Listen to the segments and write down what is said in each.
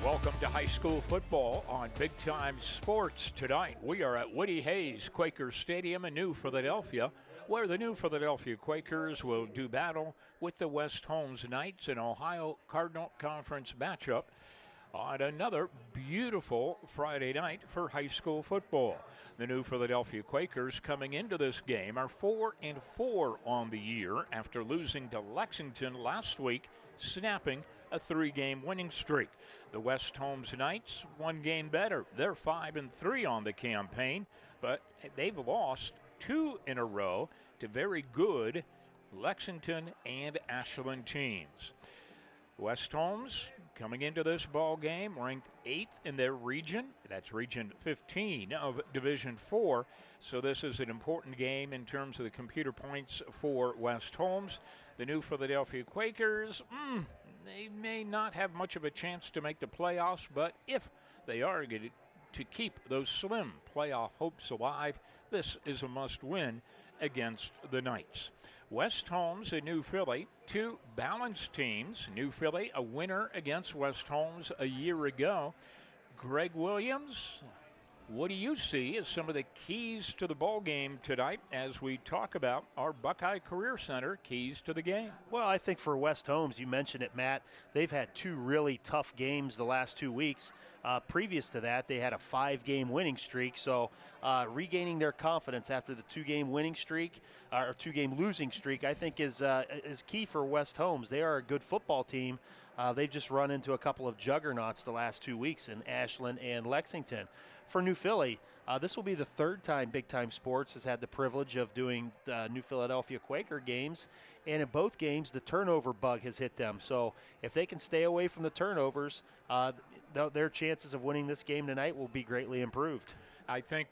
Welcome to high school football on Big Time Sports. Tonight we are at Woody Hayes Quakers Stadium in New Philadelphia, where the New Philadelphia Quakers will do battle with the West Holmes Knights in Ohio Cardinal Conference matchup on another beautiful Friday night for high school football. The New Philadelphia Quakers coming into this game are 4-4 on the year after losing to Lexington last week, snapping a 3-game winning streak. The West Holmes Knights, one game better. They're 5-3 on the campaign, but they've lost 2 in a row to very good Lexington and Ashland teams. West Holmes coming into this ball game ranked 8th in their region. That's region 15 of Division 4. So this is an important game in terms of the computer points for West Holmes. The New Philadelphia Quakers, they may not have much of a chance to make the playoffs, but if they are going to keep those slim playoff hopes alive, this is a must-win against the Knights. West Holmes and New Philly, two balanced teams. New Philly, a winner against West Holmes a year ago. Greg Williams, what do you see as some of the keys to the ball game tonight as we talk about our Buckeye Career Center keys to the game? Well, I think for West Holmes, you mentioned it, Matt, they've had 2 really tough games the last 2 weeks. Previous to that, they had a 5-game winning streak, so regaining their confidence after the 2-game winning streak, or 2-game losing streak, I think is key for West Holmes. They are a good football team. They've just run into a couple of juggernauts the last 2 weeks in Ashland and Lexington. For New Philly, this will be the 3rd time Big Time Sports has had the privilege of doing New Philadelphia Quaker games, and in both games, the turnover bug has hit them. So if they can stay away from the turnovers, their chances of winning this game tonight will be greatly improved. I think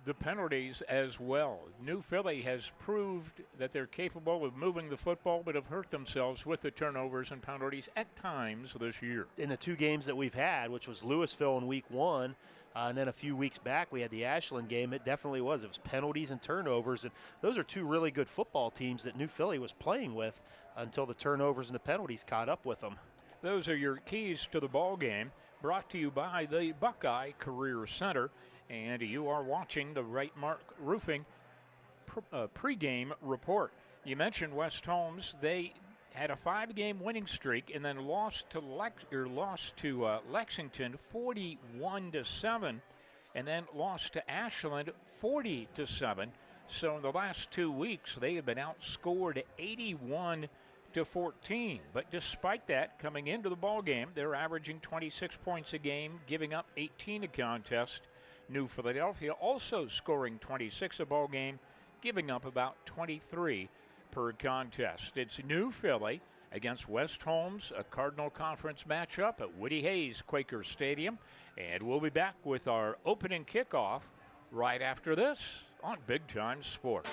the penalties as well. New Philly has proved that they're capable of moving the football, but have hurt themselves with the turnovers and penalties at times this year. In the 2 games that we've had, which was Louisville in week 1, and then a few weeks back we had the Ashland game, it definitely was. It was penalties and turnovers, and those are 2 really good football teams that New Philly was playing with until the turnovers and the penalties caught up with them. Those are your keys to the ball game, brought to you by the Buckeye Career Center. And you are watching the Right Mark Roofing pregame report. You mentioned West Holmes. They had a 5-game winning streak and then lost to Lexington 41-7, and then lost to Ashland 40-7. So in the last 2 weeks, they have been outscored 81-14. But despite that, coming into the ball game, they're averaging 26 points a game, giving up 18 a contest. New Philadelphia also scoring 26 a ball game, giving up about 23 per contest. It's New Philly against West Holmes, a Cardinal Conference matchup at Woody Hayes Quakers Stadium. And we'll be back with our opening kickoff right after this on Big Time Sports.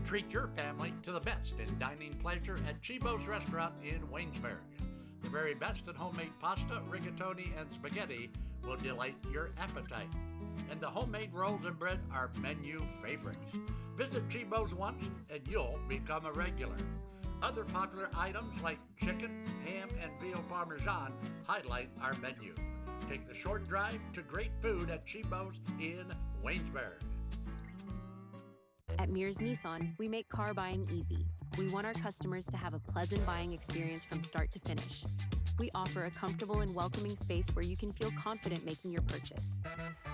Treat your family to the best in dining pleasure at Chibo's Restaurant in Waynesburg. The very best in homemade pasta, rigatoni, and spaghetti will delight your appetite. And the homemade rolls and bread are menu favorites. Visit Chibo's once and you'll become a regular. Other popular items like chicken, ham, and veal parmesan highlight our menu. Take the short drive to great food at Chibo's in Waynesburg. At Mears Nissan, we make car buying easy. We want our customers to have a pleasant buying experience from start to finish. We offer a comfortable and welcoming space where you can feel confident making your purchase.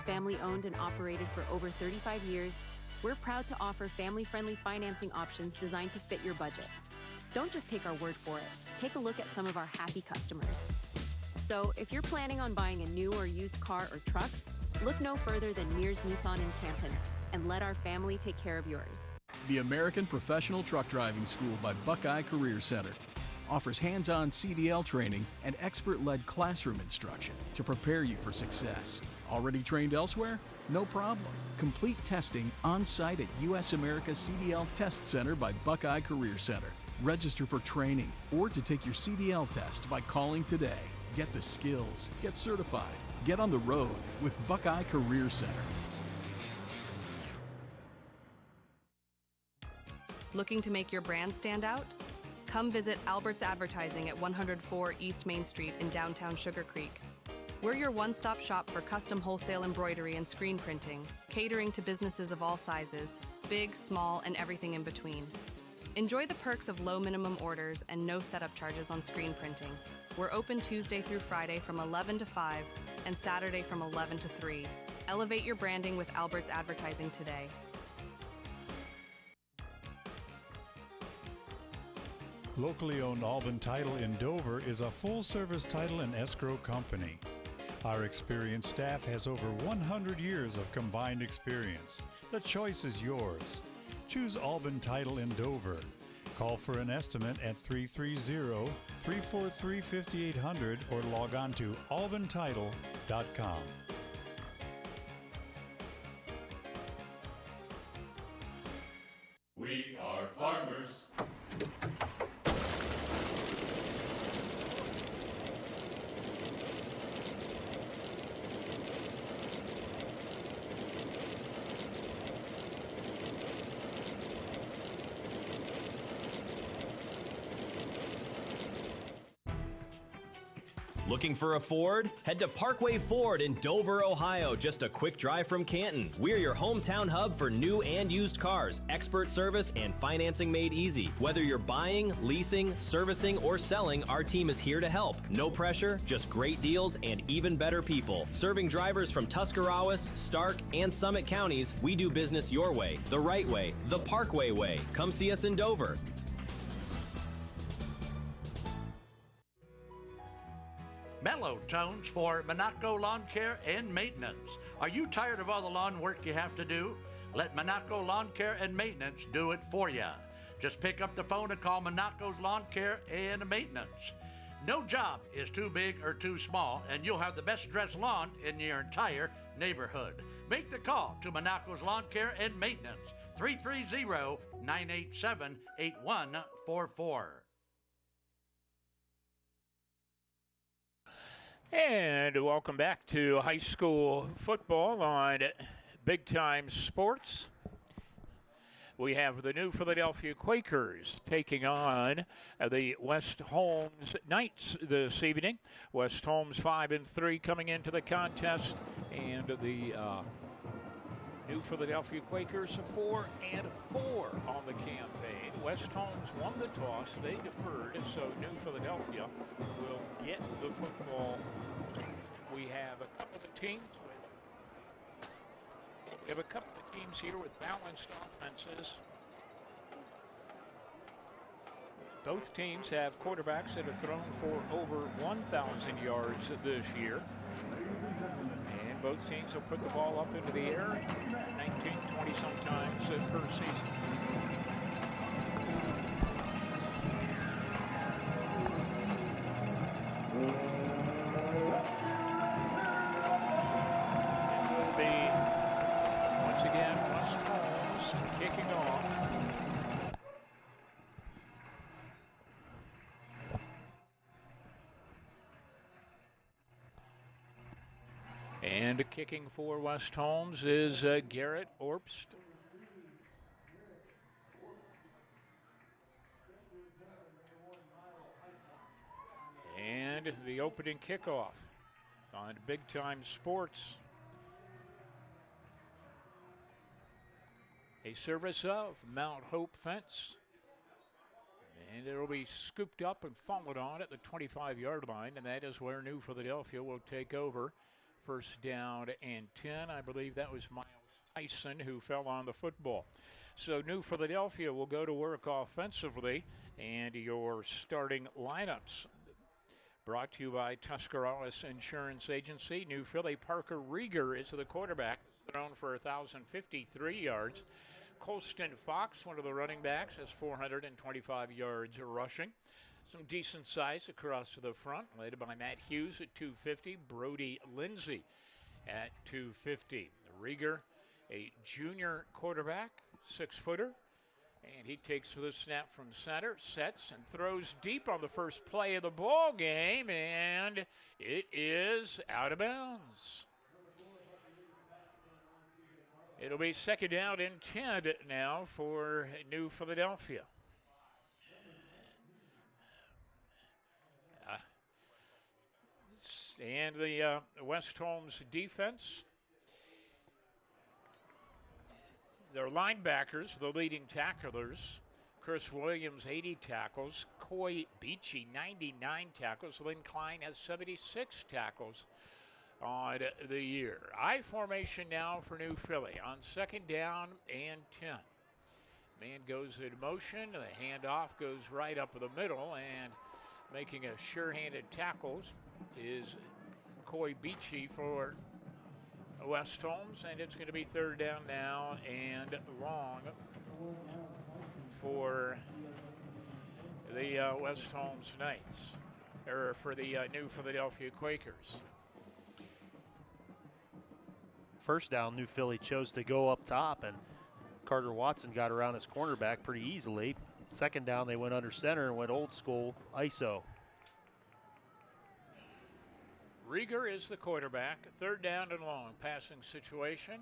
Family owned and operated for over 35 years, we're proud to offer family-friendly financing options designed to fit your budget. Don't just take our word for it. Take a look at some of our happy customers. So if you're planning on buying a new or used car or truck, look no further than Mears Nissan in Canton, and let our family take care of yours. The American Professional Truck Driving School by Buckeye Career Center offers hands-on CDL training and expert-led classroom instruction to prepare you for success. Already trained elsewhere? No problem. Complete testing on-site at U.S. America CDL Test Center by Buckeye Career Center. Register for training or to take your CDL test by calling today. Get the skills, get certified, get on the road with Buckeye Career Center. Looking to make your brand stand out? Come visit Albert's Advertising at 104 East Main Street in downtown Sugar Creek. We're your one-stop shop for custom wholesale embroidery and screen printing, catering to businesses of all sizes, big, small, and everything in between. Enjoy the perks of low minimum orders and no setup charges on screen printing. We're open Tuesday through Friday from 11 to 5 and Saturday from 11 to 3. Elevate your branding with Albert's Advertising today. Locally owned Alban Title in Dover is a full-service title and escrow company. Our experienced staff has over 100 years of combined experience. The choice is yours. Choose Alban Title in Dover. Call for an estimate at 330-343-5800 or log on to albantitle.com. We are farmers. Looking for a Ford? Head to Parkway Ford in Dover, Ohio, just a quick drive from Canton. We're your hometown hub for new and used cars, expert service, and financing made easy. Whether you're buying, leasing, servicing, or selling, our team is here to help. No pressure, just great deals and even better people. Serving drivers from Tuscarawas, Stark, and Summit counties, we do business your way, the right way, the Parkway way. Come see us in Dover. Mellow tones for Monaco Lawn Care and Maintenance. Are you tired of all the lawn work you have to do? Let Monaco Lawn Care and Maintenance do it for you. Just pick up the phone and call Monaco's Lawn Care and Maintenance. No job is too big or too small, and you'll have the best dressed lawn in your entire neighborhood. Make the call to Monaco's Lawn Care and Maintenance, 330-987-8144. And welcome back to high school football on Big Time Sports. We have the new Philadelphia Quakers taking on the West Holmes Knights this evening. West Holmes 5-3 coming into the contest, and the new Philadelphia Quakers 4-4 on the campaign. West Holmes won the toss, they deferred, so New Philadelphia will get the football. We have a couple of teams here with balanced offenses. Both teams have quarterbacks that have thrown for over 1,000 yards this year. And both teams will put the ball up into the air 19, 20 sometimes per season. And kicking for West Holmes is Garrett Orpst. And the opening kickoff on Big Time Sports. A service of Mount Hope Fence. And it'll be scooped up and followed on at the 25-yard line, and that is where New Philadelphia will take over. First down and 10. I believe that was Miles Tyson who fell on the football. So New Philadelphia will go to work offensively, and your starting lineups brought to you by Tuscarawas Insurance Agency. New Philly, Parker Rieger is the quarterback, thrown for 1,053 yards. Colston Fox, one of the running backs, has 425 yards rushing. Some decent size across the front, led by Matt Hughes at 250, Brody Lindsay at 250. Rieger, a junior quarterback, 6-footer, and he takes the snap from center, sets, and throws deep on the first play of the ball game, and it is out of bounds. It'll be second down and 10 now for New Philadelphia. And the West Holmes defense, their linebackers, the leading tacklers. Chris Williams, 80 tackles. Coy Beachy, 99 tackles. Lynn Klein has 76 tackles on the year. I formation now for New Philly on second down and 10. Man goes in motion. The handoff goes right up the middle, and making a sure-handed tackles is Coy Beachy for West Holmes, and it's going to be third down now and long for the West Holmes Knights, or for the New Philadelphia Quakers. First down, New Philly chose to go up top, and Carter Watson got around his cornerback pretty easily. Second down, they went under center and went old school ISO. Rieger is the quarterback. Third down and long, passing situation.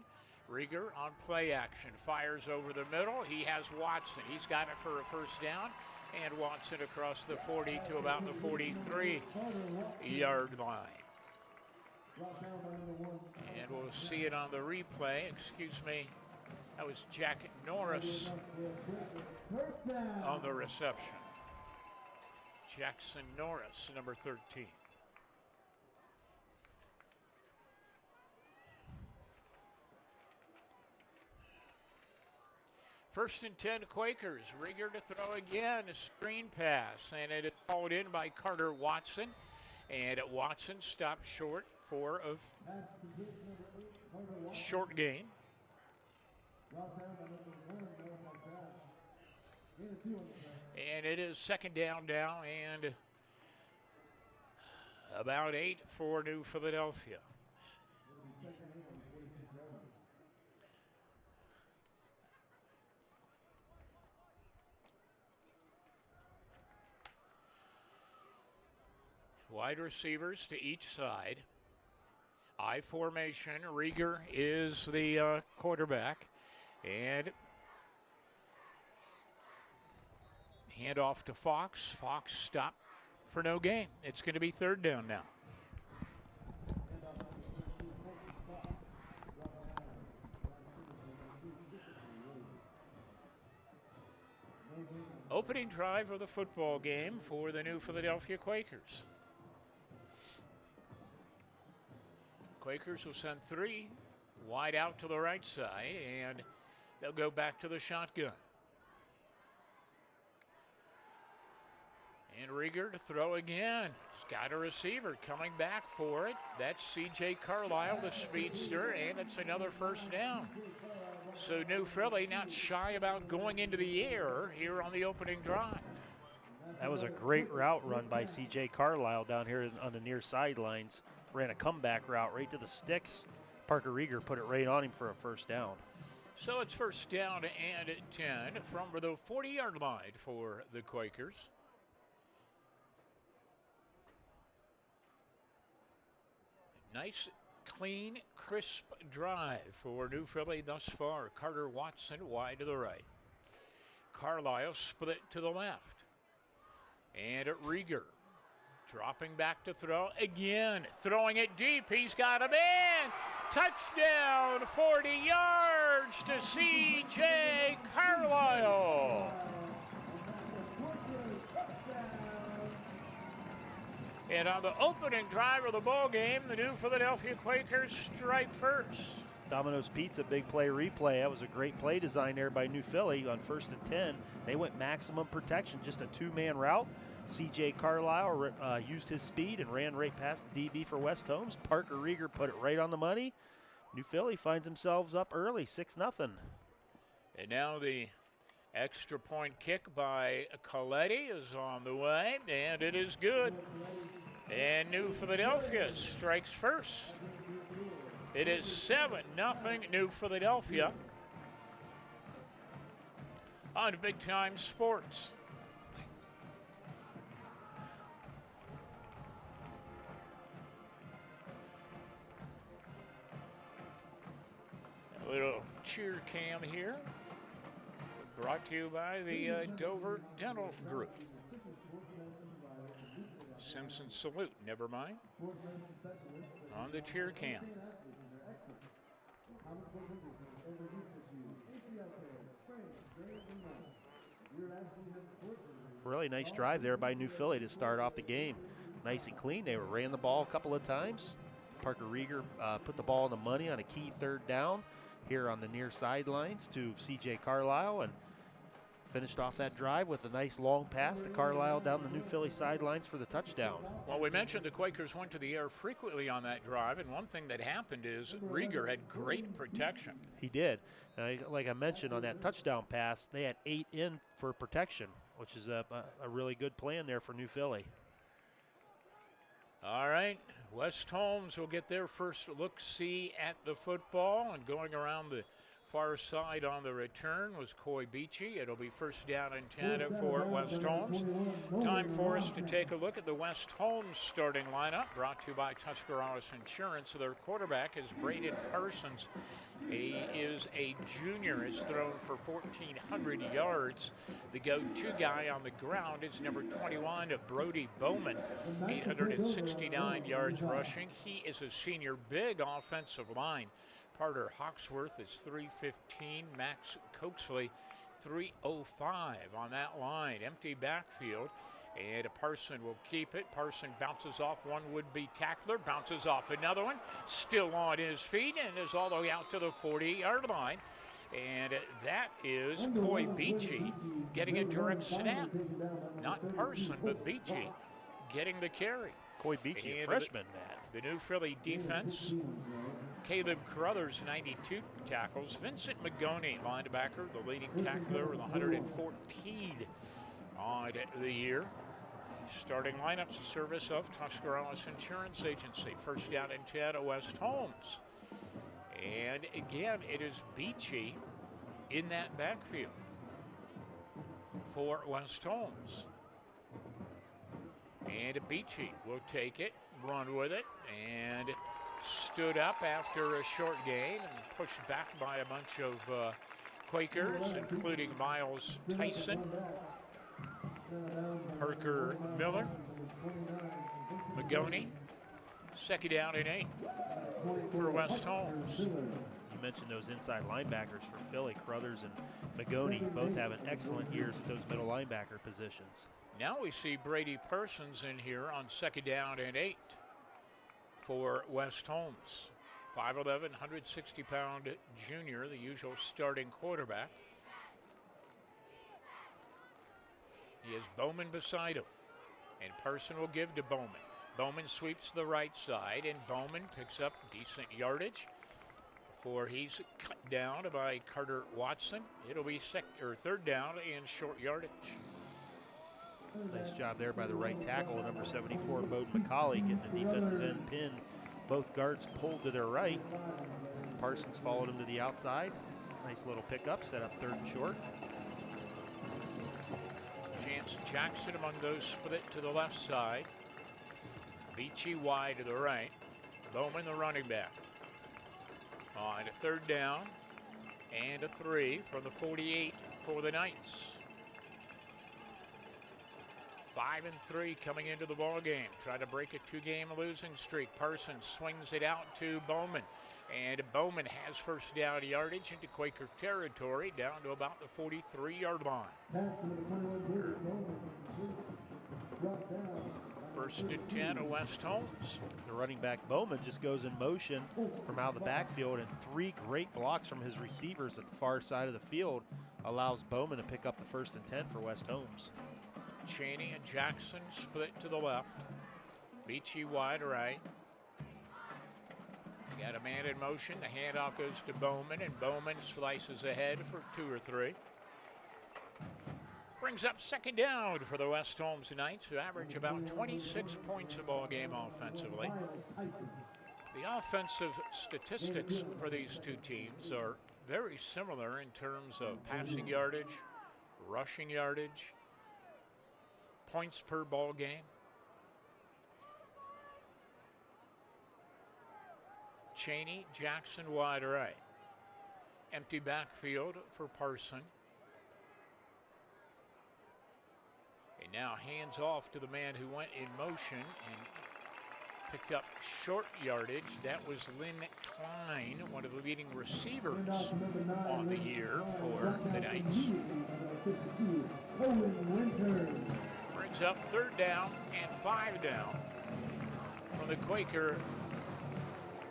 Rieger on play action, fires over the middle. He has Watson. He's got it for a first down, and Watson across the 40 to about the 43-yard line. And we'll see it on the replay. Excuse me, that was Jack Norris on the reception. Jackson Norris, number 13. First and 10 Quakers. Rieger to throw again, a screen pass, and it is hauled in by Carter Watson. And Watson stopped short for a short gain. And it is second down now and about 8 for New Philadelphia. Wide receivers to each side. I formation. Rieger is the quarterback. And handoff to Fox. Fox stopped for no gain. It's going to be third down now. Opening drive of the football game for the New Philadelphia Quakers. Quakers will send 3 wide out to the right side, and they'll go back to the shotgun. And Rieger to throw again. He's got a receiver coming back for it. That's C.J. Carlisle, the speedster, and it's another first down. So New Philly not shy about going into the air here on the opening drive. That was a great route run by C.J. Carlisle down here on the near sidelines. Ran a comeback route right to the sticks. Parker Rieger put it right on him for a first down. So it's first down and 10 from the 40-yard line for the Quakers. Nice, clean, crisp drive for New Philly thus far. Carter Watson wide to the right. Carlisle split to the left. And at Rieger. Dropping back to throw again. Throwing it deep. He's got a man. Touchdown, 40 yards to C.J. Carlisle. And on the opening drive of the ball game, the New Philadelphia Quakers strike first. Domino's Pizza big play replay. That was a great play design there by New Philly on first and 10. They went maximum protection, just a 2-man route. C.J. Carlisle used his speed and ran right past the DB for West Holmes. Parker Rieger put it right on the money. New Philly finds themselves up early, 6-0. And now the extra point kick by Coletti is on the way, and it is good. And New Philadelphia strikes first. It is 7-0 New Philadelphia on Big Time Sports. A little cheer cam here, brought to you by the Dover Dental Group. Simpson salute, never mind. On the cheer cam. Really nice drive there by New Philly to start off the game. Nice and clean. They ran the ball a couple of times. Parker Rieger put the ball in the money on a key third down here on the near sidelines to C.J. Carlisle and finished off that drive with a nice long pass to Carlisle down the New Philly sidelines for the touchdown. Well, we mentioned the Quakers went to the air frequently on that drive, and one thing that happened is Rieger had great protection. He did. Like I mentioned on that touchdown pass, they had 8 in for protection, which is a really good plan there for New Philly. All right, West Holmes will get their first look-see at the football, and going around the far side on the return was Coy Beachy. It'll be first down and 10 for West Holmes. Time for us to take a look at the West Holmes starting lineup, brought to you by Tuscarawas Insurance. Their quarterback is Braden Parsons. He is a junior, has thrown for 1,400 yards. The go-to guy on the ground is number 21, Brody Bowman, 869 yards rushing. He is a senior, big offensive line. Parter Hawksworth is 315. Max Coaxley, 305 on that line. Empty backfield, and Parson will keep it. Parson bounces off one would-be tackler, bounces off another one, still on his feet, and is all the way out to the 40-yard line. And that is Coy Beachy getting a direct snap. Not Parson, but Beachy getting the carry. Coy Beachy, a freshman, Matt. The New Philly defense, Caleb Carruthers, 92 tackles. Vincent Magoni, linebacker, the leading tackler with 114 on the year. Starting lineups, a service of Tuscarawas Insurance Agency. First down and 10 at West Holmes. And again, it is Beachy in that backfield for West Holmes. And Beachy will take it, run with it, and stood up after a short gain and pushed back by a bunch of Quakers, including Miles Tyson, Parker Miller, Magoni. Second down and 8 for West Holmes. You mentioned those inside linebackers for Philly. Carruthers and Magoni both having excellent years at those middle linebacker positions. Now we see Brady Parsons in here on second down and 8 for West Holmes. 5'11", 160-pound junior, the usual starting quarterback. He has Bowman beside him, and Parson will give to Bowman. Bowman sweeps the right side, and Bowman picks up decent yardage before he's cut down by Carter Watson. It'll be third down and short yardage. Nice job there by the right tackle, number 74, Bowden McCauley, getting the defensive end pin. Both guards pulled to their right. Parsons followed him to the outside. Nice little pickup, set up third and short. Chance Jackson among those split to the left side. Beachy wide to the right. Bowman the running back. On a third down and a 3 from the 48 for the Knights. 5-3 coming into the ball game. Try to break a 2-game losing streak. Parsons swings it out to Bowman, and Bowman has first down yardage into Quaker territory, down to about the 43-yard line. First and 10 at West Holmes. The running back Bowman just goes in motion from out of the backfield, and 3 great blocks from his receivers at the far side of the field allows Bowman to pick up the first and 10 for West Holmes. Cheney and Jackson split to the left. Beachy wide right. You got a man in motion. The handoff goes to Bowman, and Bowman slices ahead for 2 or 3. Brings up second down for the West Holmes Knights, who average about 26 points a ball game offensively. The offensive statistics for these two teams are very similar in terms of passing yardage, rushing yardage, points per ball game. Cheney, Jackson wide right. Empty backfield for Parson. And now hands off to the man who went in motion and picked up short yardage. That was Lynn Klein, one of the leading receivers on the year for the Knights. Brings up 3rd down and 5 down from the Quaker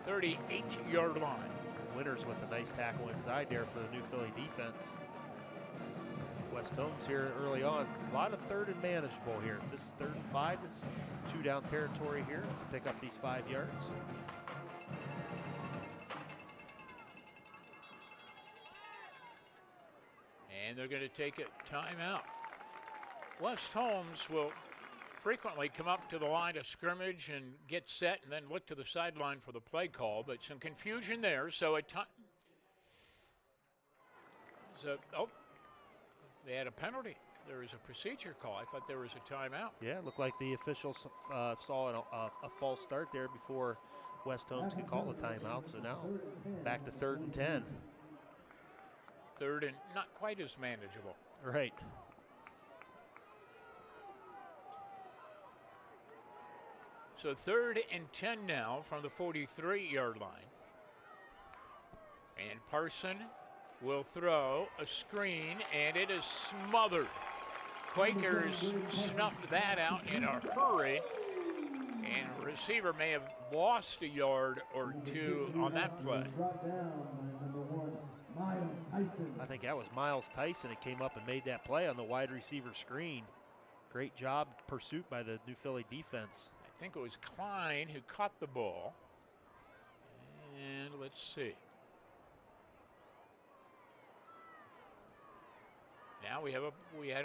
38-yard line. Winters with a nice tackle inside there for the New Philly defense. West Holmes here early on. A lot of 3rd and manageable here. This is 3rd and 5. This is 2-down territory here to pick up these 5 yards. And they're going to take a timeout. West Holmes will frequently come up to the line of scrimmage and get set and then look to the sideline for the play call, but some confusion there. So they had a penalty. There was a procedure call. I thought there was a timeout. Yeah, it looked like the officials saw a false start there before West Holmes could call a timeout. So now back to 3rd and 10. 3rd and not quite as manageable. Right. So 3rd and 10 now from the 43-yard line. And Parson will throw a screen, and it is smothered. Quakers snuffed that out in a hurry, and the receiver may have lost a yard or 2 on that play. I think that was Miles Tyson that came up and made that play on the wide receiver screen. Great job pursuit by the New Philly defense. I think it was Klein who caught the ball. And let's see. Now we had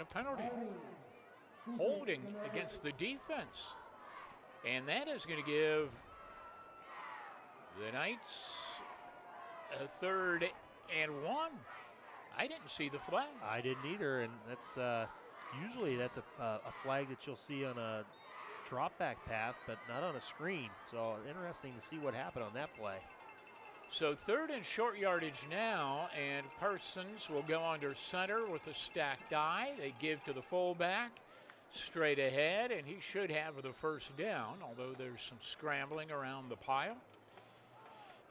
a penalty. Holding against the defense. And that is going to give the Knights a 3rd and 1. I didn't see the flag. I didn't either, and that's usually that's a flag that you'll see on a drop back pass, but not on a screen. So interesting to see what happened on that play. So 3rd and short yardage now, and Parsons will go under center with a stacked eye. They give to the fullback straight ahead, and he should have the 1st down, although there's some scrambling around the pile.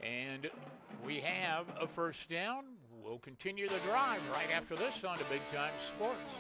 And we have a 1st down. We'll continue the drive right after this on to Big Time Sports.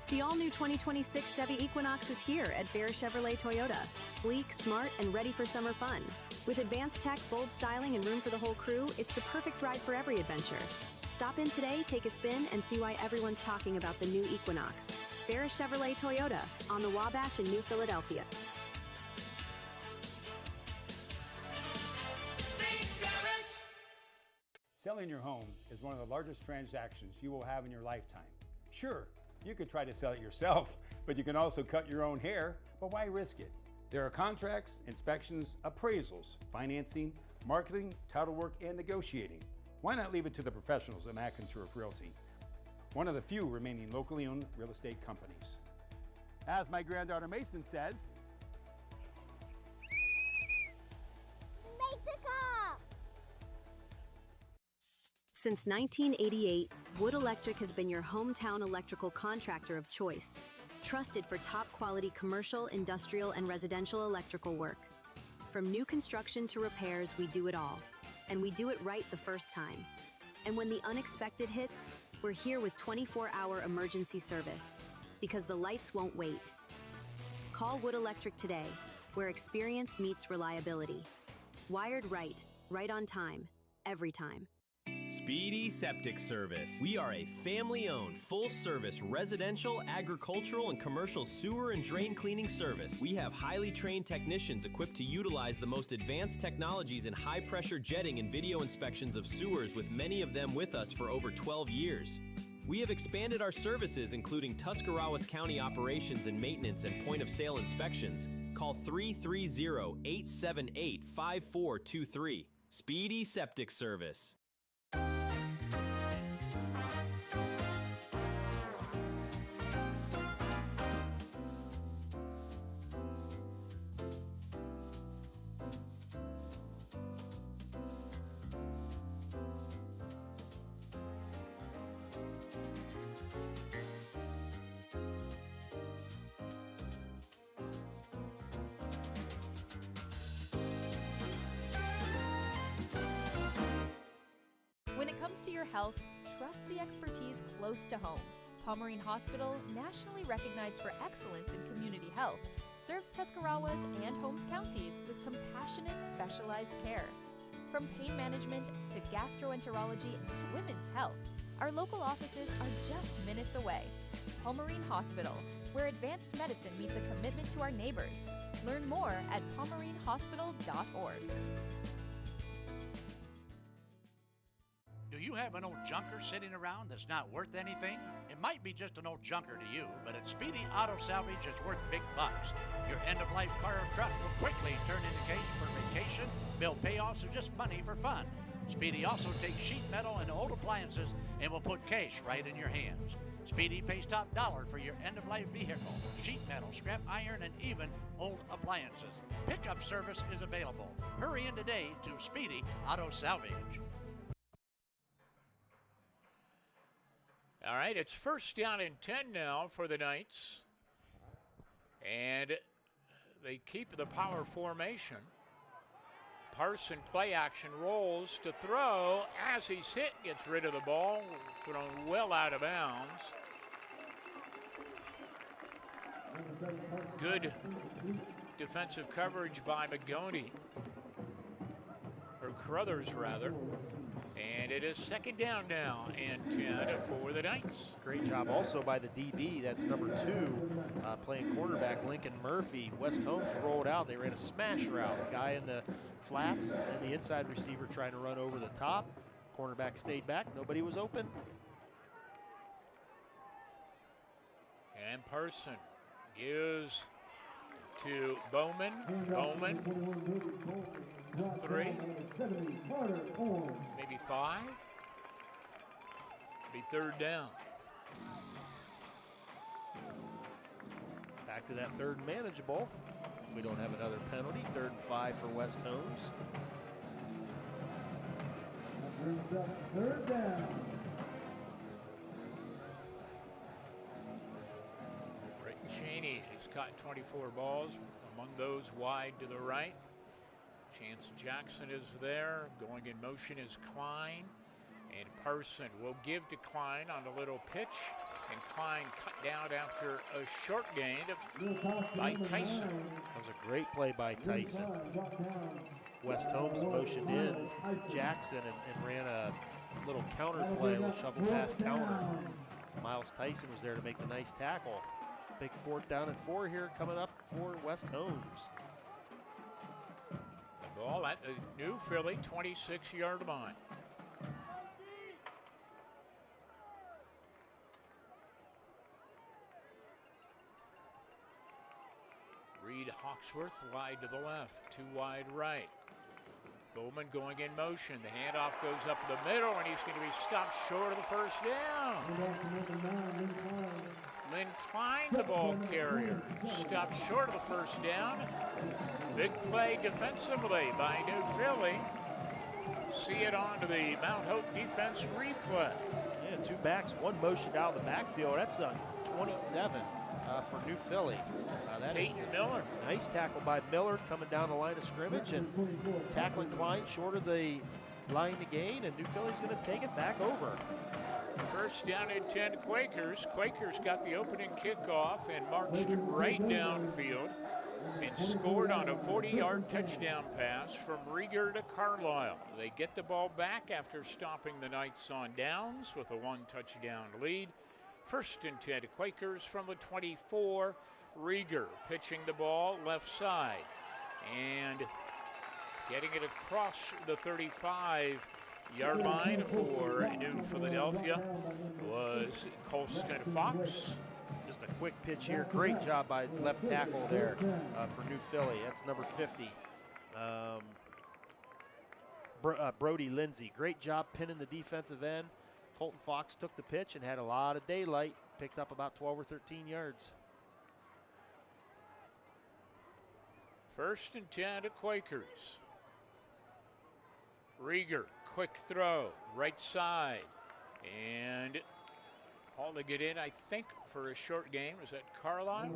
The all-new 2026 Chevy Equinox is here at Bear Chevrolet Toyota. Sleek, smart, and ready for summer fun. With advanced tech, bold styling, and room for the whole crew, it's the perfect ride for every adventure. Stop in today, take a spin, and see why everyone's talking about the new Equinox. Bear Chevrolet Toyota on the Wabash in New Philadelphia. Selling your home is one of the largest transactions you will have in your lifetime. Sure, you could try to sell it yourself, but you can also cut your own hair, but why risk it? There are contracts, inspections, appraisals, financing, marketing, title work, and negotiating. Why not leave it to the professionals at McIntyre Realty, one of the few remaining locally owned real estate companies? As my granddaughter Mason says, make the call! Since 1988, Wood Electric has been your hometown electrical contractor of choice, trusted for top-quality commercial, industrial, and residential electrical work. From new construction to repairs, we do it all. And we do it right the first time. And when the unexpected hits, we're here with 24-hour emergency service, because the lights won't wait. Call Wood Electric today, where experience meets reliability. Wired right, right on time, every time. Speedy Septic Service. We are a family-owned, full-service residential, agricultural, and commercial sewer and drain cleaning service. We have highly trained technicians equipped to utilize the most advanced technologies in high-pressure jetting and video inspections of sewers, with many of them with us for over 12 years. We have expanded our services, including Tuscarawas County operations and maintenance and point-of-sale inspections. Call 330-878-5423. Speedy Septic Service. to your health, trust the expertise close to home. Pomerene Hospital, nationally recognized for excellence in community health, serves Tuscarawas and Holmes counties with compassionate, specialized care. From pain management to gastroenterology to women's health, our local offices are just minutes away. Pomerene Hospital, where advanced medicine meets a commitment to our neighbors. Learn more at pomerenehospital.org. Do you have an old junker sitting around that's not worth anything? It might be just an old junker to you, but at Speedy Auto Salvage, it's worth big bucks. Your end-of-life car or truck will quickly turn into cash for vacation, bill payoffs, or just money for fun. Speedy also takes sheet metal and old appliances and will put cash right in your hands. Speedy pays top dollar for your end-of-life vehicle, sheet metal, scrap iron, and even old appliances. Pickup service is available. Hurry in today to Speedy Auto Salvage. All right, it's first down and 10 now for the Knights. And they keep the power formation. Parson play action rolls to throw. As he's hit, gets rid of the ball, thrown well out of bounds. Good defensive coverage by Magoni, or Carruthers rather. And it is second down now and 10 for the Knights. Great job also by the DB. That's number 2, playing quarterback Lincoln Murphy. West Holmes rolled out. They ran a smash route. The guy in the flats and the inside receiver trying to run over the top. Cornerback stayed back. Nobody was open. And Parson gives to Bowman. Bowman, 3, maybe 5. Be third down. Back to that third and manageable. If we don't have another penalty, 3rd and 5 for West Holmes. Third down. Britton Cheney has caught 24 balls, among those wide to the right. Chance Jackson is there. Going in motion is Klein. And Parson will give to Klein on a little pitch. And Klein cut down after a short gain by Tyson. That was a great play by Tyson. West Holmes motioned in Jackson and ran a little counter play, a little shovel pass counter. Miles Tyson was there to make the nice tackle. Big 4th down and 4 here coming up for West Holmes. The ball at the new Philly 26-yard line. Reed Hawksworth wide to the left, 2 wide right. Bowman going in motion. The handoff goes up the middle, and he's going to be stopped short of the first down. Lynn Klein, the ball carrier, stopped short of the first down. Big play defensively by New Philly. See it on to the Mount Hope defense replay. Yeah, 2 backs, 1 motion down the backfield. That's a 27 for New Philly. That is Miller. Nice tackle by Miller coming down the line of scrimmage and tackling Klein short of the line to gain, and New Philly's going to take it back over. First down and 10 Quakers. Quakers got the opening kickoff and marched right downfield and scored on a 40-yard touchdown pass from Rieger to Carlisle. They get the ball back after stopping the Knights on downs with a 1-touchdown lead. First and 10 Quakers from the 24. Rieger pitching the ball left side and getting it across the 35-yard line for New Philadelphia was Colston Fox. Just a quick pitch here. Great job by left tackle there for New Philly. That's number 50. Brody Lindsay. Great job pinning the defensive end. Colton Fox took the pitch and had a lot of daylight. Picked up about 12 or 13 yards. First and 10 to Quakers. Rieger, quick throw, right side. And all to get in, I think, for a short game. Is that Carlisle?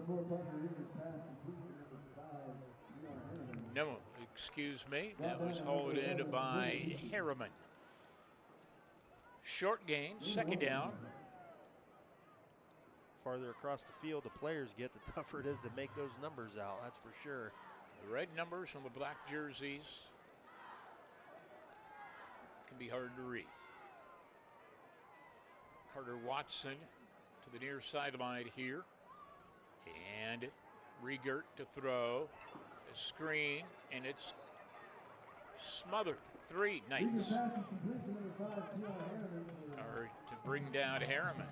No, excuse me. That was hauled in by Harriman. short gain, second down. Farther across the field the players get, the tougher it is to make those numbers out, that's for sure. The red numbers on the black jerseys can be hard to read. Carter Watson to the near sideline here. And Riegert to throw. A screen, and it's smothered. 3 Knights are to bring down Harriman.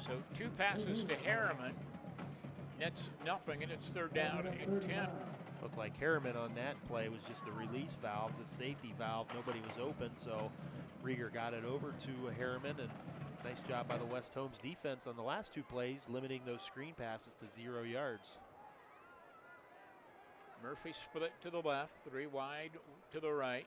So 2 passes to Harriman. Nets nothing, and it's third down and 10. Looked like Harriman on that play was just the release valve, the safety valve. Nobody was open, so Rieger got it over to Harriman, and nice job by the West Holmes defense on the last 2 plays, limiting those screen passes to 0 yards. Murphy split to the left, 3 wide to the right,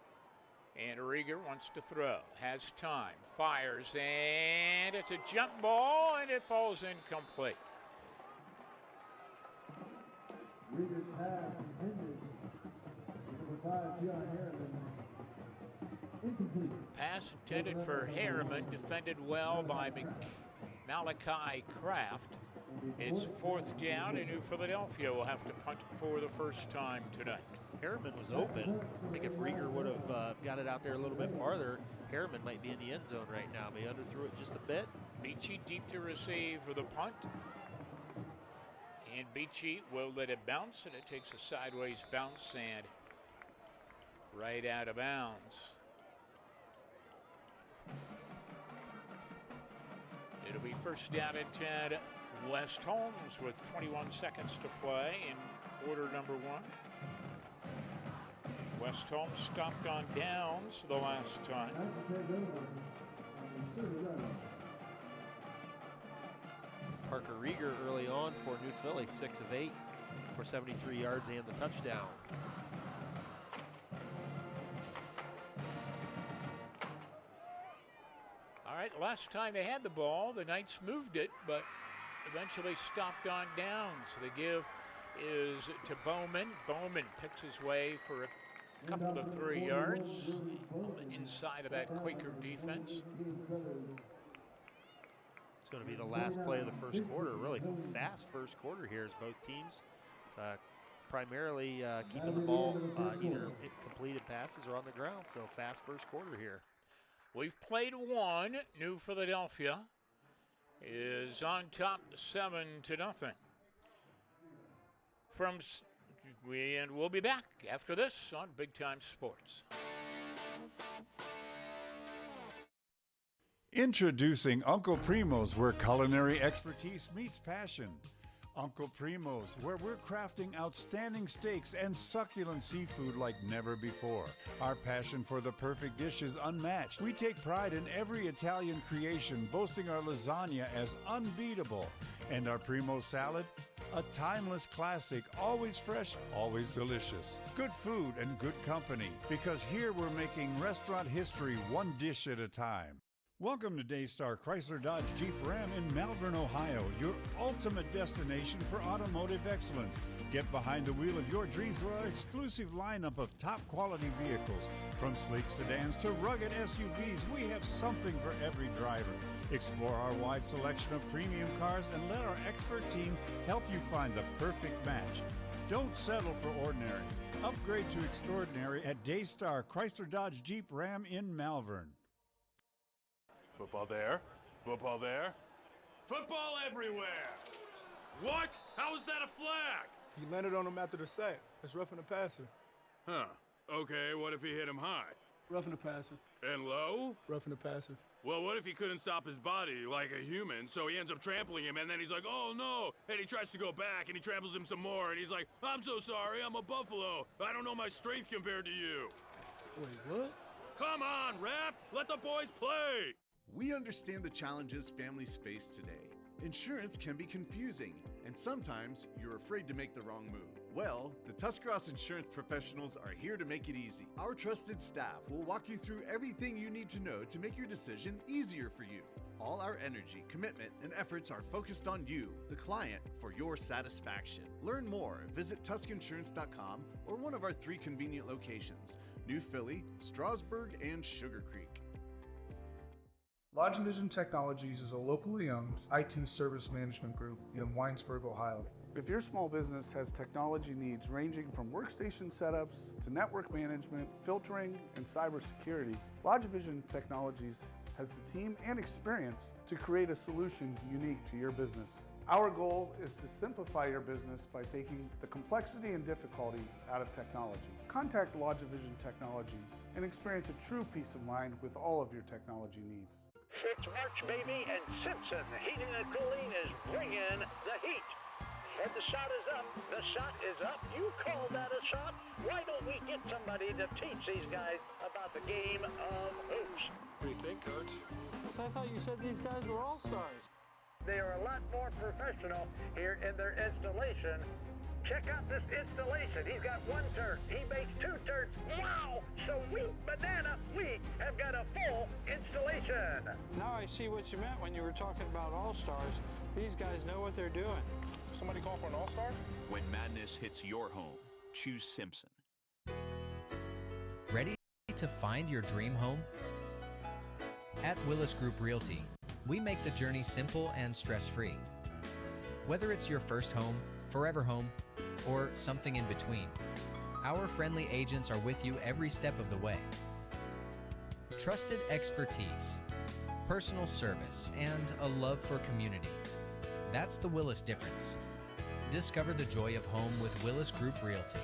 and Rieger wants to throw. Has time, fires, and it's a jump ball, and it falls incomplete. Rieger's pass intended. Number 5, John Harriman. Incomplete. Pass intended for Harriman, defended well by Malachi Kraft. It's 4th down, and New Philadelphia will have to punt for the first time tonight. Harriman was open. I think if Rieger would have got it out there a little bit farther, Harriman might be in the end zone right now, but he underthrew it just a bit. Beachy deep to receive for the punt. And Beachy will let it bounce, and it takes a sideways bounce and right out of bounds. It'll be first down and 10. West Holmes with 21 seconds to play in quarter number 1. West Holmes stopped on downs the last time. Parker Rieger early on for New Philly, 6 of 8 for 73 yards and the touchdown. All right, last time they had the ball, the Knights moved it, but eventually stopped on downs. The give is to Bowman. Bowman picks his way for a couple of 3 yards on the inside of that Quaker defense. It's going to be the last play of the first quarter. Really fast first quarter here as both teams primarily keeping the ball either completed passes or on the ground. So fast first quarter here. We've played 1. New Philadelphia is on top 7-0. And we'll be back after this on Big Time Sports. Introducing Uncle Primo's, where culinary expertise meets passion. Uncle Primo's, where we're crafting outstanding steaks and succulent seafood like never before. Our passion for the perfect dish is unmatched. We take pride in every Italian creation, boasting our lasagna as unbeatable. And our Primo salad, a timeless classic, always fresh, always delicious. Good food and good company, because here we're making restaurant history one dish at a time. Welcome to Daystar Chrysler Dodge Jeep Ram in Malvern, Ohio, your ultimate destination for automotive excellence. Get behind the wheel of your dreams with our exclusive lineup of top quality vehicles. From sleek sedans to rugged SUVs, we have something for every driver. Explore our wide selection of premium cars and let our expert team help you find the perfect match. Don't settle for ordinary. Upgrade to extraordinary at Daystar Chrysler Dodge Jeep Ram in Malvern. Football there. Football there. Football everywhere! What? How is that a flag? He landed on him after the sack. That's roughing the passer. Huh. Okay, what if he hit him high? Roughing the passer. And low? Roughing the passer. Well, what if he couldn't stop his body like a human, so he ends up trampling him, and then he's like, oh no, and he tries to go back, and he tramples him some more, and he's like, I'm so sorry, I'm a buffalo. I don't know my strength compared to you. Wait, what? Come on, ref! Let the boys play! We understand the challenges families face today. Insurance can be confusing, and sometimes you're afraid to make the wrong move. Well, the Tuscarawas Insurance Professionals are here to make it easy. Our trusted staff will walk you through everything you need to know to make your decision easier for you. All our energy, commitment, and efforts are focused on you, the client, for your satisfaction. Learn more. Visit TuscInsurance.com or one of our 3 convenient locations: New Philly, Strasburg, and Sugar Creek. LodgeVision Technologies is a locally owned IT service management group in Winesburg, Ohio. If your small business has technology needs ranging from workstation setups to network management, filtering, and cybersecurity, LodgeVision Technologies has the team and experience to create a solution unique to your business. Our goal is to simplify your business by taking the complexity and difficulty out of technology. Contact LodgeVision Technologies and experience a true peace of mind with all of your technology needs. It's March, baby, and Simpson Heating and Cooling is bringing the heat. And the shot is up. The shot is up. You call that a shot? Why don't we get somebody to teach these guys about the game of hoops? What do you think, Coach? So I thought you said these guys were all-stars. They are a lot more professional here in their installation. Check out this installation. He's got one turn. He makes two turns. Wow! Sweet banana, we have got a full installation. Now I see what you meant when you were talking about all-stars. These guys know what they're doing. Somebody call for an all-star? When madness hits your home, choose Simpson. Ready to find your dream home? At Willis Group Realty, we make the journey simple and stress-free. Whether it's your first home, forever home, or something in between, our friendly agents are with you every step of the way. Trusted expertise, personal service, and a love for community. That's the Willis difference. Discover the joy of home with Willis Group Realty.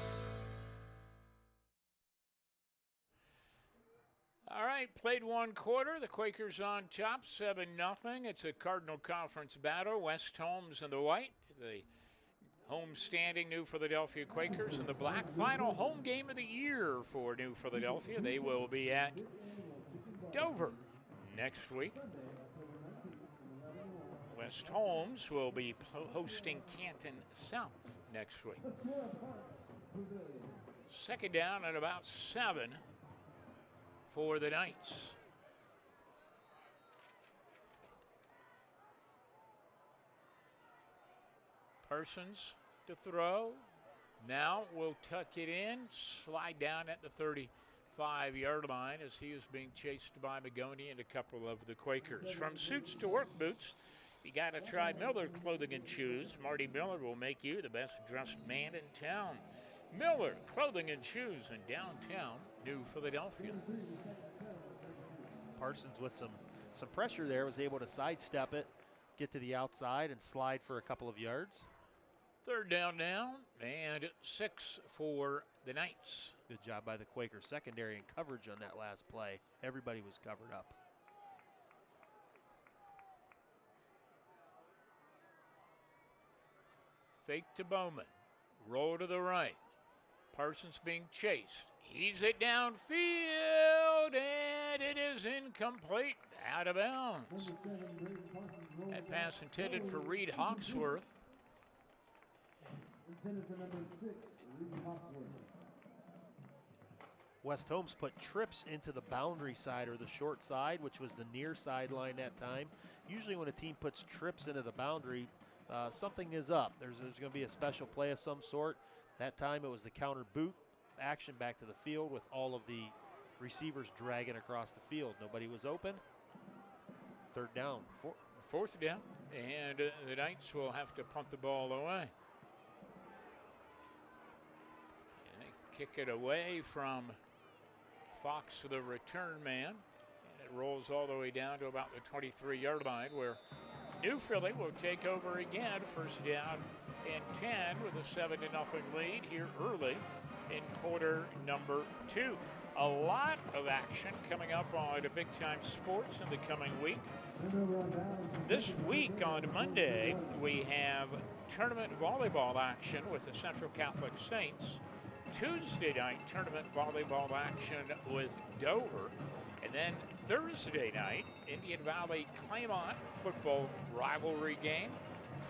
All right, played one quarter. The Quakers on top, 7-0. It's a Cardinal Conference battle. West Holmes in the white. The home standing New Philadelphia Quakers in the black. Final home game of the year for New Philadelphia. They will be at Dover next week. West Holmes will be hosting Canton South next week. Second down and about 7 for the Knights. Parsons to throw. Now will tuck it in, slide down at the 35-yard line as he is being chased by Magoni and a couple of the Quakers. From suits to work boots, you got to try Miller Clothing and Shoes. Marty Miller will make you the best dressed man in town. Miller Clothing and Shoes in downtown New Philadelphia. Parsons with some pressure there was able to sidestep it, get to the outside, and slide for a couple of yards. Third down now, and 6 for the Knights. Good job by the Quaker secondary and coverage on that last play. Everybody was covered up. Fake to Bowman. Roll to the right. Parsons being chased. He's it downfield, and it is incomplete. Out of bounds. That pass intended for Reed Hawksworth. West Holmes put trips into the boundary side or the short side, which was the near sideline that time. Usually when a team puts trips into the boundary, something is up. There's going to be a special play of some sort. That time it was the counter boot action back to the field with all of the receivers dragging across the field. Nobody was open. Third down. Fourth down, and the Knights will have to punt the ball away. And they kick it away from Fox, the return man, and it rolls all the way down to about the 23-yard line where New Philly will take over again. First down and 10 with a 7-0 lead here early in quarter number 2. A lot of action coming up on Big Time Sports in the coming week. This week on Monday, we have tournament volleyball action with the Central Catholic Saints. Tuesday night, tournament volleyball action with Dover. And then Thursday night, Indian Valley Claymont football rivalry game.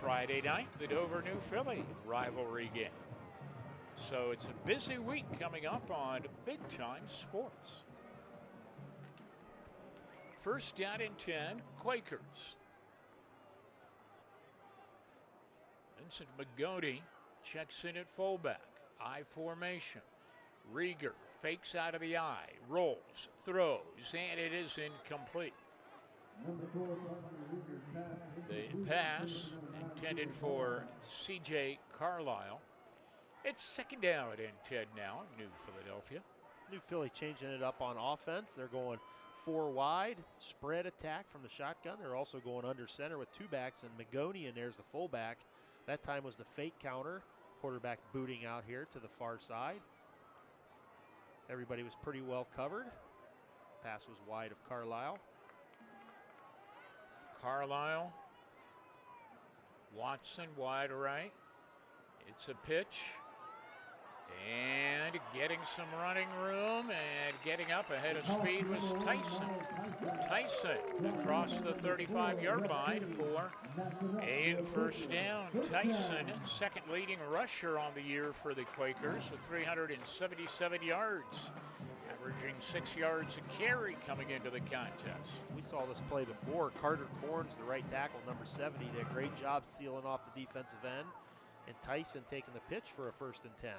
Friday night, the Dover New Philly rivalry game. So it's a busy week coming up on Big Time Sports. First down and 10, Quakers. Vincent Magoni checks in at fullback. I formation. Rieger fakes out of the I, rolls, throws, and it is incomplete. The pass intended for C.J. Carlisle. It's second down and 10 now, New Philadelphia. New Philly changing it up on offense. They're going 4 wide, spread attack from the shotgun. They're also going under center with 2 backs, and Magoni, and there's the fullback. That time was the fake counter. Quarterback booting out here to the far side. Everybody was pretty well covered. Pass was wide of Carlisle. Carlisle. Watson wide right. It's a pitch. And getting some running room and getting up ahead of speed was Tyson. Tyson across the 35-yard line for a first down. Tyson, second leading rusher on the year for the Quakers with 377 yards, averaging 6 yards a carry coming into the contest. We saw this play before. Carter Corns, the right tackle, number 70, did a great job sealing off the defensive end. And Tyson taking the pitch for a 1st and 10.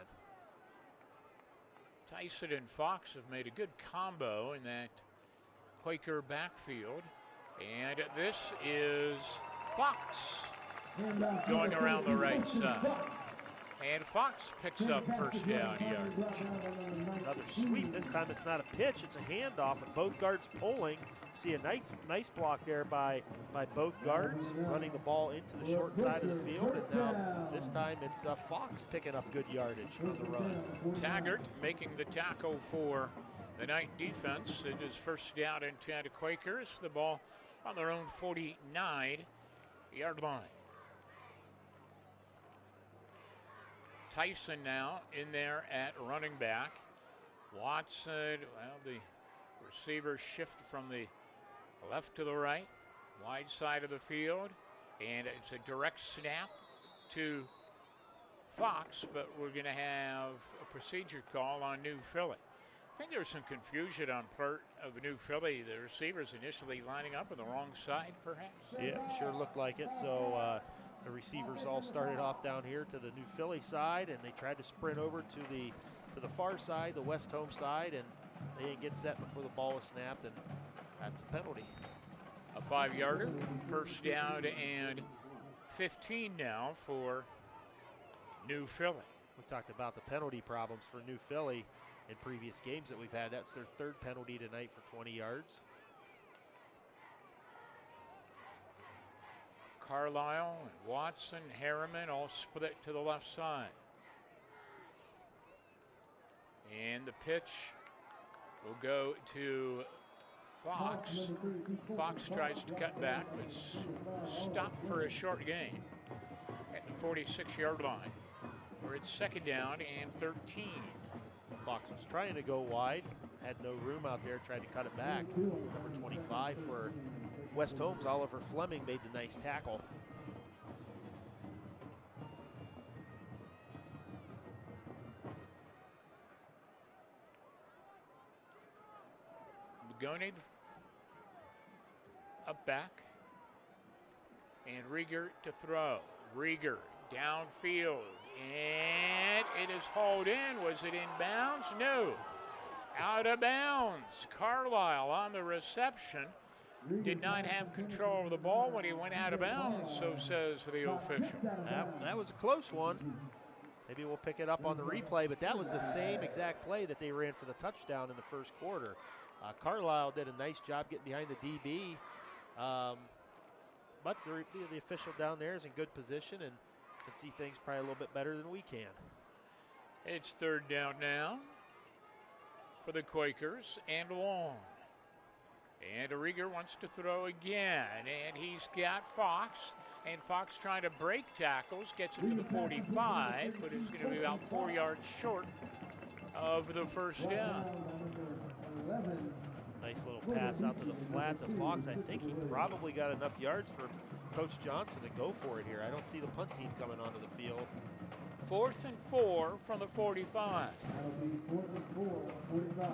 Tyson and Fox have made a good combo in that Quaker backfield. And this is Fox going around the right side. And Fox picks up first down yardage. Another sweep. This time it's not a pitch, it's a handoff, and both guards pulling. See a nice block there by both guards, running the ball into the short side of the field. And now this time it's Fox picking up good yardage on the run. Taggart making the tackle for the night defense. It is first down and 10 to Quakers. The ball on their own 49-yard line. Tyson now in there at running back. Watson, well, the receivers shift from the left to the right, wide side of the field, and it's a direct snap to Fox, but we're going to have a procedure call on New Philly. I think there's some confusion on part of New Philly. The receivers initially lining up on the wrong side, perhaps? Yeah, sure looked like it. So the receivers all started off down here to the New Philly side, and they tried to sprint over to the far side, the West home side, and they didn't get set before the ball was snapped, and that's a penalty. A 5-yarder, first down and 15 now for New Philly. We talked about the penalty problems for New Philly in previous games that we've had. That's their 3rd penalty tonight for 20 yards. Carlisle and Watson, Harriman all split to the left side. And the pitch will go to Fox. Fox tries to cut back, but stopped for a short gain at the 46-yard line, where it's second down and 13. Fox was trying to go wide, had no room out there, tried to cut it back. Number 25 for West Holmes, Oliver Fleming, made the nice tackle. Magoni up back, and Rieger to throw. Rieger downfield, and it is hauled in. Was it in bounds? No. Out of bounds. Carlisle on the reception did not have control of the ball when he went out of bounds, so says the official. That was a close one. Maybe we'll pick it up on the replay, but that was the same exact play that they ran for the touchdown in the first quarter. Carlisle did a nice job getting behind the DB, but the official down there is in good position and can see things probably a little bit better than we can. It's third down now for the Quakers and long. And Rieger wants to throw again, and he's got Fox. And Fox trying to break tackles, gets it to the 45, but it's going to be about 4 yards short of the first down. Nice little pass out to the flat to Fox. I think he probably got enough yards for Coach Johnson to go for it here. I don't see the punt team coming onto the field. 4th and 4 from the 45. That'll be 4th and 4, 45.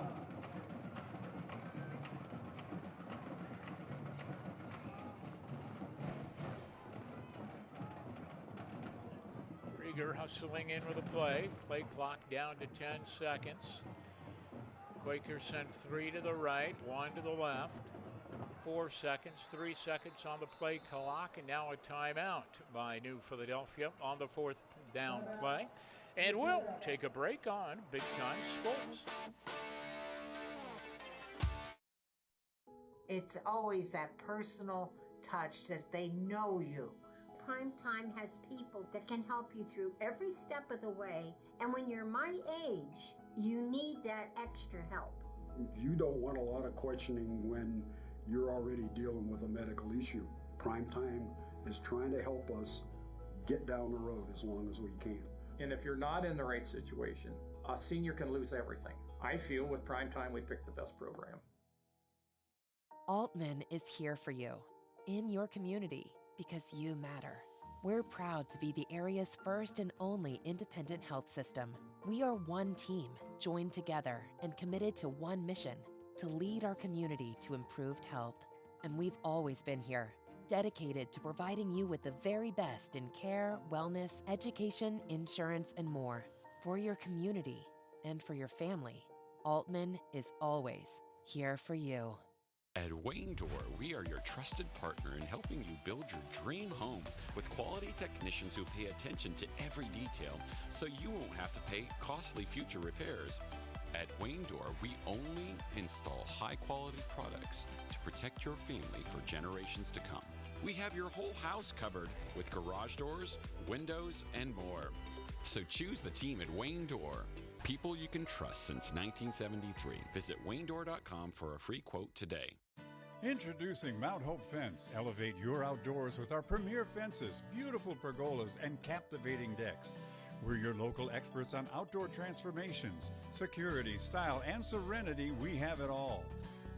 Rieger hustling in with a play. Play clock down to 10 seconds. Quakers send 3 to the right, 1 to the left. 4 seconds, 3 seconds on the play clock, and now a timeout by New Philadelphia on the 4th down play. And we'll take a break on Big Time Sports. It's always that personal touch that they know you. Primetime has people that can help you through every step of the way, and when you're my age, you need that extra help. You don't want a lot of questioning when you're already dealing with a medical issue. Primetime is trying to help us get down the road as long as we can. And if you're not in the right situation, a senior can lose everything. I feel with Primetime, we picked the best program. Altman is here for you, in your community, because you matter. We're proud to be the area's first and only independent health system. We are one team, joined together and committed to one mission, to lead our community to improved health. And we've always been here, dedicated to providing you with the very best in care, wellness, education, insurance, and more. For your community and for your family, Altman is always here for you. At Wayne Door, we are your trusted partner in helping you build your dream home with quality technicians who pay attention to every detail so you won't have to pay costly future repairs. At Wayne Door, we only install high-quality products to protect your family for generations to come. We have your whole house covered with garage doors, windows, and more. So choose the team at Wayne Door. People you can trust since 1973. Visit waynedoor.com for a free quote today. Introducing Mount Hope Fence. Elevate your outdoors with our premier fences, beautiful pergolas, and captivating decks. We're your local experts on outdoor transformations, security, style, and serenity. We have it all.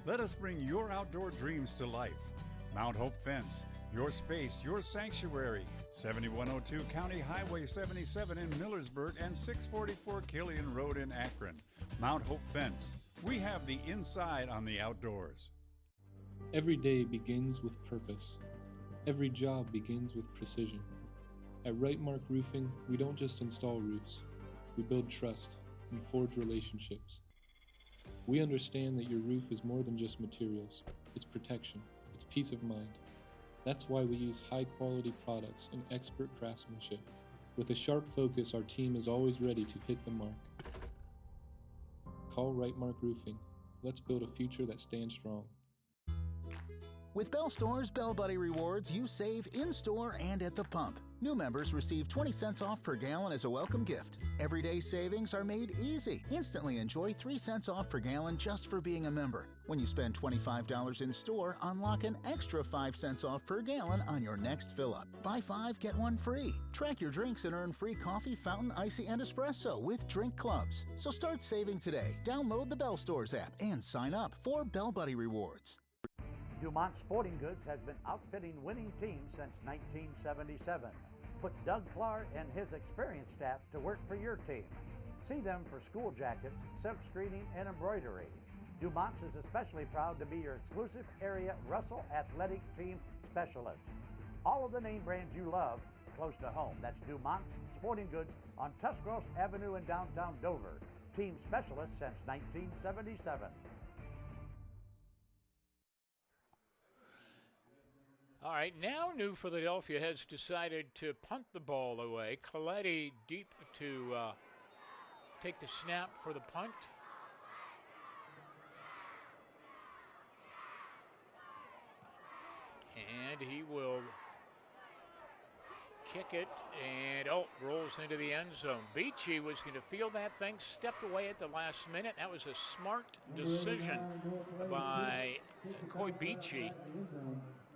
Let us bring your outdoor dreams to life. Mount Hope Fence, your space, your sanctuary. 7102 County Highway 77 in Millersburg and 644 Killian Road in Akron. Mount Hope Fence. We have the inside on the outdoors. Every day begins with purpose. Every job begins with precision. At Rightmark Roofing, we don't just install roofs. We build trust and forge relationships. We understand that your roof is more than just materials. It's protection. It's peace of mind. That's why we use high-quality products and expert craftsmanship. With a sharp focus, our team is always ready to hit the mark. Call Rightmark Roofing. Let's build a future that stands strong. With Bell Store's Bell Buddy Rewards, you save in-store and at the pump. New members receive 20 cents off per gallon as a welcome gift. Everyday savings are made easy. Instantly enjoy 3 cents off per gallon just for being a member. When you spend $25 in store, unlock an extra 5 cents off per gallon on your next fill-up. Buy 5, get 1 free. Track your drinks and earn free coffee, fountain, icy, and espresso with drink clubs. So start saving today. Download the Bell Stores app and sign up for Bell Buddy Rewards. Dumont Sporting Goods has been outfitting winning teams since 1977. Put Doug Clark and his experienced staff to work for your team. See them for school jackets, silk screening, and embroidery. Dumont's is especially proud to be your exclusive area Russell Athletic Team Specialist. All of the name brands you love close to home. That's Dumont's Sporting Goods on Tuscarawas Avenue in downtown Dover. Team specialist since 1977. All right, now New Philadelphia has decided to punt the ball away. Coletti deep to take the snap for the punt. And he will kick it, and rolls into the end zone. Beachy was going to field that thing, stepped away at the last minute. That was a smart decision by Coy Beachy,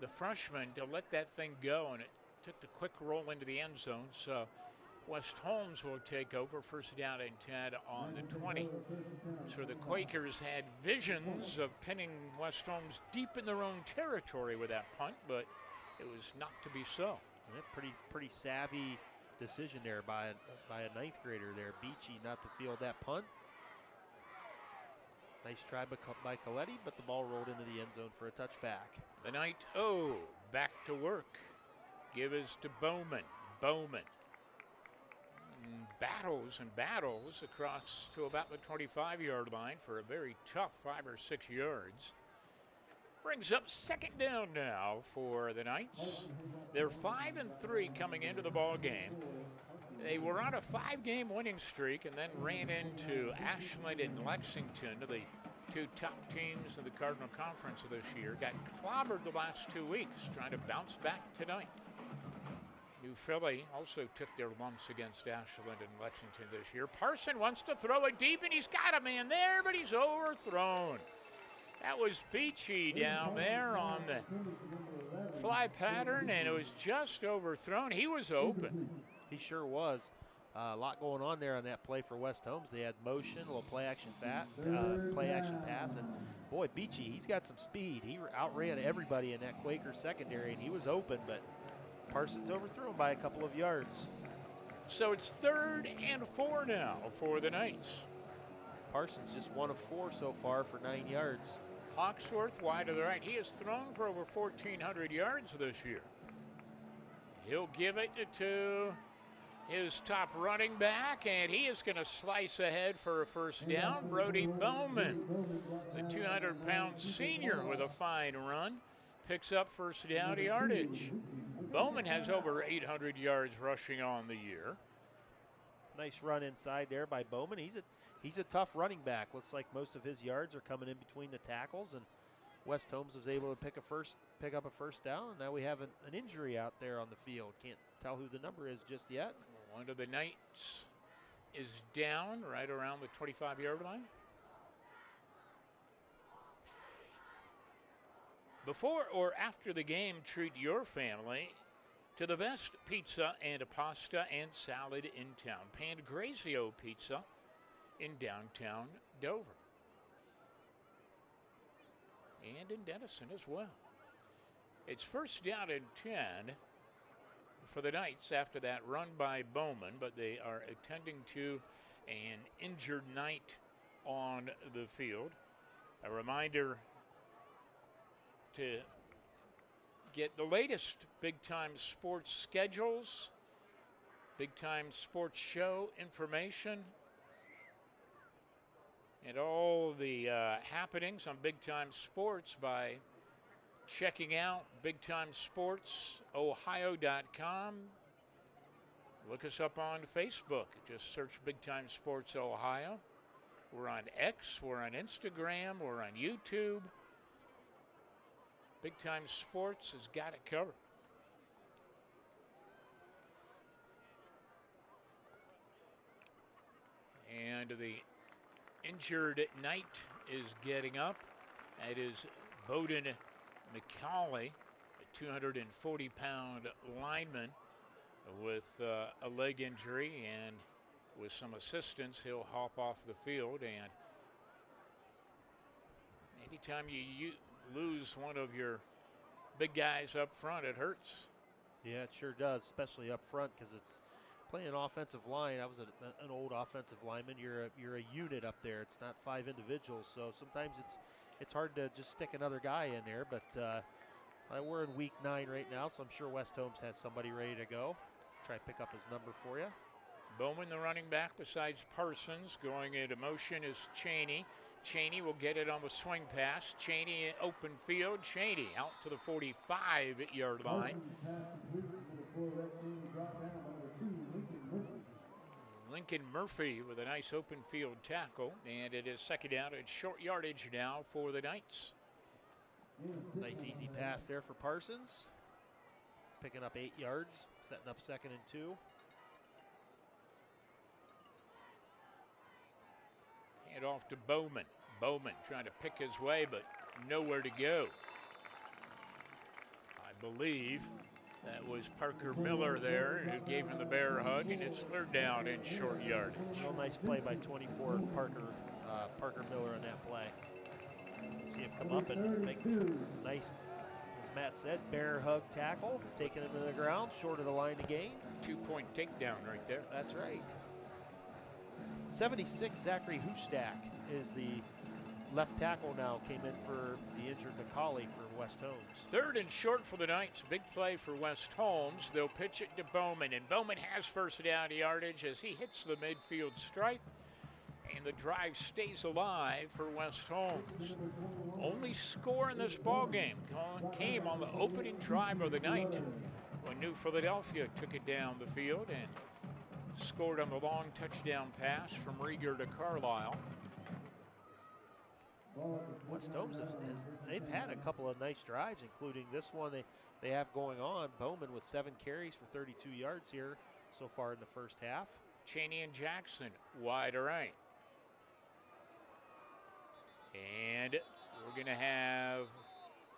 the freshman, to let that thing go, and it took the quick roll into the end zone. So West Holmes will take over, first down and 10 on the 20. So the Quakers had visions of pinning West Holmes deep in their own territory with that punt, but it was not to be so. Yeah, pretty savvy decision there by a ninth grader there, Beachy, not to field that punt. Nice try by Coletti, but the ball rolled into the end zone for a touchback. The Knight, back to work. Give us to Bowman. Battles and battles across to about the 25-yard line for a very tough 5 or 6 yards. Brings up second down now for the Knights. They're 5-3 coming into the ball game. They were on a 5-game winning streak and then ran into Ashland and Lexington, the two top teams in the Cardinal Conference this year. Got clobbered the last 2 weeks, trying to bounce back tonight. New Philly also took their lumps against Ashland and Lexington this year. Parson wants to throw it deep, and he's got a man there, but he's overthrown. That was Beachy down there on the fly pattern, and it was just overthrown. He was open. He sure was. A lot going on there on that play for West Holmes. They had motion, a little play action pass, and boy, Beachy, he's got some speed. He outran everybody in that Quaker secondary, and he was open, but Parsons overthrew him by a couple of yards. So it's 3rd and 4 now for the Knights. Parsons just 1 of 4 so far for 9 yards. Hawksworth wide to the right. He has thrown for over 1,400 yards this year. He'll give it to his top running back, and he is going to slice ahead for a first down. Brody Bowman, the 200-pound senior, with a fine run, picks up first down yardage. Bowman has over 800 yards rushing on the year. Nice run inside there by Bowman. He's a tough running back. Looks like most of his yards are coming in between the tackles, and West Holmes was able to pick up a first down. And now we have an injury out there on the field. Can't tell who the number is just yet. One of the Knights is down right around the 25-yard line. Before or after the game, treat your family to the best pizza and pasta and salad in town. Pangrazio Pizza in downtown Dover. And in Denison as well. It's first down and 10 for the Knights after that run by Bowman, but they are attending to an injured Knight on the field. A reminder to get the latest Big Time Sports schedules, Big Time Sports show information, and all the happenings on Big Time Sports by checking out BigTimeSportsOhio.com. Look us up on Facebook. Just search Big Time Sports Ohio. We're on X, we're on Instagram, we're on YouTube. Big Time Sports has got it covered. And the injured Knight is getting up. That is Bowden McCauley, a 240-pound lineman with a leg injury, and with some assistance, he'll hop off the field. And anytime you lose one of your big guys up front, it hurts. Yeah, it sure does, especially up front, because it's playing offensive line. I was an old offensive lineman. You're a unit up there. It's not 5 individuals, so sometimes it's hard to just stick another guy in there. But we're in week 9 right now, so I'm sure West Holmes has somebody ready to go. Try to pick up his number for you. Bowman, the running back, besides Parsons, going into motion is Cheney. Cheney will get it on the swing pass. Cheney in open field. Cheney out to the 45-yard line. Lincoln Murphy with a nice open field tackle, and it is second down and short yardage now for the Knights. Nice easy pass there for Parsons. Picking up 8 yards, setting up 2nd and 2. Hand off to Bowman. Bowman trying to pick his way, but nowhere to go. I believe that was Parker Miller there who gave him the bear hug, and it's 3rd down and short yardage. Real nice play by 24 Parker Miller on that play. See him come up and make nice, as Matt said, bear hug tackle, taking him to the ground, short of the line to gain. 2-point takedown right there. That's right. 76, Zachary Hustak is the left tackle now, came in for the injured McCauley for West Holmes. 3rd and short for the Knights. Big play for West Holmes. They'll pitch it to Bowman, and Bowman has first down yardage as he hits the midfield stripe. And and the drive stays alive for West Holmes. Only score in this ball game came on the opening drive of the night when New Philadelphia took it down the field and scored on the long touchdown pass from Rieger to Carlisle. West Holmes they've had a couple of nice drives, including this one they have going on. Bowman with 7 carries for 32 yards here so far in the first half. Cheney and Jackson wide right. And we're going to have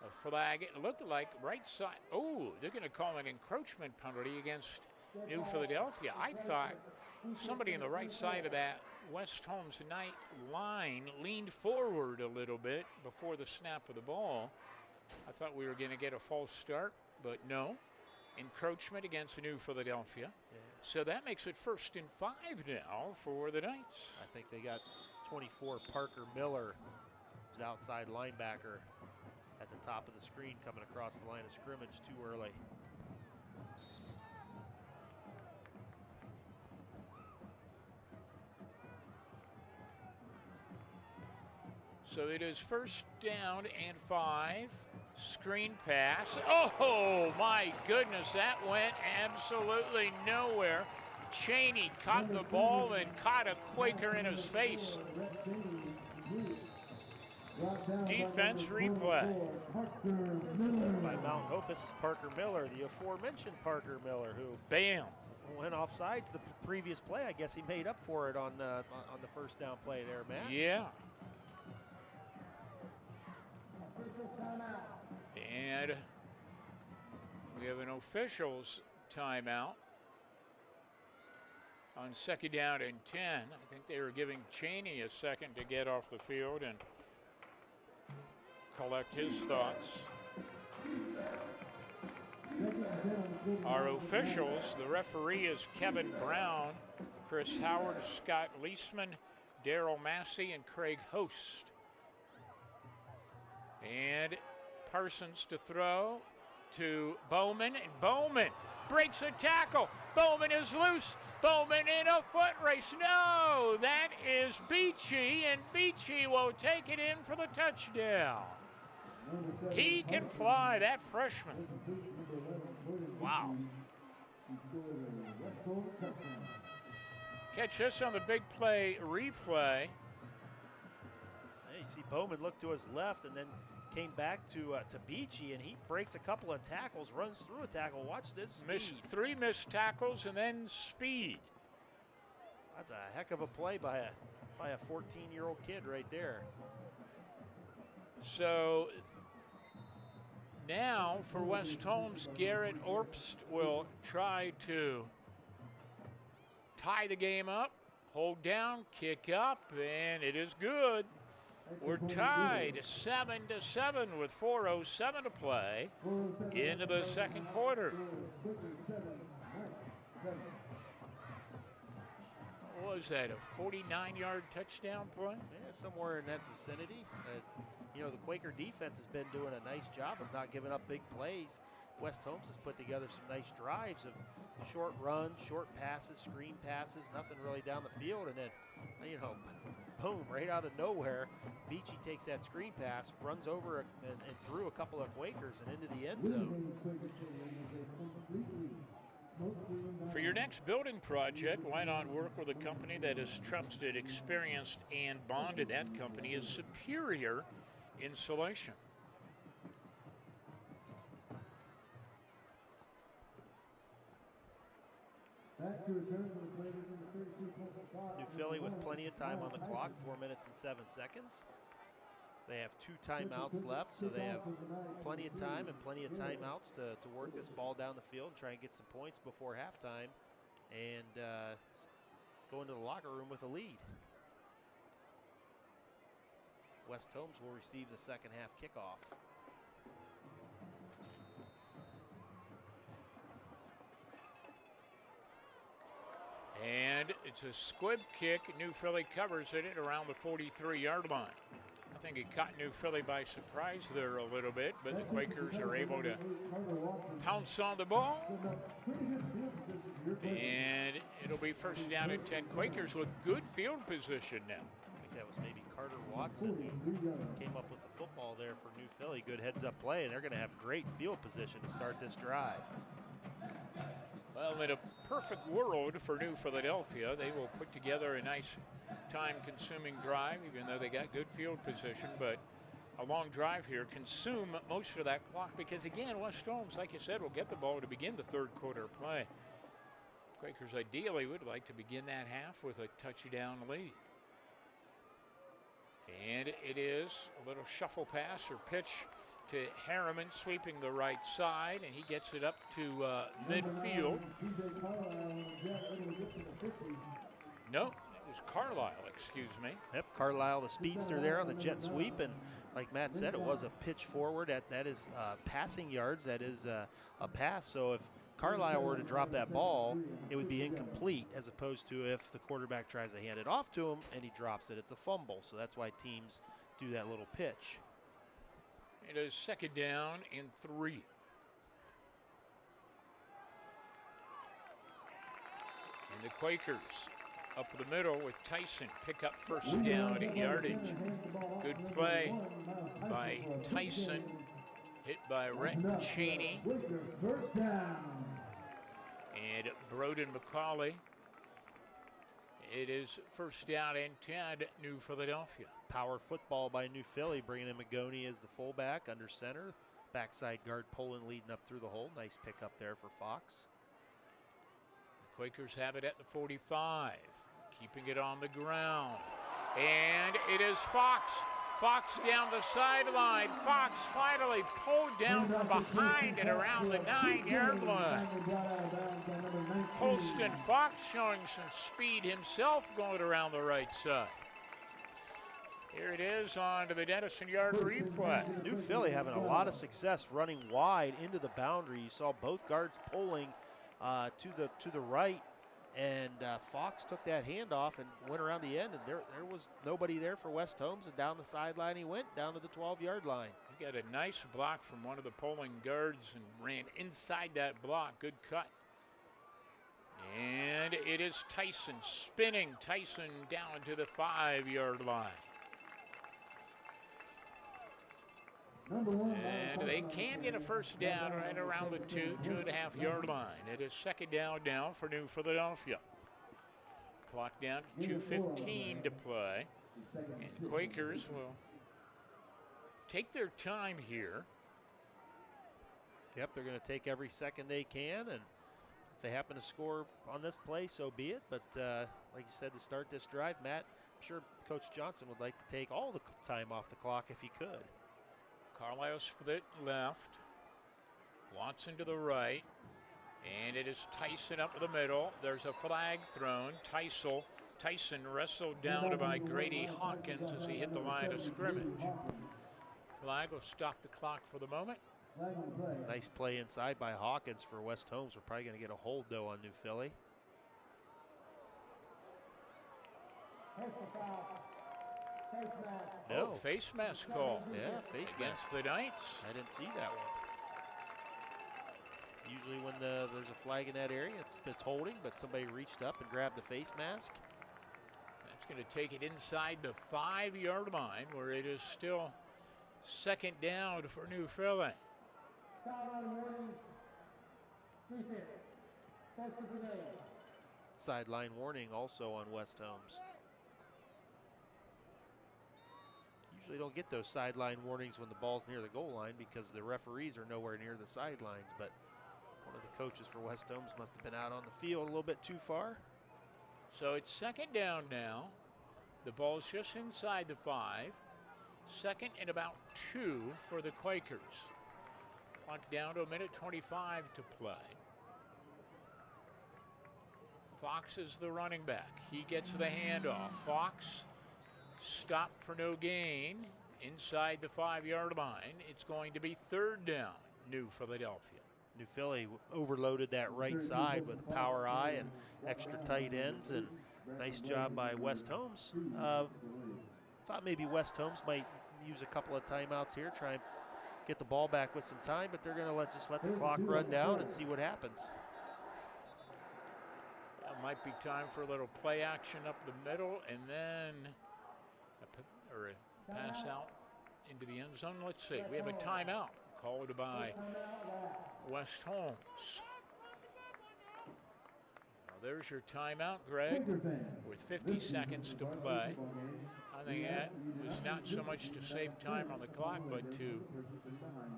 a flag. It looked like right side. Oh, they're going to call an encroachment penalty against New Philadelphia. I thought somebody on the right side of that West Holmes night line leaned forward a little bit before the snap of the ball. I thought we were going to get a false start, but no. Encroachment against New Philadelphia. Yeah. So that makes it 1st and 5 now for the Knights. I think they got 24 Parker Miller, who's outside linebacker, at the top of the screen coming across the line of scrimmage too early. So it is 1st down and 5. Screen pass. Oh, my goodness, that went absolutely nowhere. Cheney caught the ball and caught a Quaker in his face. Defense replay. By Mount Hope, this is Parker Miller, the aforementioned Parker Miller, who bam went offsides the previous play. I guess he made up for it on the 1st down play there, Matt. Yeah. And we have an officials timeout on 2nd down and 10. I think they were giving Cheney a second to get off the field and collect his thoughts. Our officials, the referee is Kevin Brown, Chris Howard, Scott Leisman, Daryl Massey, and Craig Host. And Parsons to throw to Bowman, and Bowman breaks a tackle. Bowman is loose. Bowman in a foot race. No, that is Beachy, and Beachy will take it in for the touchdown. He can fly, that freshman. Wow. Catch this on the big play replay. Hey, you see Bowman look to his left and then came back to Beachy, and he breaks a couple of tackles, runs through a tackle. Watch this speed. 3 missed tackles and then speed. That's a heck of a play by a 14-year-old kid right there. So now for West Holmes, Garrett Orpst will try to tie the game up, hold down, kick up, and it is good. We're tied 7-7 with 4:07 to play into the 2nd quarter. What was that, a 49-yard touchdown play? Yeah, somewhere in that vicinity. You know, the Quaker defense has been doing a nice job of not giving up big plays. West Holmes has put together some nice drives of short runs, short passes, screen passes, nothing really down the field, and then, you know, boom, right out of nowhere, Beachy takes that screen pass, runs over and through a couple of Quakers and into the end zone. For your next building project, why not work with a company that is trusted, experienced, and bonded? That company is Superior Insulation. New Philly with plenty of time on the clock, 4 minutes and 7 seconds. They have 2 timeouts left, so they have plenty of time and plenty of timeouts to work this ball down the field and try and get some points before halftime and go into the locker room with a lead. West Holmes will receive the 2nd half kickoff. And it's a squib kick. New Philly covers it at around the 43-yard line. I think it caught New Philly by surprise there a little bit, but the Quakers are able to pounce on the ball. And it'll be first down and 10. Quakers with good field position now. I think that was maybe Carter Watson who came up with the football there for New Philly. Good heads-up play, and they're going to have great field position to start this drive. Well, in a perfect world for New Philadelphia, they will put together a nice time-consuming drive, even though they got good field position, but a long drive here consume most of that clock because, again, West Holmes, like you said, will get the ball to begin the third quarter play. Quakers ideally would like to begin that half with a touchdown lead. And it is a little shuffle pass or pitch to Harriman, sweeping the right side, and he gets it up to midfield. No, it was Carlisle, excuse me. Yep, Carlisle, the speedster there on the jet sweep, and like Matt said, it was a pitch forward. That is passing yards. That is a pass. So if Carlisle were to drop that ball, it would be incomplete, as opposed to if the quarterback tries to hand it off to him and he drops it, it's a fumble. So that's why teams do that little pitch. It is second down and 3. And the Quakers up the middle with Tyson pick up first down yardage. Good play by Tyson, hit by Rhett Cheney. And Broden McCauley. It is first down and 10, New Philadelphia. Power football by New Philly, bringing in Magoni as the fullback under center. Backside guard Poland leading up through the hole. Nice pick up there for Fox. The Quakers have it at the 45, keeping it on the ground. And it is Fox. Fox down the sideline. Fox finally pulled down from behind and around the 9-yard line. Holston Fox showing some speed himself going around the right side. Here it is on to the Dennison Yard replay. New Philly having a lot of success running wide into the boundary. You saw both guards pulling to the right, and Fox took that handoff and went around the end, and there was nobody there for West Holmes, and down the sideline he went, down to the 12-yard line. He got a nice block from one of the pulling guards and ran inside that block. Good cut. And it is Tyson spinning. Tyson down to the 5-yard line. And they can get a first down right around the 2.5-yard line. It is second down now for New Philadelphia. Clock down to 2:15 to play. And Quakers will take their time here. Yep, they're going to take every second they can, and if they happen to score on this play, so be it. But like you said, to start this drive, Matt, I'm sure Coach Johnson would like to take all the time off the clock if he could. Carlisle split left. Watson to the right. And it is Tyson up the middle. There's a flag thrown. Tyson wrestled down by Grady Hawkins as he hit the line of scrimmage. Flag will stop the clock for the moment. Nice play inside by Hawkins for West Holmes. We're probably going to get a hold, though, on New Philly. No. Oh, face mask call. Yeah, face against mask. The Knights. I didn't see that one. Usually when there's a flag in that area, it's holding, but somebody reached up and grabbed the face mask. That's going to take it inside the 5-yard line, where it is still second down for New Philly. Sideline warning also on West Holmes. Usually don't get those sideline warnings when the ball's near the goal line because the referees are nowhere near the sidelines, but one of the coaches for West Holmes must have been out on the field a little bit too far. So it's second down now. The ball's just inside the 5. Second and about 2 for the Quakers. Clock down to 1:25 to play. Fox is the running back. He gets the handoff. Fox stopped for no gain inside the 5-yard line. It's going to be third down, New Philadelphia. New Philly overloaded that right side with a power eye and extra tight ends, and nice job by West Holmes. Thought maybe West Holmes might use a couple of timeouts here, try and get the ball back with some time, but they're going to just let the clock run down and see what happens. might be time for a little play action up the middle and then a pass out into the end zone. Let's see. We have a timeout called by West Holmes. Now there's your timeout, Greg, with 50 seconds to play. I think that was not so much to save time on the clock, but to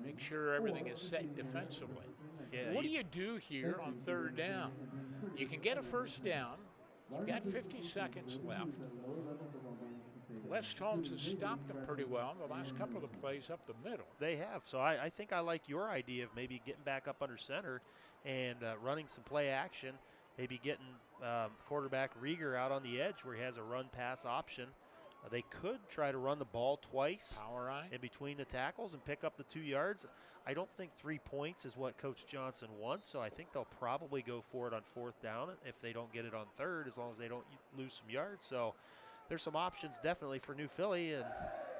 make sure everything is set defensively. Yeah, What do you do here on third down? You can get a first down. You've got 50 seconds left. West Holmes has stopped them pretty well in the last couple of the plays up the middle. They have. So I think I like your idea of maybe getting back up under center and running some play action, maybe getting quarterback Rieger out on the edge where he has a run-pass option. They could try to run the ball twice in between the tackles and pick up the 2 yards. I don't think 3 points is what Coach Johnson wants, so I think they'll probably go for it on fourth down if they don't get it on third, as long as they don't lose some yards. So there's some options definitely for New Philly, and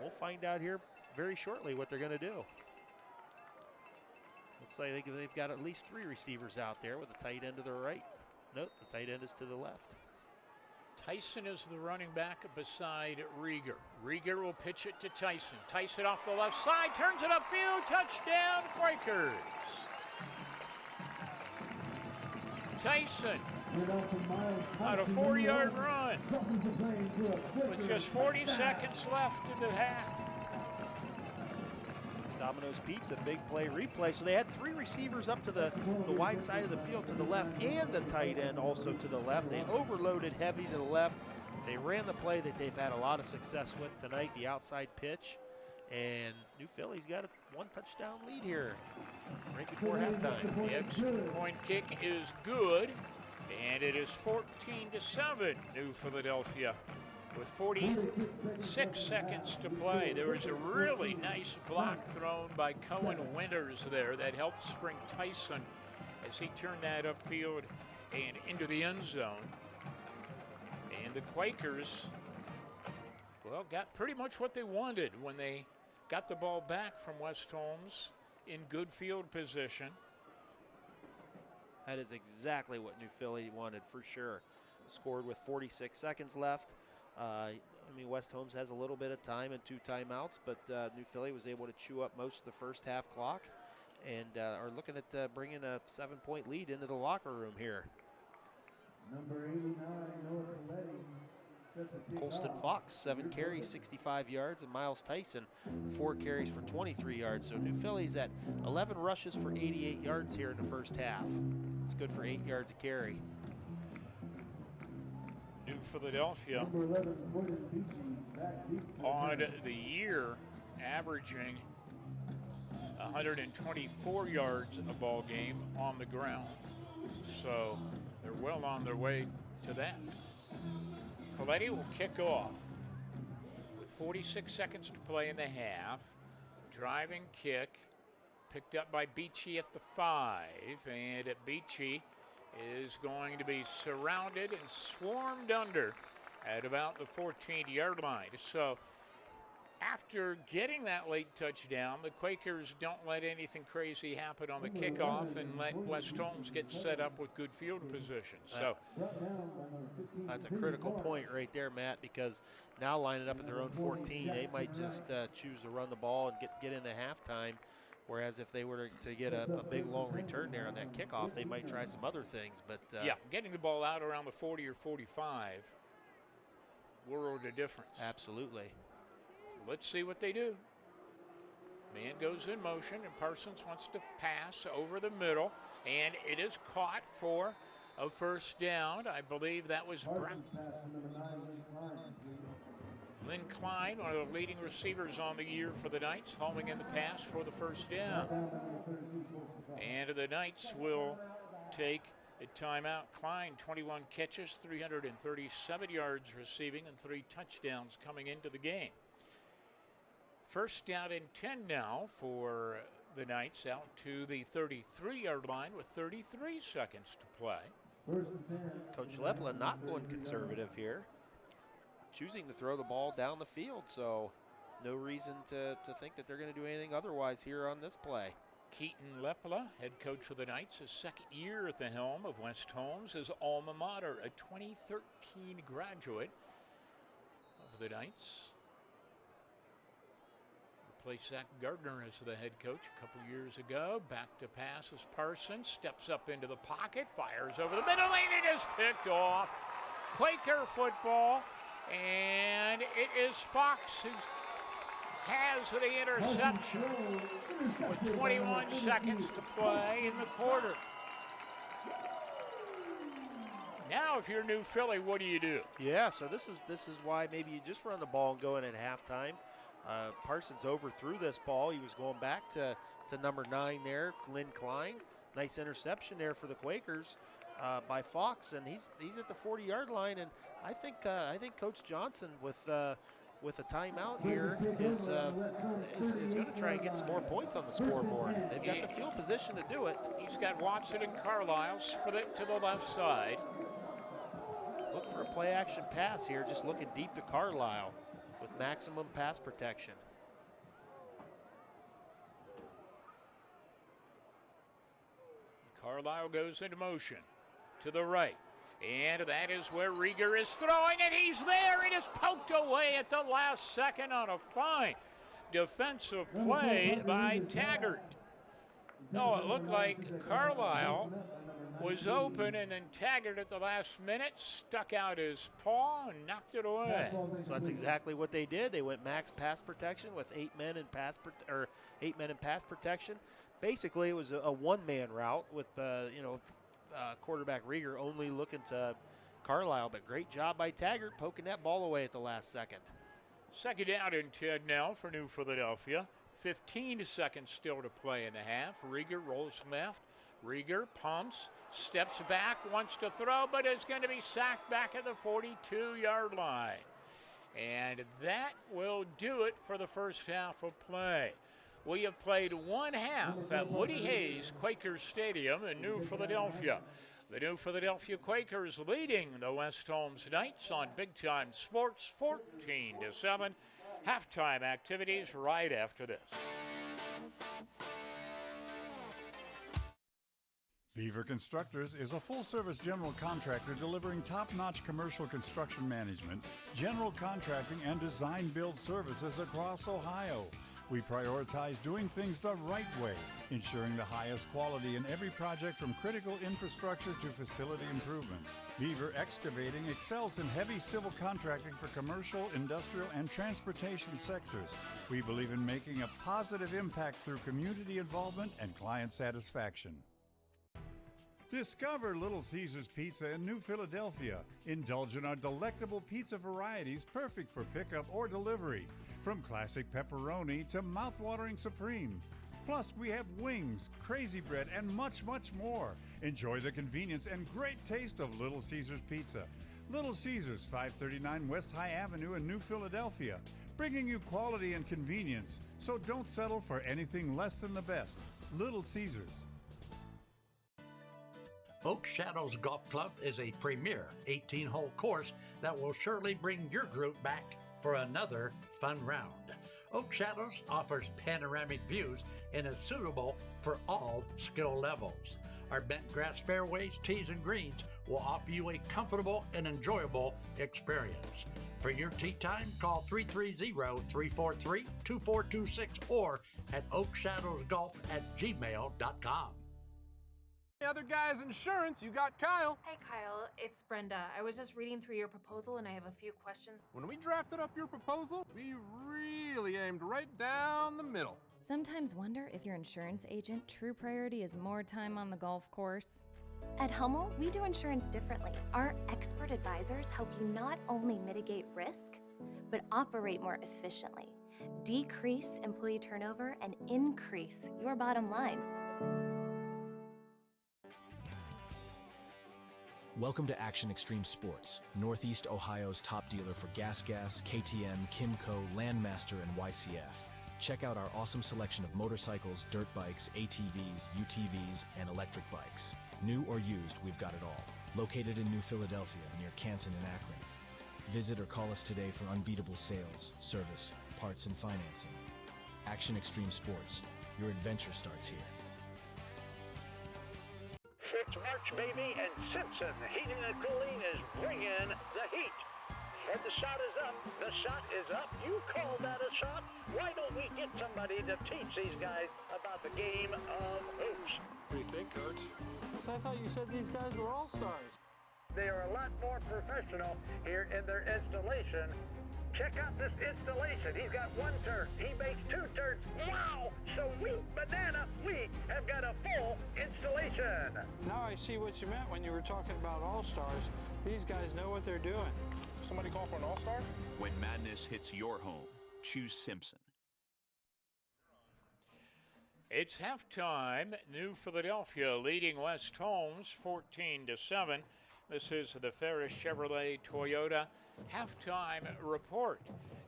we'll find out here very shortly what they're going to do. Looks like they've got at least 3 receivers out there with the tight end to the right. Nope, the tight end is to the left. Tyson is the running back beside Rieger. Rieger will pitch it to Tyson. Tyson off the left side, turns it upfield, touchdown Quakers. Tyson on a 4-yard run with just 40 seconds left in the half. Domino's Pizza, big play replay. So they had 3 receivers up to the wide side of the field to the left and the tight end also to the left. They overloaded heavy to the left. They ran the play that they've had a lot of success with tonight, the outside pitch. And New Philly's got a 1 touchdown lead here right before halftime. The extra point kick is good, and it is 14-7 New Philadelphia. With 46 seconds to play, there was a really nice block thrown by Cohen Winters there that helped spring Tyson as he turned that upfield and into the end zone. And the Quakers, well, got pretty much what they wanted when they got the ball back from West Holmes in good field position. That is exactly what New Philly wanted for sure. Scored with 46 seconds left. I mean, West Holmes has a little bit of time and 2 timeouts, but New Philly was able to chew up most of the first half clock and are looking at bringing a 7-point lead into the locker room here. Number 89, North Colston Fox, 7 carries, 65 yards, and Miles Tyson, 4 carries for 23 yards. So New Philly's at 11 rushes for 88 yards here in the first half. It's good for 8 yards a carry. New Philadelphia on the year averaging 124 yards a ball game on the ground. So they're well on their way to that. Coletti will kick off with 46 seconds to play in the half. Driving kick picked up by Beachy at the 5, and Beachy is going to be surrounded and swarmed under at about the 14-yard line. So after getting that late touchdown, the Quakers don't let anything crazy happen on the kickoff and let West Holmes get set up with good field position. So that's a critical point right there, Matt, because now lining up at their own 14, they might just choose to run the ball and get into halftime. Whereas if they were to get a big long return there on that kickoff, they might try some other things. But yeah, getting the ball out around the 40 or 45, world of difference. Absolutely. Let's see what they do. Man goes in motion, and Parsons wants to pass over the middle, and it is caught for a first down. I believe that was Lynn Klein, one of the leading receivers on the year for the Knights, hauling in the pass for the first down. And the Knights will take a timeout. Klein, 21 catches, 337 yards receiving, and 3 touchdowns coming into the game. First down and 10 now for the Knights, out to the 33-yard line with 33 seconds to play. Coach Lepla not going conservative here, choosing to throw the ball down the field, so no reason to think that they're going to do anything otherwise here on this play. Keaton Lepla, head coach of the Knights, his second year at the helm of West Holmes, his alma mater, a 2013 graduate of the Knights. Replaced Zach Gardner as the head coach a couple years ago. Back to pass as Parsons steps up into the pocket, fires over the middle lane, it is picked off. Quaker football, and it is Fox who has the interception with 21 seconds to play in the quarter. Now, if you're New Philly, what do you do? Yeah, so this is why maybe you just run the ball and go in at halftime. Parsons overthrew this ball. He was going back to number 9 there, Glenn Klein. Nice interception there for the Quakers by Fox, and he's at the 40-yard line. And I think Coach Johnson with a timeout here is going to try and get some more points on the scoreboard. They've got the field position to do it. He's got Watson and Carlisle split it to the left side. Look for a play-action pass here, just looking deep to Carlisle with maximum pass protection. Carlisle goes into motion to the right. And that is where Rieger is throwing, and he's there. It is poked away at the last second on a fine defensive play by Taggart. No, it looked like Carlisle was open, and then Taggart at the last minute stuck out his paw and knocked it away. So that's exactly what they did. They went max pass protection with 8 men in pass protection. Basically, it was a one-man route with quarterback Rieger only looking to Carlisle, but great job by Taggart poking that ball away at the last second. Second down and 10 now for New Philadelphia. 15 seconds still to play in the half. Rieger rolls left. Rieger pumps, steps back, wants to throw, but is going to be sacked back at the 42-yard line. And that will do it for the first half of play. We have played one half at Woody Hayes Quakers Stadium in New Philadelphia. The New Philadelphia Quakers leading the West Holmes Knights on Big Time Sports 14-7. Halftime activities right after this. Beaver Constructors is a full-service general contractor delivering top-notch commercial construction management, general contracting, and design-build services across Ohio. We prioritize doing things the right way, ensuring the highest quality in every project from critical infrastructure to facility improvements. Beaver Excavating excels in heavy civil contracting for commercial, industrial, and transportation sectors. We believe in making a positive impact through community involvement and client satisfaction. Discover Little Caesars Pizza in New Philadelphia. Indulge in our delectable pizza varieties perfect for pickup or delivery. From classic pepperoni to mouth-watering supreme. Plus, we have wings, crazy bread, and much, much more. Enjoy the convenience and great taste of Little Caesars Pizza. Little Caesars, 539 West High Avenue in New Philadelphia. Bringing you quality and convenience. So don't settle for anything less than the best. Little Caesars. Oak Shadows Golf Club is a premier 18-hole course that will surely bring your group back for another fun round. Oak Shadows offers panoramic views and is suitable for all skill levels. Our bent grass fairways, tees, and greens will offer you a comfortable and enjoyable experience. For your tee time, call 330-343-2426 or at oakshadowsgolf@gmail.com. The other guy's insurance, you got Kyle. Hey Kyle, it's Brenda. I was just reading through your proposal and I have a few questions. When we drafted up your proposal, we really aimed right down the middle. Sometimes wonder if your insurance agent true priority is more time on the golf course. At Hummel, we do insurance differently. Our expert advisors help you not only mitigate risk, but operate more efficiently, decrease employee turnover, and increase your bottom line. Welcome to Action Extreme Sports, Northeast Ohio's top dealer for Gas, KTM, Kimco, Landmaster, and YCF. Check out our awesome selection of motorcycles, dirt bikes, ATVs, UTVs, and electric bikes. New or used, we've got it all. Located in New Philadelphia, near Canton and Akron. Visit or call us today for unbeatable sales, service, parts, and financing. Action Extreme Sports, Your adventure starts here. It's March, baby, and Simpson Heating and Cooling is bringing the heat. And the shot is up. The shot is up. You call that a shot? Why don't we get somebody to teach these guys about the game of hoops? What do you think, Coach? I thought you said these guys were all-stars. They are a lot more professional here in their installation. Check out this installation. He's got one turn. He makes two turns. Wow! Sweet banana, we have got a full installation. Now I see what you meant when you were talking about all-stars. These guys know what they're doing. Somebody call for an all-star? When madness hits your home, choose Simpson. It's halftime. New Philadelphia leading West Holmes 14-7. This is the Ferris Chevrolet Toyota halftime report.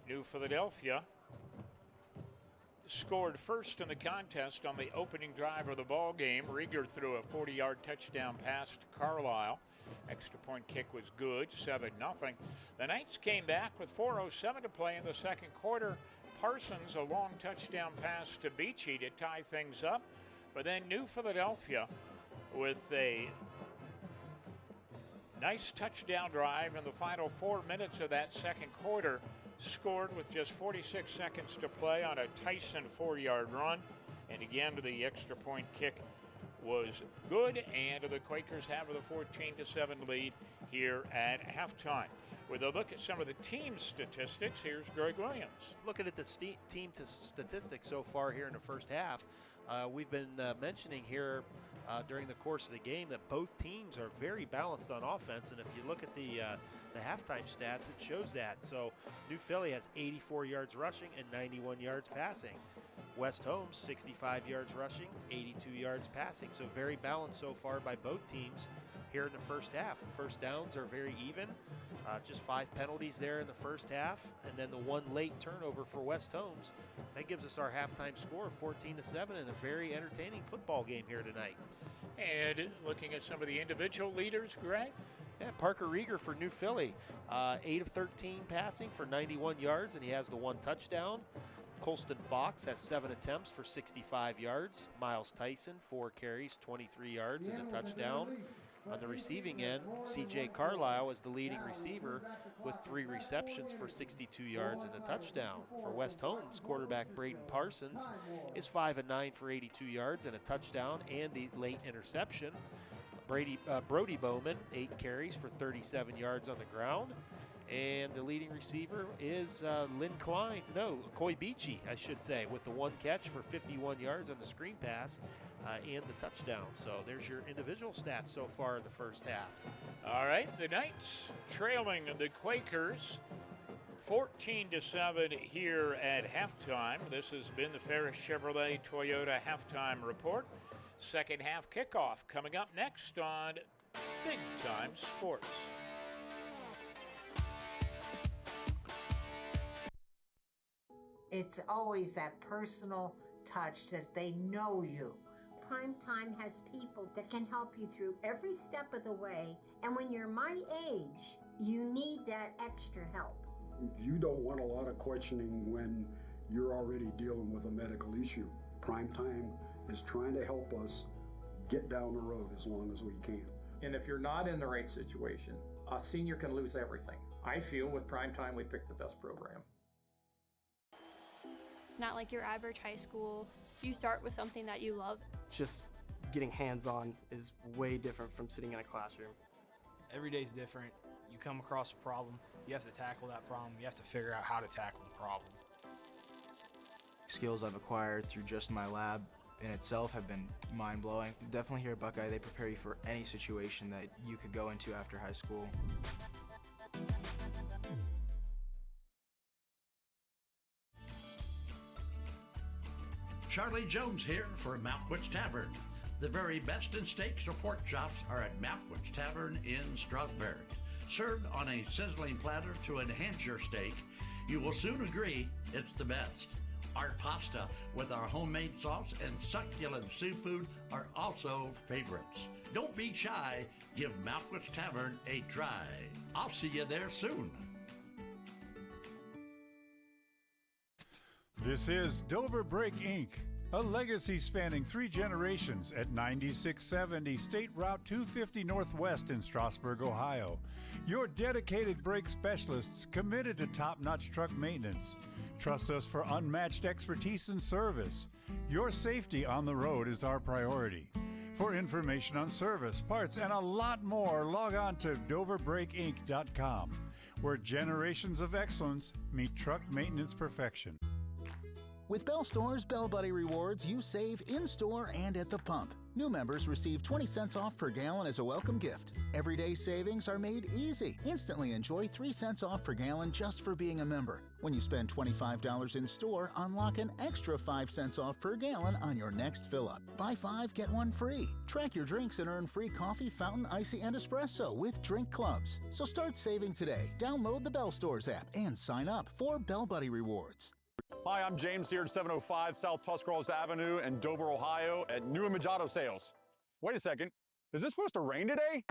New Philadelphia scored first in the contest on the opening drive of the ball game. Rieger threw a 40-yard touchdown pass to Carlisle. Extra point kick was good, 7-0. The Knights came back with 4:07 to play in the second quarter. Parsons, a long touchdown pass to Beachy to tie things up. But then New Philadelphia with a nice touchdown drive in the final 4 minutes of that second quarter, scored with just 46 seconds to play on a Tyson 4-yard run. And again, the extra point kick was good, and the Quakers have the 14-7 lead here at halftime. With a look at some of the team statistics, here's Greg Williams. Looking at the team statistics so far here in the first half, we've been mentioning here during the course of the game that both teams are very balanced on offense, and if you look at the halftime stats, it shows that. So New Philly has 84 yards rushing and 91 yards passing. West Holmes, 65 yards rushing, 82 yards passing. So very balanced so far by both teams here in the first half. The first downs are very even. Just 5 penalties there in the first half, and then the one late turnover for West Holmes. That gives us our halftime score of 14-7 and a very entertaining football game here tonight. And looking at some of the individual leaders, Greg? Yeah, Parker Rieger for New Philly, 8 of 13 passing for 91 yards, and he has the one touchdown. Colston Fox has 7 attempts for 65 yards. Miles Tyson, 4 carries, 23 yards, and a touchdown. On the receiving end, C.J. Carlisle is the leading receiver with 3 receptions for 62 yards and a touchdown. For West Holmes, quarterback Braden Parsons is 5 of 9 for 82 yards and a touchdown and the late interception. Brody Bowman, 8 carries for 37 yards on the ground. And the leading receiver is Coy Beachy, I should say, with the 1 catch for 51 yards on the screen pass and the touchdown. So there's your individual stats so far in the first half. All right, the Knights trailing the Quakers 14-7 here at halftime. This has been the Ferris Chevrolet Toyota halftime report. Second half kickoff coming up next on Big Time Sports. It's always that personal touch that they know you. Primetime has people that can help you through every step of the way, and when you're my age, you need that extra help. You don't want a lot of questioning when you're already dealing with a medical issue. Primetime is trying to help us get down the road as long as we can. And if you're not in the right situation, a senior can lose everything. I feel with Primetime, we picked the best program. Not like your average high school. You start with something that you love. Just getting hands-on is way different from sitting in a classroom. Every day's different. You come across a problem, you have to tackle that problem, you have to figure out how to tackle the problem. Skills I've acquired through just my lab in itself have been mind-blowing. Definitely here at Buckeye, they prepare you for any situation that you could go into after high school. Charlie Jones here for Malkwitz Tavern. The very best in steaks or pork chops are at Malkwitz Tavern in Strasburg. Served on a sizzling platter to enhance your steak, you will soon agree it's the best. Our pasta with our homemade sauce and succulent seafood are also favorites. Don't be shy, give Malkwitz Tavern a try. I'll see you there soon. This is Dover Break Inc., A legacy spanning 3 generations at 9670 State Route 250 Northwest in Strasburg, Ohio. Your dedicated brake specialists committed to top-notch truck maintenance. Trust us for unmatched expertise and service. Your safety on the road is our priority. For information on service, parts, and a lot more, log on to DoverBrakeInc.com, where generations of excellence meet truck maintenance perfection. With Bell Store's Bell Buddy Rewards, you save in-store and at the pump. New members receive 20 cents off per gallon as a welcome gift. Everyday savings are made easy. Instantly enjoy 3 cents off per gallon just for being a member. When you spend $25 in store, unlock an extra 5 cents off per gallon on your next fill-up. Buy 5, get 1 free. Track your drinks and earn free coffee, fountain, icy, and espresso with drink clubs. So start saving today. Download the Bell Stores app and sign up for Bell Buddy Rewards. Hi, I'm James here at 705 South Tuscarawas Avenue in Dover, Ohio at New and Machado Sales. Wait a second, is this supposed to rain today?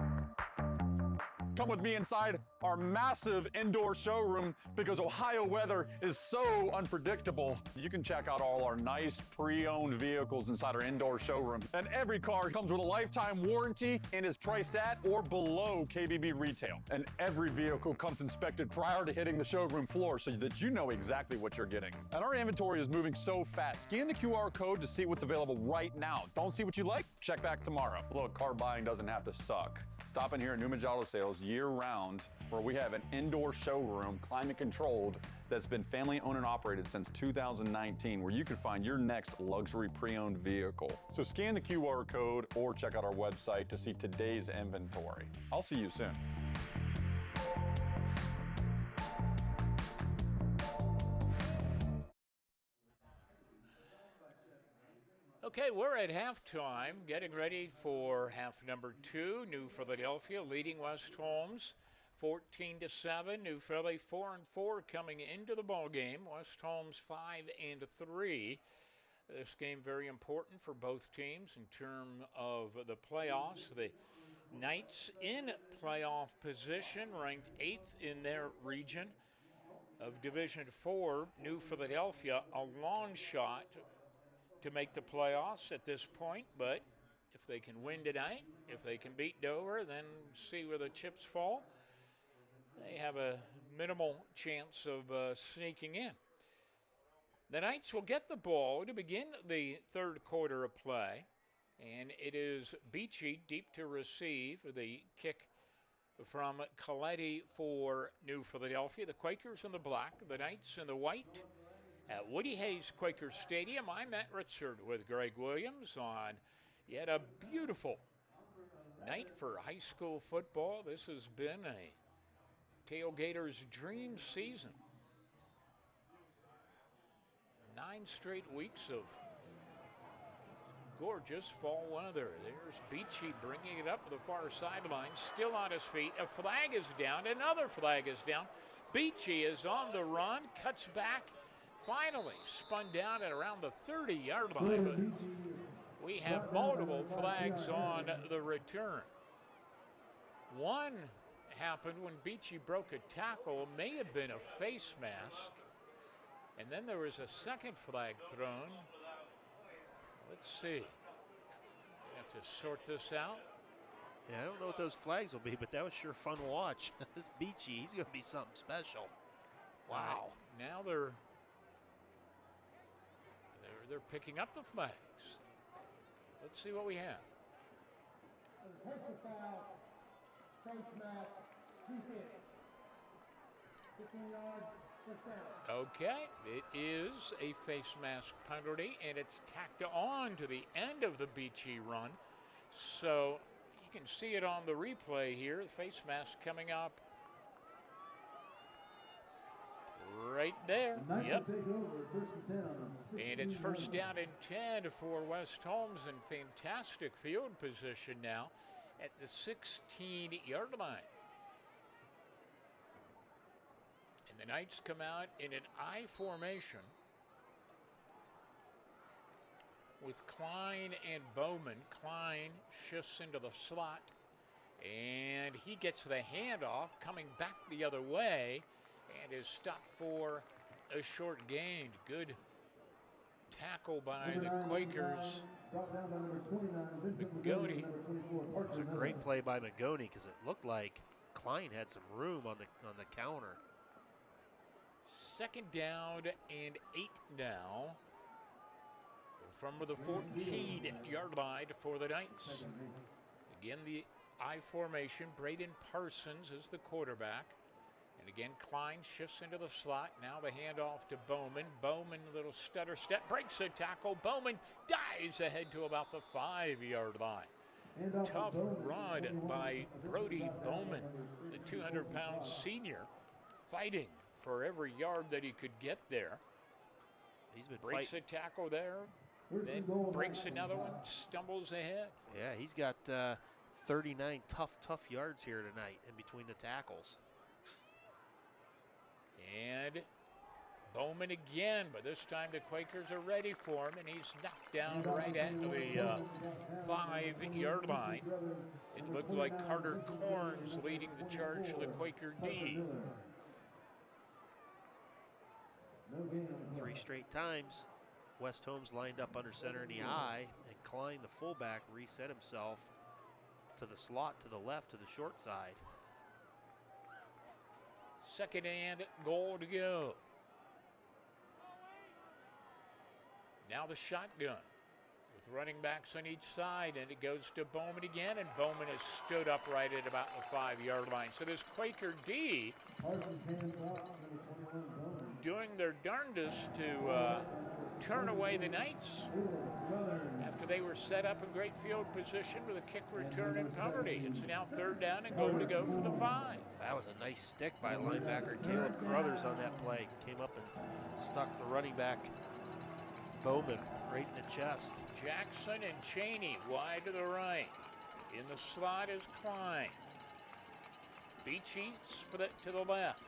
Come with me inside our massive indoor showroom because Ohio weather is so unpredictable. You can check out all our nice pre-owned vehicles inside our indoor showroom. And every car comes with a lifetime warranty and is priced at or below KBB retail. And every vehicle comes inspected prior to hitting the showroom floor so that you know exactly what you're getting. And our inventory is moving so fast. Scan the QR code to see what's available right now. Don't see what you like? Check back tomorrow. Look, car buying doesn't have to suck. Stop in here at New Machado Sales year-round, where we have an indoor showroom, climate-controlled, that's been family-owned and operated since 2019, where you can find your next luxury pre-owned vehicle. So scan the QR code or check out our website to see today's inventory. I'll see you soon. Okay, we're at halftime, getting ready for half number 2. New Philadelphia leading West Holmes 14-7. New Philly 4-4 coming into the ball game. West Holmes 5-3. This game very important for both teams in terms of the playoffs. The Knights in playoff position, ranked 8th in their region of Division 4. New Philadelphia, a long shot to make the playoffs at this point, but if they can win tonight, if they can beat Dover, then see where the chips fall. They have a minimal chance of sneaking in. The Knights will get the ball to begin the third quarter of play, and it is Beachy deep to receive. The kick from Coletti for New Philadelphia. The Quakers in the black, the Knights in the white. At Woody Hayes Quakers Stadium, I'm Matt Ritzert with Greg Williams on yet a beautiful night for high school football. This has been a tailgater's dream season. 9 straight weeks of gorgeous fall weather. There's Beachy bringing it up to the far sideline, still on his feet. A flag is down, another flag is down. Beachy is on the run, cuts back, finally spun down at around the 30-yard line, but we have multiple flags on the return. One happened when Beachy broke a tackle, may have been a face mask, and then there was a second flag thrown. Let's see. We have to sort this out. Yeah, I don't know what those flags will be, but that was sure fun to watch. This Beachy, he's going to be something special. Wow. Now they're picking up the flags. Let's see what we have. Okay, it is a face mask penalty, and it's tacked on to the end of the Beachy run. So you can see it on the replay here, the face mask coming up right there. Yep. And it's first down and 10 for West Holmes, in fantastic field position now at the 16-yard line. And the Knights come out in an I formation with Klein and Bowman. Klein shifts into the slot, and he gets the handoff coming back the other way and is stopped for a short gain. Good tackle by the Quakers. McGoney. It was a great play by McGoney because it looked like Klein had some room on the counter. 2nd down and 8 now from the 14-yard line for the Knights. Again, the I formation. Braden Parsons is the quarterback. And again, Klein shifts into the slot. Now the handoff to Bowman. Bowman, little stutter step, breaks a tackle. Bowman dives ahead to about the 5-yard line. Tough run by Brody Bowman, the 200-pound senior, fighting for every yard that he could get there. He's been breaks a tackle there, then breaks another one, stumbles ahead. Yeah, he's got 39 tough yards here tonight in between the tackles. And Bowman again, but this time the Quakers are ready for him, and he's knocked down right at the 5-yard line. It looked like Carter Corns leading the charge of the Quaker D. 3 straight times, West Holmes lined up under center in the I, and Klein, the fullback, reset himself to the slot to the left, to the short side. 2nd and goal to go. Now the shotgun with running backs on each side, and it goes to Bowman again, and Bowman has stood up right at about the 5-yard line. So this Quaker D doing their darndest to turn away the Knights after they were set up in great field position with a kick return and penalty. It's now 3rd down and goal to go for the 5. That was a nice stick by linebacker Caleb Carruthers on that play. Came up and stuck the running back Bowman right in the chest. Jackson and Cheney wide to the right. In the slot is Klein. Beachy split to the left.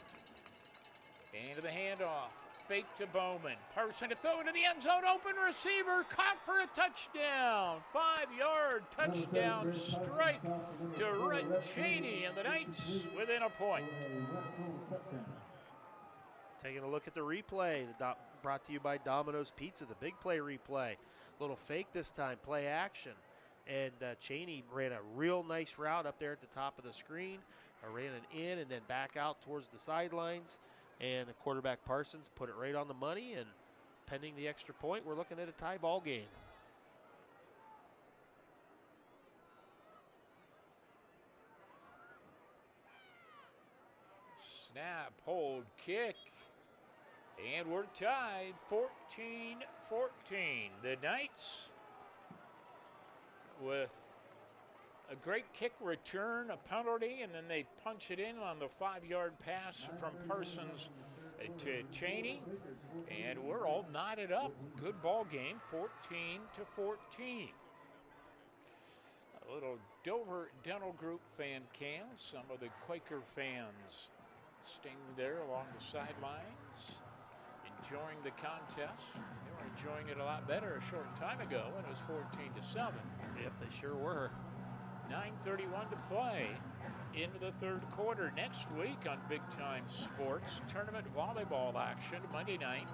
Into the handoff. Fake to Bowman. Parson to throw into the end zone. Open receiver. Caught for a touchdown. 5-yard touchdown strike to Rhett Cheney, and the Knights within a point. Taking a look at the replay. Brought to you by Domino's Pizza. The big play replay. Little fake this time. Play action. And Cheney ran a real nice route up there at the top of the screen. Ran it in and then back out towards the sidelines. And the quarterback Parsons put it right on the money, and pending the extra point, we're looking at a tie ball game. Snap, hold, kick, and we're tied 14-14. The Knights with a great kick return, a penalty, and then they punch it in on the 5-yard pass from Parsons to Cheney, and we're all knotted up. Good ball game, 14-14. A little Dover Dental Group fan cam. Some of the Quaker fans staying there along the sidelines, enjoying the contest. They were enjoying it a lot better a short time ago when it was 14-7. Yep, they sure were. 9:31 to play into the 3rd quarter. Next week on Big Time Sports, tournament volleyball action Monday night.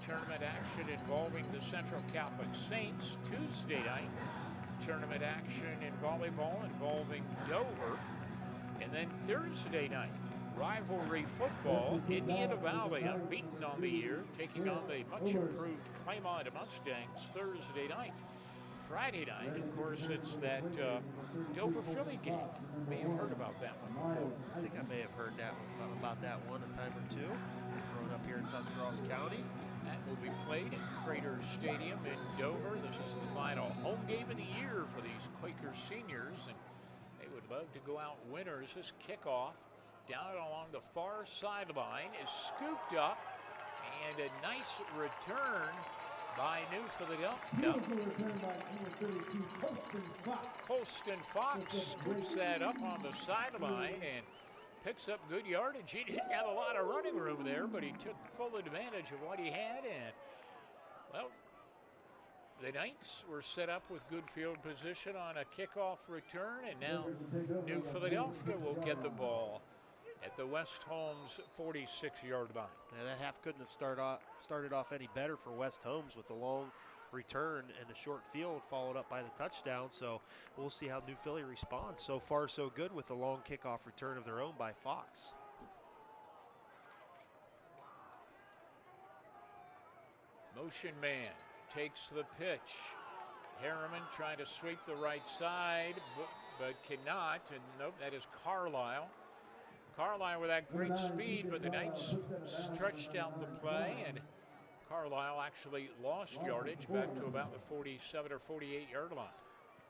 Tournament action involving the Central Catholic Saints Tuesday night. Tournament action in volleyball involving Dover. And then Thursday night, rivalry football. Indiana Valley unbeaten on the year, taking on the much improved Claymont Mustangs Thursday night. Friday night, of course, it's that Dover-Philly game. You may have heard about that one before. I think I may have heard about that one a time or two. Growing up here in Tuscarawas County. That will be played at Crater Stadium in Dover. This is the final home game of the year for these Quaker seniors, and they would love to go out winners. This kickoff down along the far sideline is scooped up, and a nice return by New Philadelphia. Colston Fox scoops that up on the sideline and picks up good yardage. He didn't have a lot of running room there, but he took full advantage of what he had. And, well, the Knights were set up with good field position on a kickoff return, and now New Philadelphia will get the ball at the West Holmes 46-yard line. Yeah, that half couldn't have started off any better for West Holmes with the long return and the short field followed up by the touchdown. So we'll see how New Philly responds. So far, so good with the long kickoff return of their own by Fox. Motion man takes the pitch. Harriman trying to sweep the right side, but cannot. And nope, that is Carlisle. Carlisle with that great speed, but the Knights stretched out the play, and Carlisle actually lost yardage back to about the 47 or 48-yard line.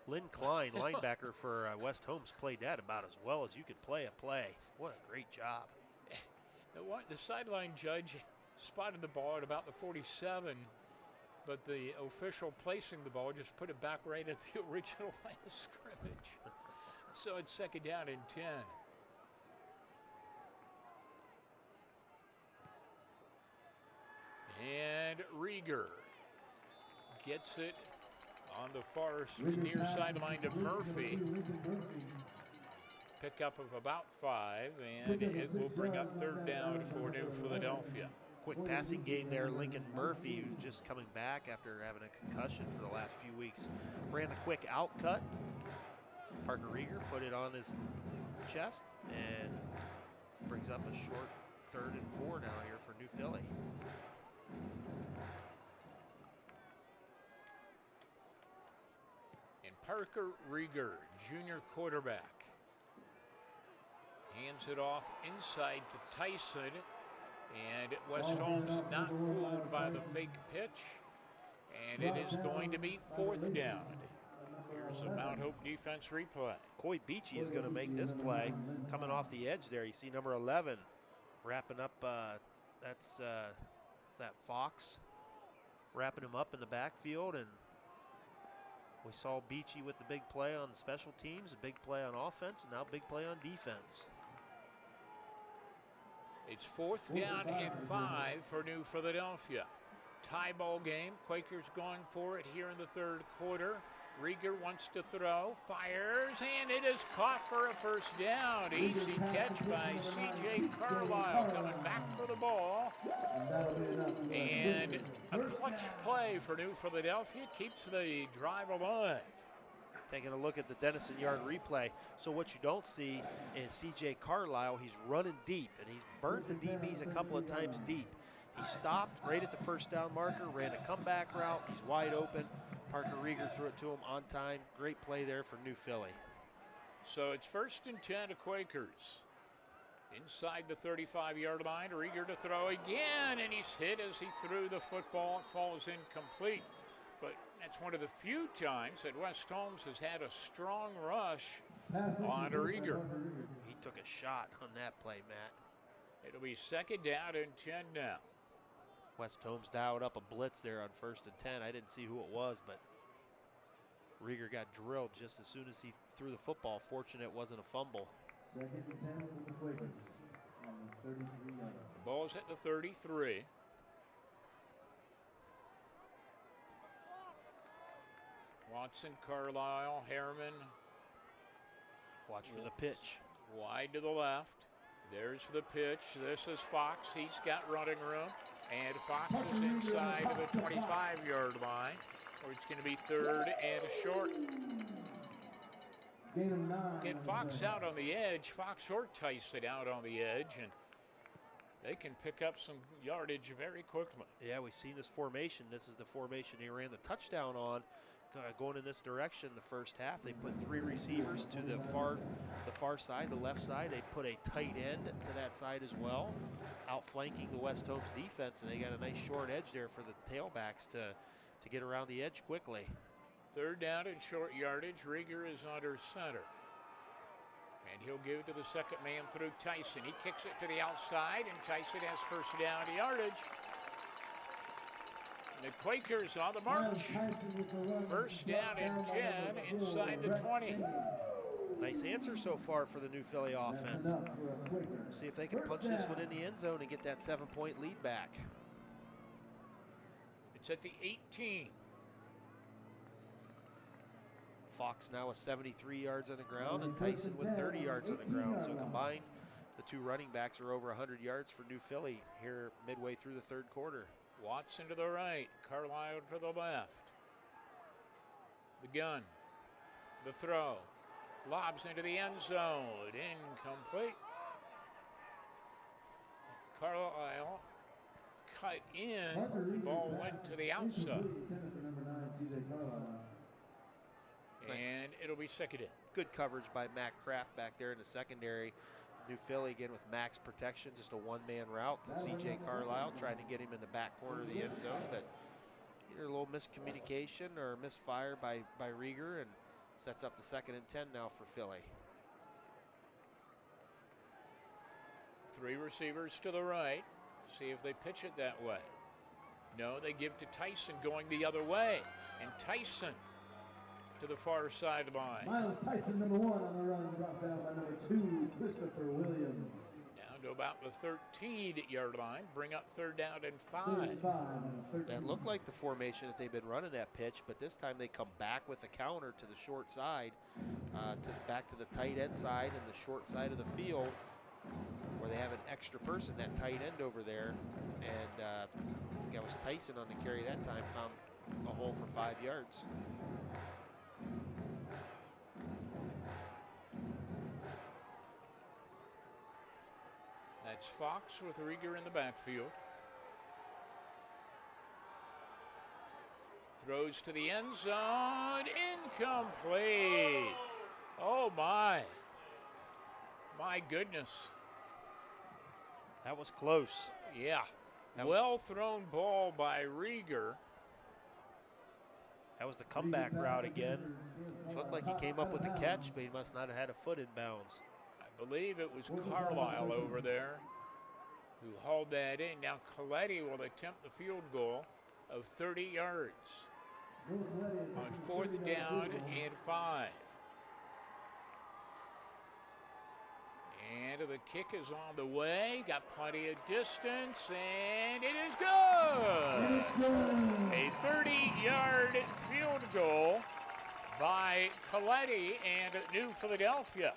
Lynn Klein, linebacker for West Holmes, played that about as well as you could play a play. What a great job. The sideline judge spotted the ball at about the 47, but the official placing the ball just put it back right at the original line of scrimmage. So it's second down and 10. And Rieger gets it on the far near sideline to Murphy. Pickup of about 5, and it will bring up third down for New Philadelphia. Quick passing game there. Lincoln Murphy, who's just coming back after having a concussion for the last few weeks, ran a quick out cut. Parker Rieger put it on his chest and brings up a short 3rd and 4 now here for New Philly. And Parker Rieger, junior quarterback, hands it off inside to Tyson, and West Holmes not fooled by the fake pitch, and it is going to be 4th down. Here's a Mount Hope defense replay. Coy Beachy is going to make this play coming off the edge there. You see number 11 wrapping up, that's that Fox, wrapping him up in the backfield, and we saw Beachy with the big play on special teams, a big play on offense, and now big play on defense. It's 4th down and 5 for New Philadelphia. Tie ball game. Quakers going for it here in the 3rd quarter. Rieger wants to throw, fires, and it is caught for a 1st down. Easy catch by C.J. Carlisle coming back for the ball. And a clutch play for New Philadelphia keeps the drive alive. Taking a look at the Dennison Yard replay. So what you don't see is C.J. Carlisle. He's running deep, and he's burnt the DBs a couple of times deep. He stopped right at the 1st down marker, ran a comeback route. He's wide open. Parker Rieger threw it to him on time. Great play there for New Philly. So it's 1st and 10 to Quakers. Inside the 35-yard line, Rieger to throw again, and he's hit as he threw the football. It falls incomplete. But that's one of the few times that West Holmes has had a strong rush on Rieger. He took a shot on that play, Matt. It'll be 2nd down and 10 now. West Holmes dialed up a blitz there on 1st and 10. I didn't see who it was, but Rieger got drilled just as soon as he threw the football. Fortunate it wasn't a fumble. 2nd and 10 for the Quakers on the 33-yard. The ball's at the 33. Watson, Carlisle, Harriman. Watch for the pitch. Wide to the left. There's the pitch. This is Fox. He's got running room. And Fox is inside of the 25-yard line, where it's going to be 3rd and a short. Get Fox out on the edge. Fox or Tyson out on the edge, and they can pick up some yardage very quickly. Yeah, we've seen this formation. This is the formation he ran the touchdown on. Going in this direction the 1st half, they put 3 receivers to the far side, the left side. They put a tight end to that side as well, outflanking the West Holmes defense, and they got a nice short edge there for the tailbacks to get around the edge quickly. 3rd down and short yardage. Rieger is under center. And he'll give to the 2nd man through Tyson. He kicks it to the outside, and Tyson has 1st down yardage. The Quakers on the march. 1st down and 10 inside the 20. Nice answer so far for the New Philly offense. See if they can punch this one in the end zone and get that 7-point lead back. It's at the 18. Fox now with 73 yards on the ground, and Tyson with 30 yards on the ground. So combined the two running backs are over 100 yards for New Philly here midway through the third quarter. Watson to the right, Carlisle to the left. The gun, the throw, lobs into the end zone, incomplete. Carlisle cut in, the ball went to the outside. And it'll be second in. Good coverage by Matt Kraft back there in the secondary. New Philly again with max protection, just a one-man route to C.J. Carlisle, trying to get him in the back corner of the end zone, but either a little miscommunication or misfire by Rieger, and sets up the 2nd and 10 now for Philly. 3 receivers to the right. See if they pitch it that way. No, they give to Tyson going the other way. And Tyson to the far sideline. Miles Tyson, number 1 on the run, brought down by number 2, Christopher Williams. Down to about the 13-yard line. Bring up 3rd down and 5. That looked like the formation that they've been running that pitch, but this time they come back with a counter to the short side, back to the tight end side and the short side of the field, where they have an extra person, that tight end over there. And I think that was Tyson on the carry that time, found a hole for 5 yards. That's Fox with Rieger in the backfield. Throws to the end zone, incomplete. Oh my goodness. That was close. Yeah, well thrown ball by Rieger. That was the comeback route again. Looked like he came up with a catch, but he must not have had a foot in bounds. I believe it was Carlisle over there who hauled that in. Now Coletti will attempt the field goal of 30 yards on 4th down and 5. And the kick is on the way. Got plenty of distance, and it is good. A 30-yard field goal by Coletti, and New Philadelphia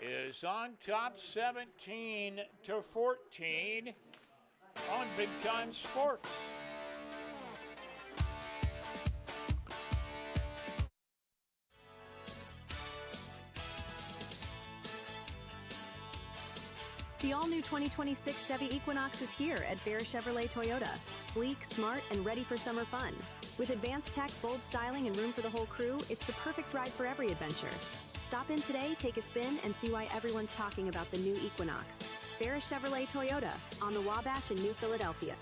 is on top 17-14 on Big Time Sports. The all-new 2026 Chevy Equinox is here at Bear Chevrolet Toyota. Sleek, smart, and ready for summer fun. With advanced tech, bold styling, and room for the whole crew, it's the perfect ride for every adventure. Stop in today, take a spin, and see why everyone's talking about the new Equinox. Bear Chevrolet Toyota on the Wabash in New Philadelphia.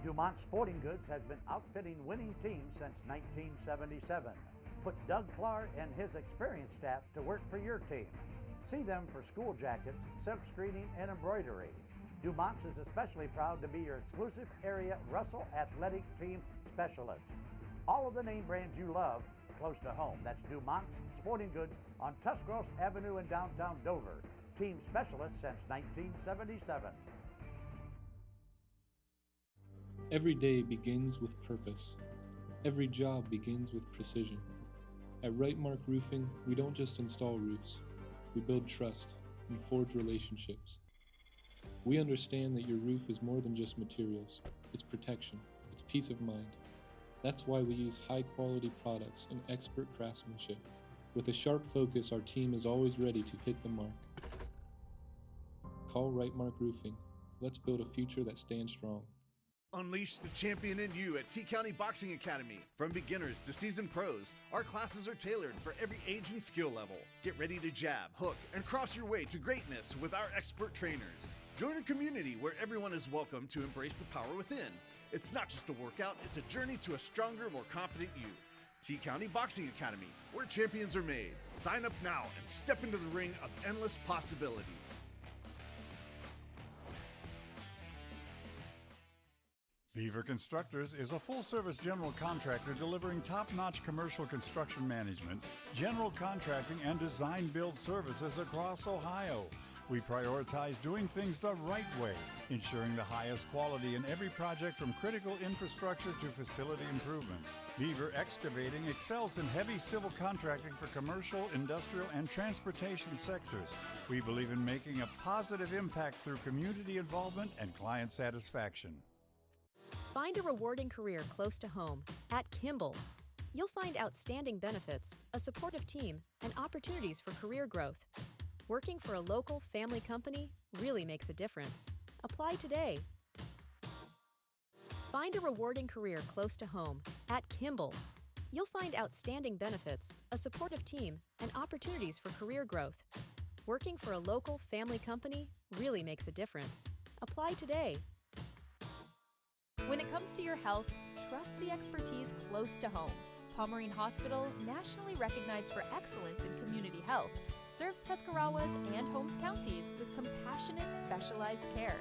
Dumont Sporting Goods has been outfitting winning teams since 1977. Put Doug Clark and his experienced staff to work for your team. See them for school jackets, silk screening, and embroidery. Dumont's is especially proud to be your exclusive area Russell Athletic Team Specialist. All of the name brands you love close to home. That's Dumont's Sporting Goods on Tuscarawas Avenue in downtown Dover. Team specialist since 1977. Every day begins with purpose. Every job begins with precision. At Rightmark Roofing, we don't just install roofs. We build trust and forge relationships. We understand that your roof is more than just materials. It's protection. It's peace of mind. That's why we use high-quality products and expert craftsmanship. With a sharp focus, our team is always ready to hit the mark. Call Rightmark Roofing. Let's build a future that stands strong. Unleash the champion in you at T County Boxing Academy. From beginners to seasoned pros, our classes are tailored for every age and skill level. Get ready to jab, hook, and cross your way to greatness with our expert trainers. Join a community where everyone is welcome to embrace the power within. It's not just a workout, it's a journey to a stronger, more confident you. T County Boxing Academy, where champions are made. Sign up now and step into the ring of endless possibilities. Beaver Constructors is a full-service general contractor delivering top-notch commercial construction management, general contracting, and design-build services across Ohio. We prioritize doing things the right way, ensuring the highest quality in every project from critical infrastructure to facility improvements. Beaver Excavating excels in heavy civil contracting for commercial, industrial, and transportation sectors. We believe in making a positive impact through community involvement and client satisfaction. Find a rewarding career close to home at Kimball. You'll find outstanding benefits, a supportive team, and opportunities for career growth. Working for a local family company really makes a difference. Apply today. Find a rewarding career close to home at Kimball. You'll find outstanding benefits, a supportive team, and opportunities for career growth. Working for a local family company really makes a difference. Apply today. When it comes to your health, trust the expertise close to home. Pomerene Hospital, nationally recognized for excellence in community health, serves Tuscarawas and Holmes counties with compassionate, specialized care.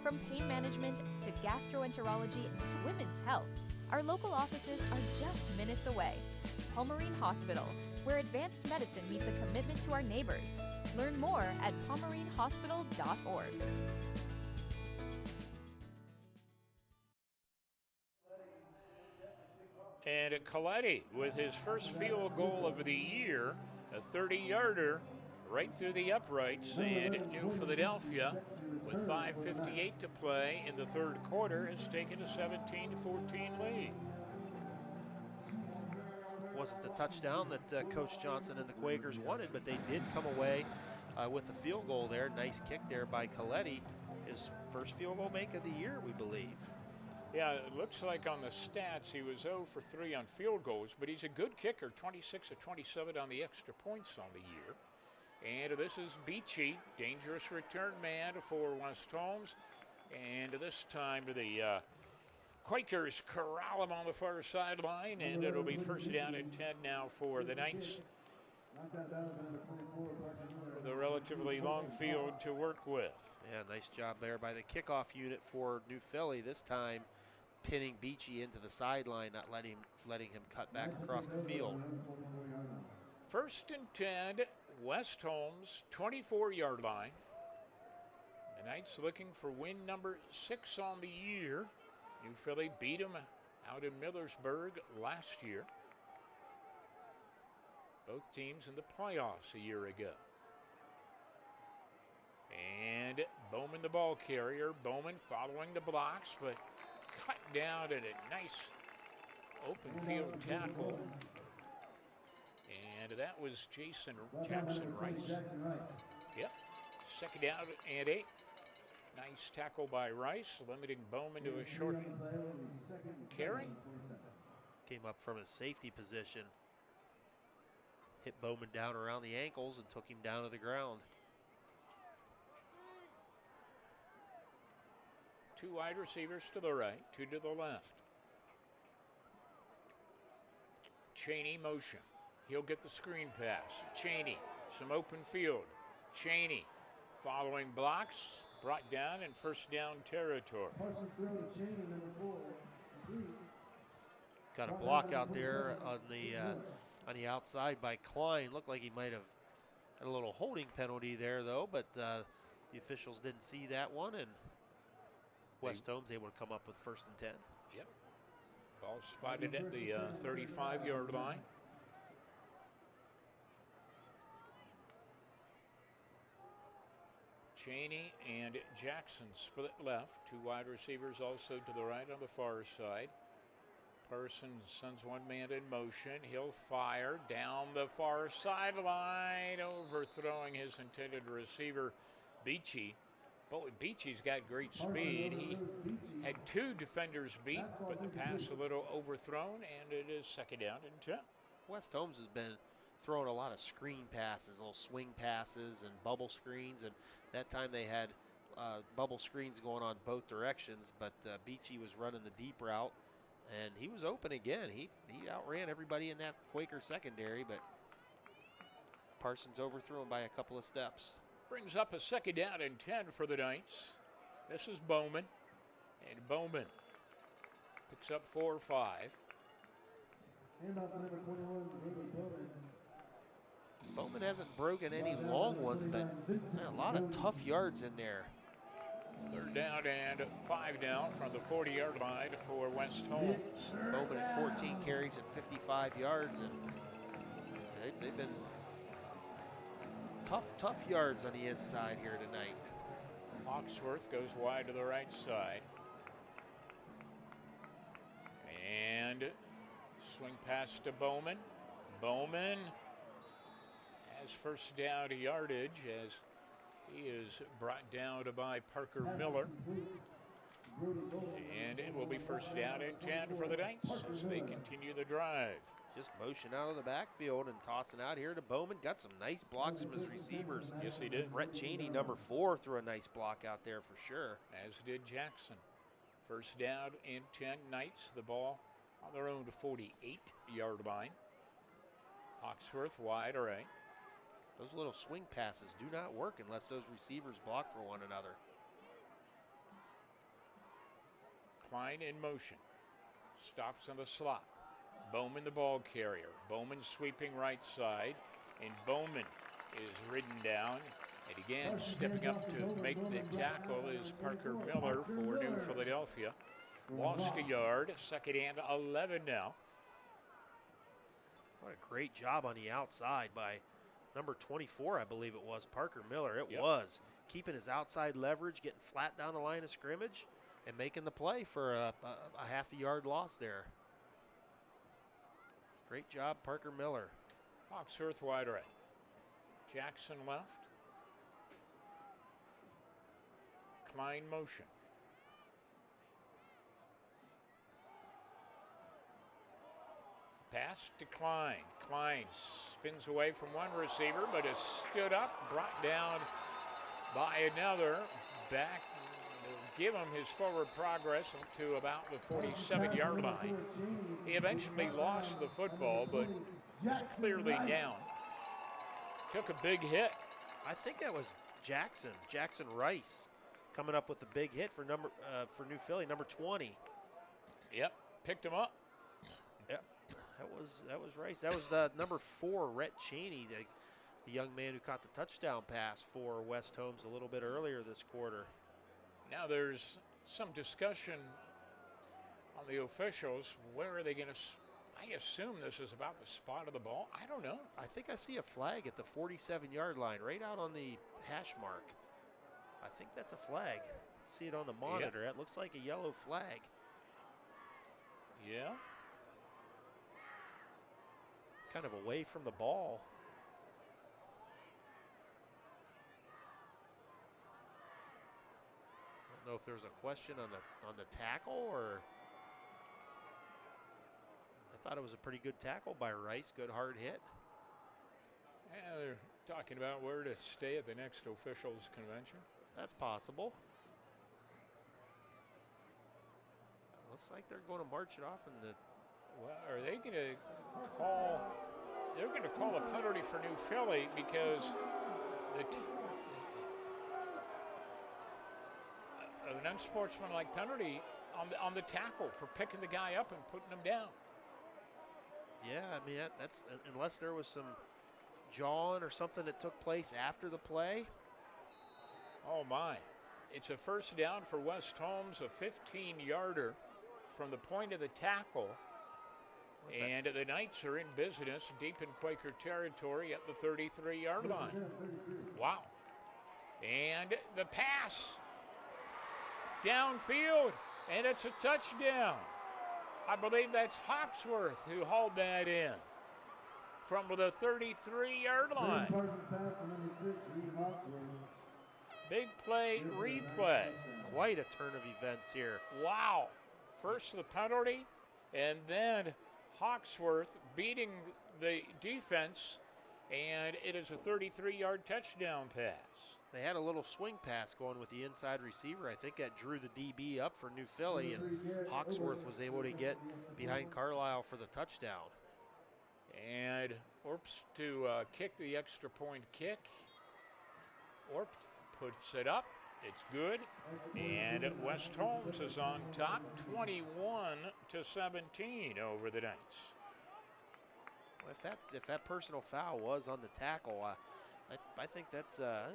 From pain management to gastroenterology to women's health, our local offices are just minutes away. Pomerene Hospital, where advanced medicine meets a commitment to our neighbors. Learn more at pomerenehospital.org. And Coletti with his first field goal of the year, a 30-yarder right through the uprights, and New Philadelphia, with 5:58 to play in the third quarter, has taken a 17-14 lead. Wasn't the touchdown that Coach Johnson and the Quakers wanted, but they did come away with a field goal there. Nice kick there by Coletti. His first field goal make of the year, we believe. Yeah, it looks like on the stats he was 0 for 3 on field goals, but he's a good kicker, 26 of 27 on the extra points on the year. And this is Beachy, dangerous return man for West Holmes. And this time the Quakers corral him on the far sideline, and it'll be first down and 10 now for the Knights, with a relatively long field to work with. Yeah, nice job there by the kickoff unit for New Philly, this time pinning Beachy into the sideline, not letting him cut back across the field. First and 10, West Holmes, 24-yard line. The Knights looking for win number 6 on the year. New Philly beat them out in Millersburg last year. Both teams in the playoffs a year ago. And Bowman the ball carrier. Bowman following the blocks, but cut down at a nice open field tackle. And that was Jackson Rice. Yep, second down and 8. Nice tackle by Rice, limiting Bowman to a short carry. Came up from a safety position. Hit Bowman down around the ankles and took him down to the ground. 2 wide receivers to the right, 2 to the left. Cheney motion. He'll get the screen pass. Cheney, some open field. Cheney following blocks, brought down in first down territory. Got a block out there on the outside by Klein. Looked like he might have had a little holding penalty there, though, but the officials didn't see that one, and West Holmes able to come up with first and 10. Yep. Ball spotted at the 35-yard line. Cheney and Jackson split left. 2 wide receivers also to the right on the far side. Parsons sends one man in motion. He'll fire down the far sideline, overthrowing his intended receiver, Beachy. Boy, Beachy's got great speed. He had 2 defenders beat, but the pass a little overthrown, and it is second down and 10. West Holmes has been throwing a lot of screen passes, little swing passes and bubble screens, and that time they had bubble screens going on both directions, but Beachy was running the deep route, and he was open again. He outran everybody in that Quaker secondary, but Parsons overthrew him by a couple of steps. Brings up a second down and 10 for the Knights. This is Bowman, and Bowman picks up 4 or 5. Bowman hasn't broken any long ones, but a lot of tough yards in there. 3rd down and 5 down from the 40-yard line for West Holmes. Bowman at 14 carries and 55 yards, and they've been tough yards on the inside here tonight. Hawksworth goes wide to the right side. And swing pass to Bowman. Bowman has first down yardage as he is brought down by Parker Miller. And it will be first down and 10 for the Knights as they continue the drive. Just motion out of the backfield and tossing out here to Bowman. Got some nice blocks from his receivers. Yes, he did. Brett Cheney, number 4, threw a nice block out there for sure. As did Jackson. First down and 10 Knights. The ball on their own 48-yard line. Hawksworth wide right. Those little swing passes do not work unless those receivers block for one another. Klein in motion. Stops on the slot. Bowman the ball carrier. Bowman sweeping right side. And Bowman is ridden down. And again, stepping up to make the tackle is Parker Miller for New Philadelphia. Lost a yard. 2nd and 11 now. What a great job on the outside by number 24, I believe it was, Parker Miller. It Yep. was. Keeping his outside leverage, getting flat down the line of scrimmage, and making the play for a half a yard loss there. Great job, Parker Miller. Hawksworth wide right. Jackson left. Klein motion. Pass to Klein. Klein spins away from one receiver, but is stood up, brought down by another. Back, give him his forward progress to about the 47-yard line. He eventually lost the football, but was clearly down. Took a big hit. I think that was Jackson Rice, coming up with a big hit for New Philly, number 20. Yep, picked him up. Yep, that was Rice. That was the number 4, Rhett Cheney, the young man who caught the touchdown pass for West Holmes a little bit earlier this quarter. Now there's some discussion on the officials. Where are they going to? I assume this is about the spot of the ball. I don't know. I think I see a flag at the 47-yard line, right out on the hash mark. I think that's a flag. See it on the monitor. Yeah. It looks like a yellow flag. Yeah. Kind of away from the ball. I don't know if there's a question on the tackle, or I thought it was a pretty good tackle by Rice. Good hard hit. Yeah, they're talking about where to stay at the next officials convention. That's possible. Looks like they're going to march it off in the. Well, are they going to call? They're going to call a penalty for New Philly because an unsportsmanlike penalty on the tackle for picking the guy up and putting him down. Yeah, I mean that's unless there was some jawing or something that took place after the play. Oh my! It's a first down for West Holmes, a 15-yarder from the point of the tackle. And the Knights are in business deep in Quaker territory at the 33-yard line. Wow. And the pass downfield, and it's a touchdown. I believe that's Hawksworth who hauled that in from the 33-yard line. Big play replay. Quite a turn of events here. Wow. First the penalty, and then Hawksworth beating the defense, and it is a 33-yard touchdown pass. They had a little swing pass going with the inside receiver. I think that drew the DB up for New Philly, and Hawksworth was able to get behind Carlisle for the touchdown. And Orps to kick the extra point kick. Orp puts it up. It's good. And West Holmes is on top, 21-17 over the Knights. If that personal foul was on the tackle, I think that's a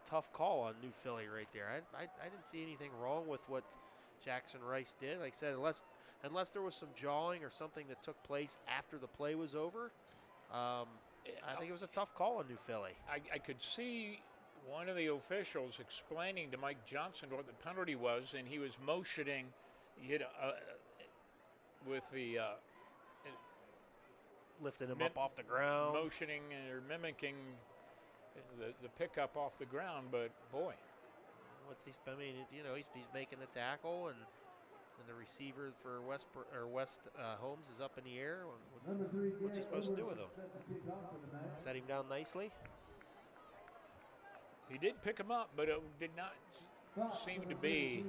tough call on New Philly right there. I didn't see anything wrong with what Jackson Rice did. Like I said, unless there was some jawing or something that took place after the play was over, I think it was a tough call on New Philly. I could see one of the officials explaining to Mike Johnson what the penalty was, and he was motioning, with the lifting him up off the ground, motioning or mimicking the pickup off the ground. But boy, he's he's making the tackle, and the receiver for West Holmes is up in the air. What's he supposed to do with him? Set him down nicely. He did pick him up, but it did not seem to be,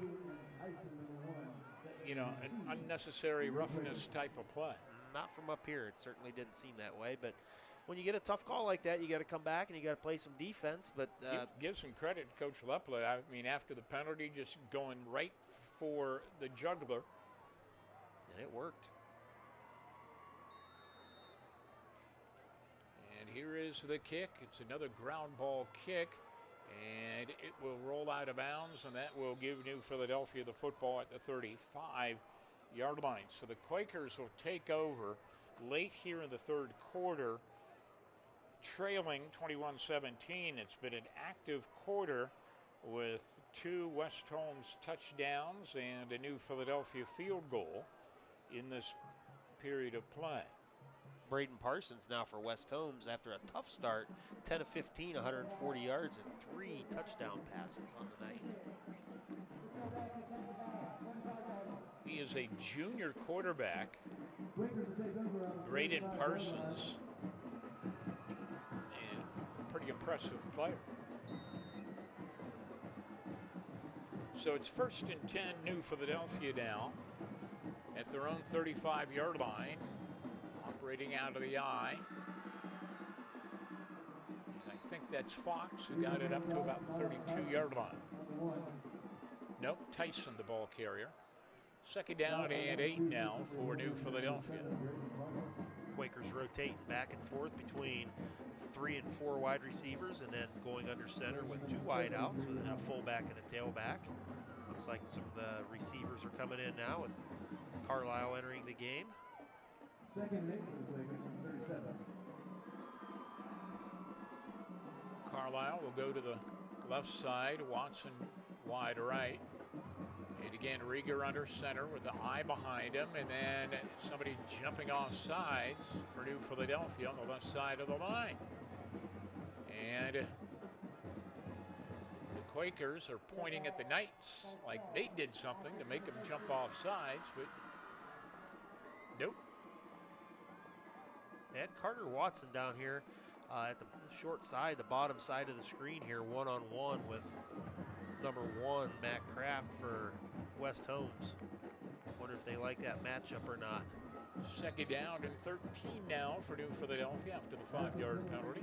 an unnecessary roughness type of play. Not from up here. It certainly didn't seem that way. But when you get a tough call like that, you got to come back and you got to play some defense. But give some credit to Coach Lepla. I mean, after the penalty, just going right for the juggler, and it worked. And here is the kick. It's another ground ball kick, and it will roll out of bounds, and that will give New Philadelphia the football at the 35-yard line. So the Quakers will take over late here in the third quarter, trailing 21-17. It's been an active quarter with 2 West Holmes touchdowns and a New Philadelphia field goal in this period of play. Braden Parsons now for West Holmes after a tough start, 10 of 15, 140 yards and 3 touchdown passes on the night. He is a junior quarterback, Braden Parsons, and a pretty impressive player. So it's 1st and 10, New Philadelphia now at their own 35-yard line, operating out of the I. And I think that's Fox who got it up to about the 32-yard line. Nope, Tyson, the ball carrier. 2nd down and 8 now for New Philadelphia. Quakers rotating back and forth between 3 and 4 wide receivers and then going under center with 2 wide outs and a fullback and a tailback. Looks like some of the receivers are coming in now with Carlisle entering the game. Carlisle will go to the left side, Watson wide right. And again, Rieger under center with the eye behind him, and then somebody jumping off sides for New Philadelphia on the left side of the line. And the Quakers are pointing at the Knights like they did something to make them jump off sides, but nope. And Carter Watson down here at the short side, the bottom side of the screen here, one-on-one with number 1, Matt Kraft for West Holmes. Wonder if they like that matchup or not. 2nd down and 13 now for New Philadelphia after the 5-yard penalty.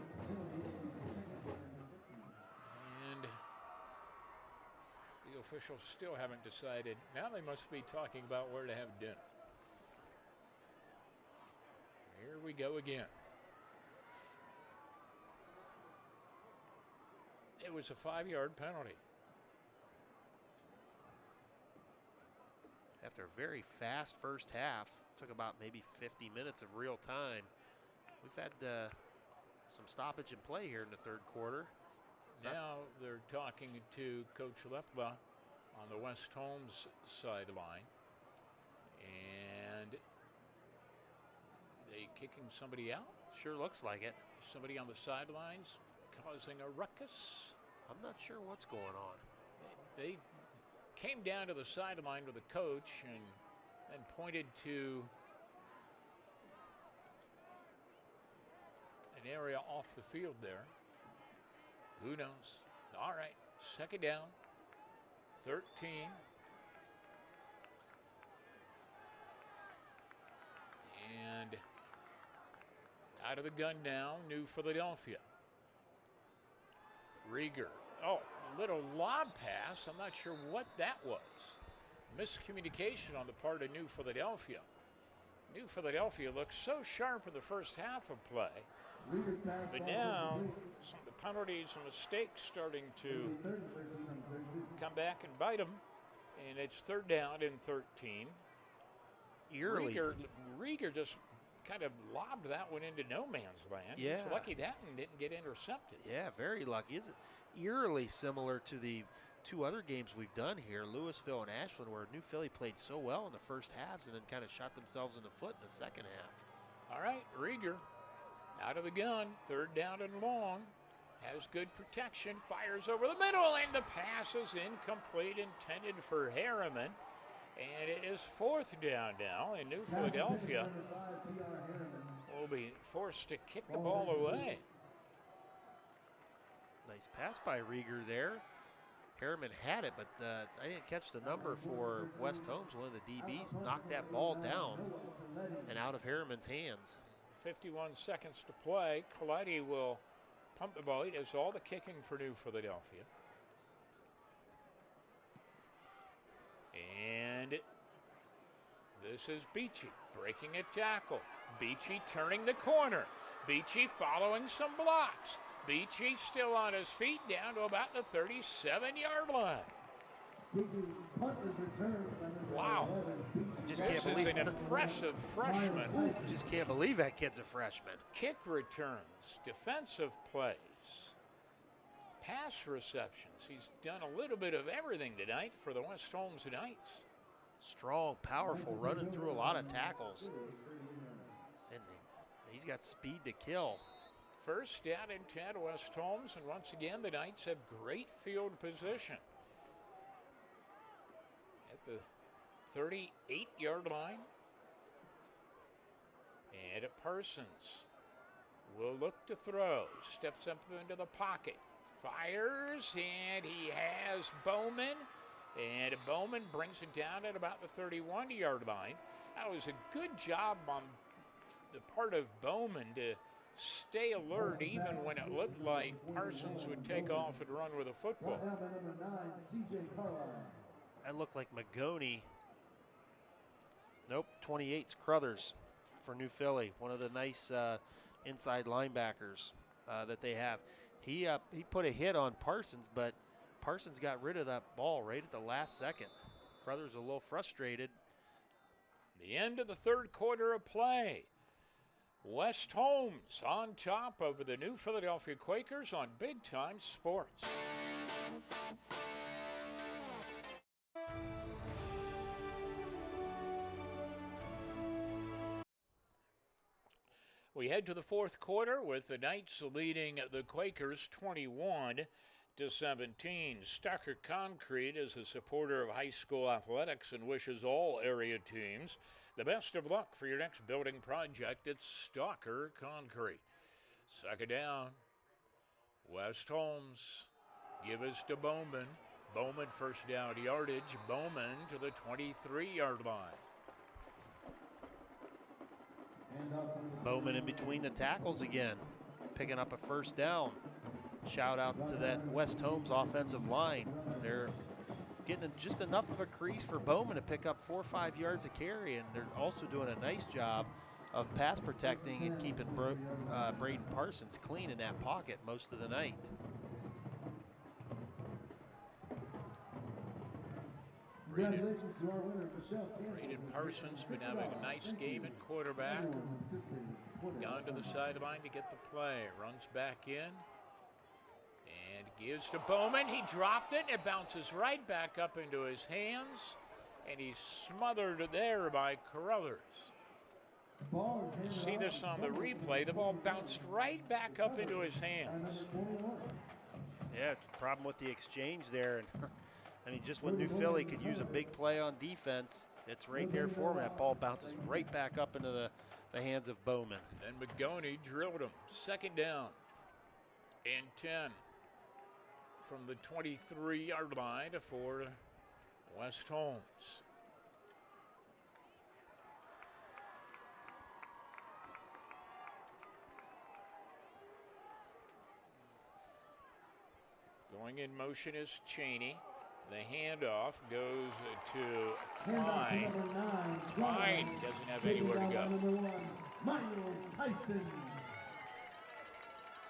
And the officials still haven't decided. Now they must be talking about where to have dinner. Here we go again. It was a 5-yard penalty. After a very fast first half, took about maybe 50 minutes of real time. We've had some stoppage in play here in the third quarter. Now they're talking to Coach Lepla on the West Holmes sideline. And they kicking somebody out? Sure looks like it. Somebody on the sidelines causing a ruckus. I'm not sure what's going on. They came down to the sideline with the coach and pointed to an area off the field there. Who knows? All right, 2nd down, 13. And out of the gun now, New Philadelphia. Rieger. Oh, a little lob pass. I'm not sure what that was. Miscommunication on the part of New Philadelphia. New Philadelphia looked so sharp in the first half of play. But now, some of the penalties and mistakes starting to come back and bite them. And it's 3rd down and 13. Rieger just kind of lobbed that one into no man's land. Yeah. He's lucky that one didn't get intercepted. Yeah, very lucky. Is it eerily similar to the 2 other games we've done here, Louisville and Ashland, where New Philly played so well in the first halves and then kind of shot themselves in the foot in the second half. All right, Rieger out of the gun, 3rd down and long, has good protection, fires over the middle, and the pass is incomplete, intended for Harriman. And it is 4th down now, and New Philadelphia will be forced to kick the ball away. Nice pass by Rieger there. Harriman had it, but I didn't catch the number for West Holmes. One of the DBs knocked that ball down and out of Harriman's hands. 51 seconds to play. Coletti will pump the ball. He does all the kicking for New Philadelphia. And this is Beachy breaking a tackle. Beachy turning the corner. Beachy following some blocks. Beachy still on his feet down to about the 37-yard line. Wow. Just this can't believe is an impressive freshman. Just can't believe that kid's a freshman. Kick returns, defensive plays, pass receptions. He's done a little bit of everything tonight for the West Holmes Knights. Strong, powerful, running through a lot of tackles. And he's got speed to kill. 1st down and 10 West Holmes, and once again the Knights have great field position. At the 38-yard line. And at Parsons will look to throw. Steps up into the pocket. Fires, and he has Bowman. And Bowman brings it down at about the 31-yard line. That was a good job on the part of Bowman to stay alert even when it looked like Parsons would take off and run with a football. That looked like Magoni. Nope, 28's Crothers for New Philly, one of the nice inside linebackers that they have. He put a hit on Parsons, but Parsons got rid of that ball right at the last second. Crothers a little frustrated. The end of the 3rd quarter of play. West Holmes on top over the New Philadelphia Quakers on Big Time Sports. We head to the 4th quarter with the Knights leading the Quakers 21-17. Stucker Concrete is a supporter of high school athletics and wishes all area teams the best of luck for your next building project. It's Stucker Concrete. 2nd down. West Holmes give us to Bowman. Bowman 1st down yardage. Bowman to the 23-yard line. Bowman in between the tackles again, picking up a 1st down. Shout out to that West Holmes offensive line. They're getting just enough of a crease for Bowman to pick up 4 or 5 yards of carry, and they're also doing a nice job of pass protecting and keeping Braden Parsons clean in that pocket most of the night. Braden Parsons been having a nice game at quarterback. Gone to the sideline to get the play. Runs back in. And gives to Bowman. He dropped it. It bounces right back up into his hands. And he's smothered there by Carruthers. You see this on the replay. The ball bounced right back up into his hands. Yeah, it's a problem with the exchange there. And I mean, just when New Philly could use a big play on defense, it's right there for him. That ball bounces right back up into the hands of Bowman. And Magoni drilled him. 2nd down and 10 from the 23-yard line for West Holmes. Going in motion is Cheney. The handoff goes to Klein. Klein doesn't have anywhere to go.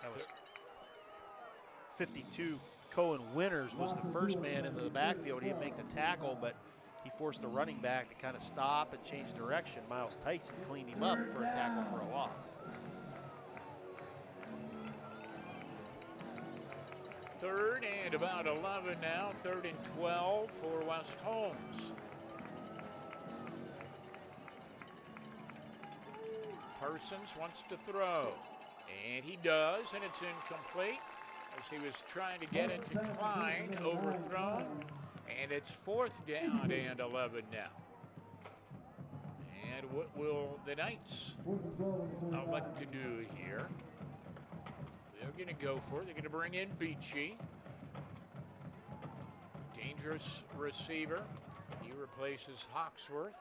That was 52. Cohen Winters was the first man into the backfield. He didn't make the tackle, but he forced the running back to kind of stop and change direction. Miles Tyson cleaned him up for a tackle for a loss. Third and about 11 now. 3rd and 12 for West Holmes. Parsons wants to throw, and he does, and it's incomplete as he was trying to get it to Klein, overthrown, and it's 4th down and 11 now. And what will the Knights elect to do here? They're going to go for it. They're going to bring in Beachy. Dangerous receiver. He replaces Hawksworth.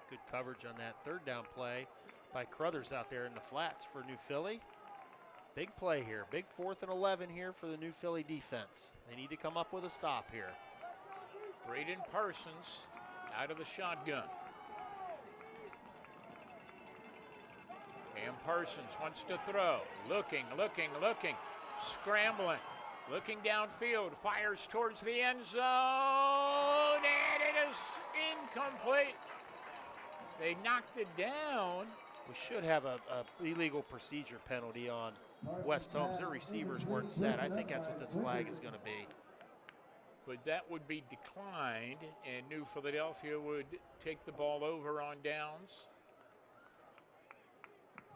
Good coverage on that 3rd down play by Crothers out there in the flats for New Philly. Big play here. Big 4th and 11 here for the New Philly defense. They need to come up with a stop here. Braden Parsons out of the shotgun. And Parsons wants to throw. Looking. Scrambling. Looking downfield. Fires towards the end zone. And it is incomplete. They knocked it down. We should have a illegal procedure penalty on West Holmes. Their receivers weren't set. I think that's what this flag is going to be. But that would be declined, and New Philadelphia would take the ball over on downs.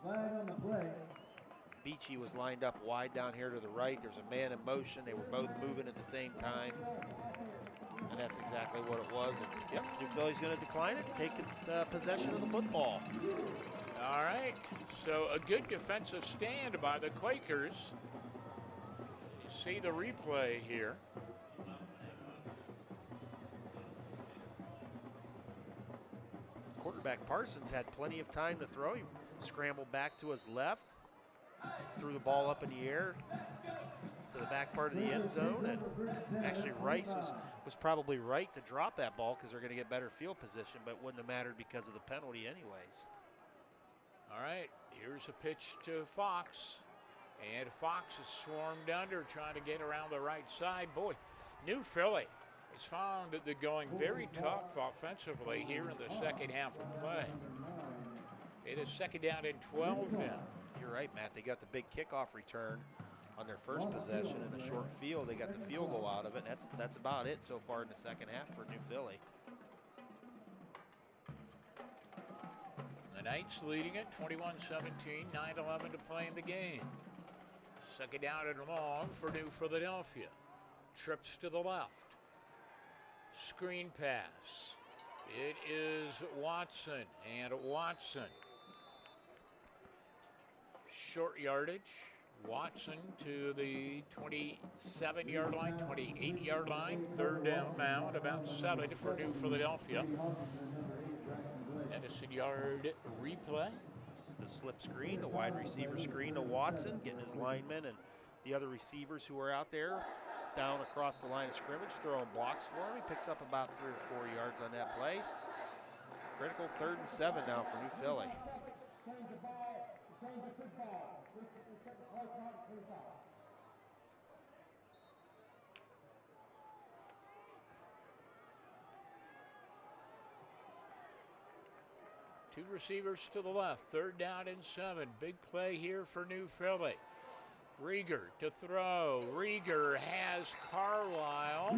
Flag on the play. Beachy was lined up wide down here to the right. There's a man in motion. They were both moving at the same time. And that's exactly what it was. And yep, New Philly's going to decline it and take the possession of the football. All right, so a good defensive stand by the Quakers. You see the replay here. Quarterback Parsons had plenty of time to throw. He scrambled back to his left, threw the ball up in the air to the back part of the end zone, and actually Rice was probably right to drop that ball because they're going to get better field position, but wouldn't have mattered because of the penalty anyways. All right, here's a pitch to Fox, and Fox is swarmed under trying to get around the right side. Boy, New Philly has found that they're going very tough offensively here in the second half of play. It is 2nd down and 12 now. You're right, Matt. They got the big kickoff return on their first possession in a short field. They got the field goal out of it. That's about it so far in the second half for New Philly. The Knights leading it 21-17, 9-11 to play in the game. 2nd down and long for New Philadelphia. Trips to the left. Screen pass. It is Watson, and Watson. Short yardage. Watson to the 27-yard line, 28-yard line. 3rd down now at about 7 for New Philadelphia. Edison yard replay. This is the slip screen, the wide receiver screen to Watson, getting his linemen and the other receivers who are out there down across the line of scrimmage, throwing blocks for him. He picks up about 3 or 4 yards on that play. Critical 3rd and 7 now for New Philly. Two receivers to the left. 3rd down and 7. Big play here for New Philly. Rieger to throw. Rieger has Carlisle,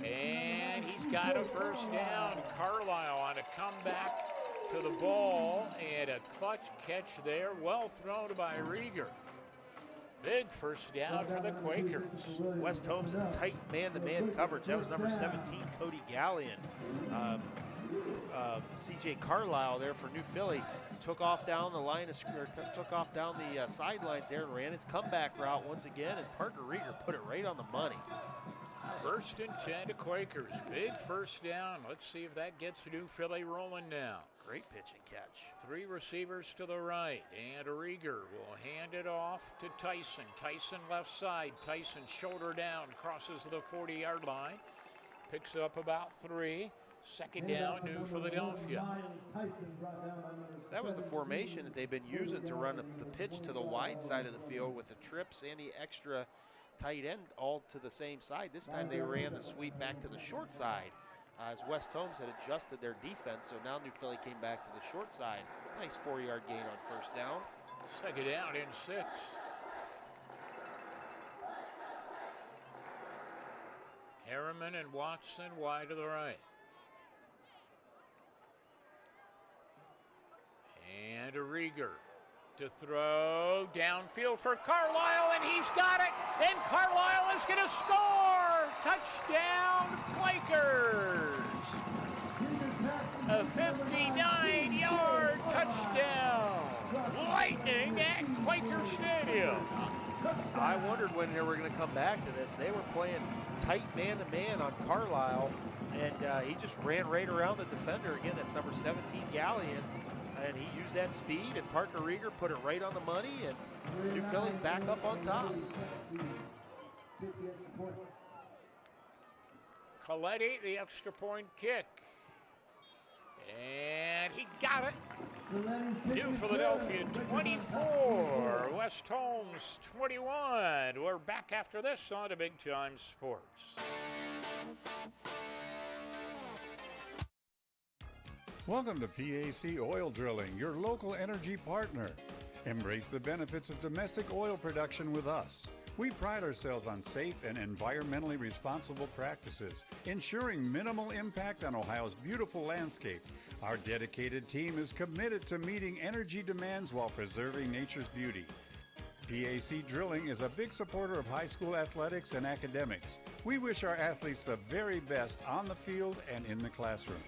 and he's got a 1st down. Carlisle on a comeback to the ball, and a clutch catch there. Well thrown by Rieger. Big 1st down for the Quakers. West Holmes in tight man-to-man coverage. That was number 17, Cody Gallion. C.J. Carlisle there for New Philly took off down the line of took off down the sidelines there and ran his comeback route once again, and Parker Rieger put it right on the money. 1st and 10 to Quakers. Big 1st down. Let's see if that gets New Philly rolling now. Great pitch and catch. 3 receivers to the right, and Rieger will hand it off to Tyson. Tyson left side. Tyson shoulder down, crosses the 40-yard line. Picks up about 3. Second down, New Philadelphia. That was the formation that they've been using to run the pitch to the wide side of the field with the trips and the extra tight end all to the same side. This time they ran the sweep back to the short side as West Holmes had adjusted their defense, so now New Philly came back to the short side. Nice 4-yard gain on first down. Second down in 6. Harriman and Watson wide to the right. And Rieger to throw downfield for Carlisle, and he's got it, and Carlisle is going to score! Touchdown, Quakers! A 59-yard touchdown! Lightning at Quaker Stadium. I wondered when they were going to come back to this. They were playing tight man-to-man on Carlisle, and he just ran right around the defender. Again, that's number 17, Gallion. And he used that speed, and Parker Rieger put it right on the money, and New Philly's back up on top. Coletti, the extra point kick. And he got it. New Philadelphia 24, West Holmes 21. We're back after this on to Big Time Sports. Welcome to PAC Oil Drilling, your local energy partner. Embrace the benefits of domestic oil production with us. We pride ourselves on safe and environmentally responsible practices, ensuring minimal impact on Ohio's beautiful landscape. Our dedicated team is committed to meeting energy demands while preserving nature's beauty. PAC Drilling is a big supporter of high school athletics and academics. We wish our athletes the very best on the field and in the classroom.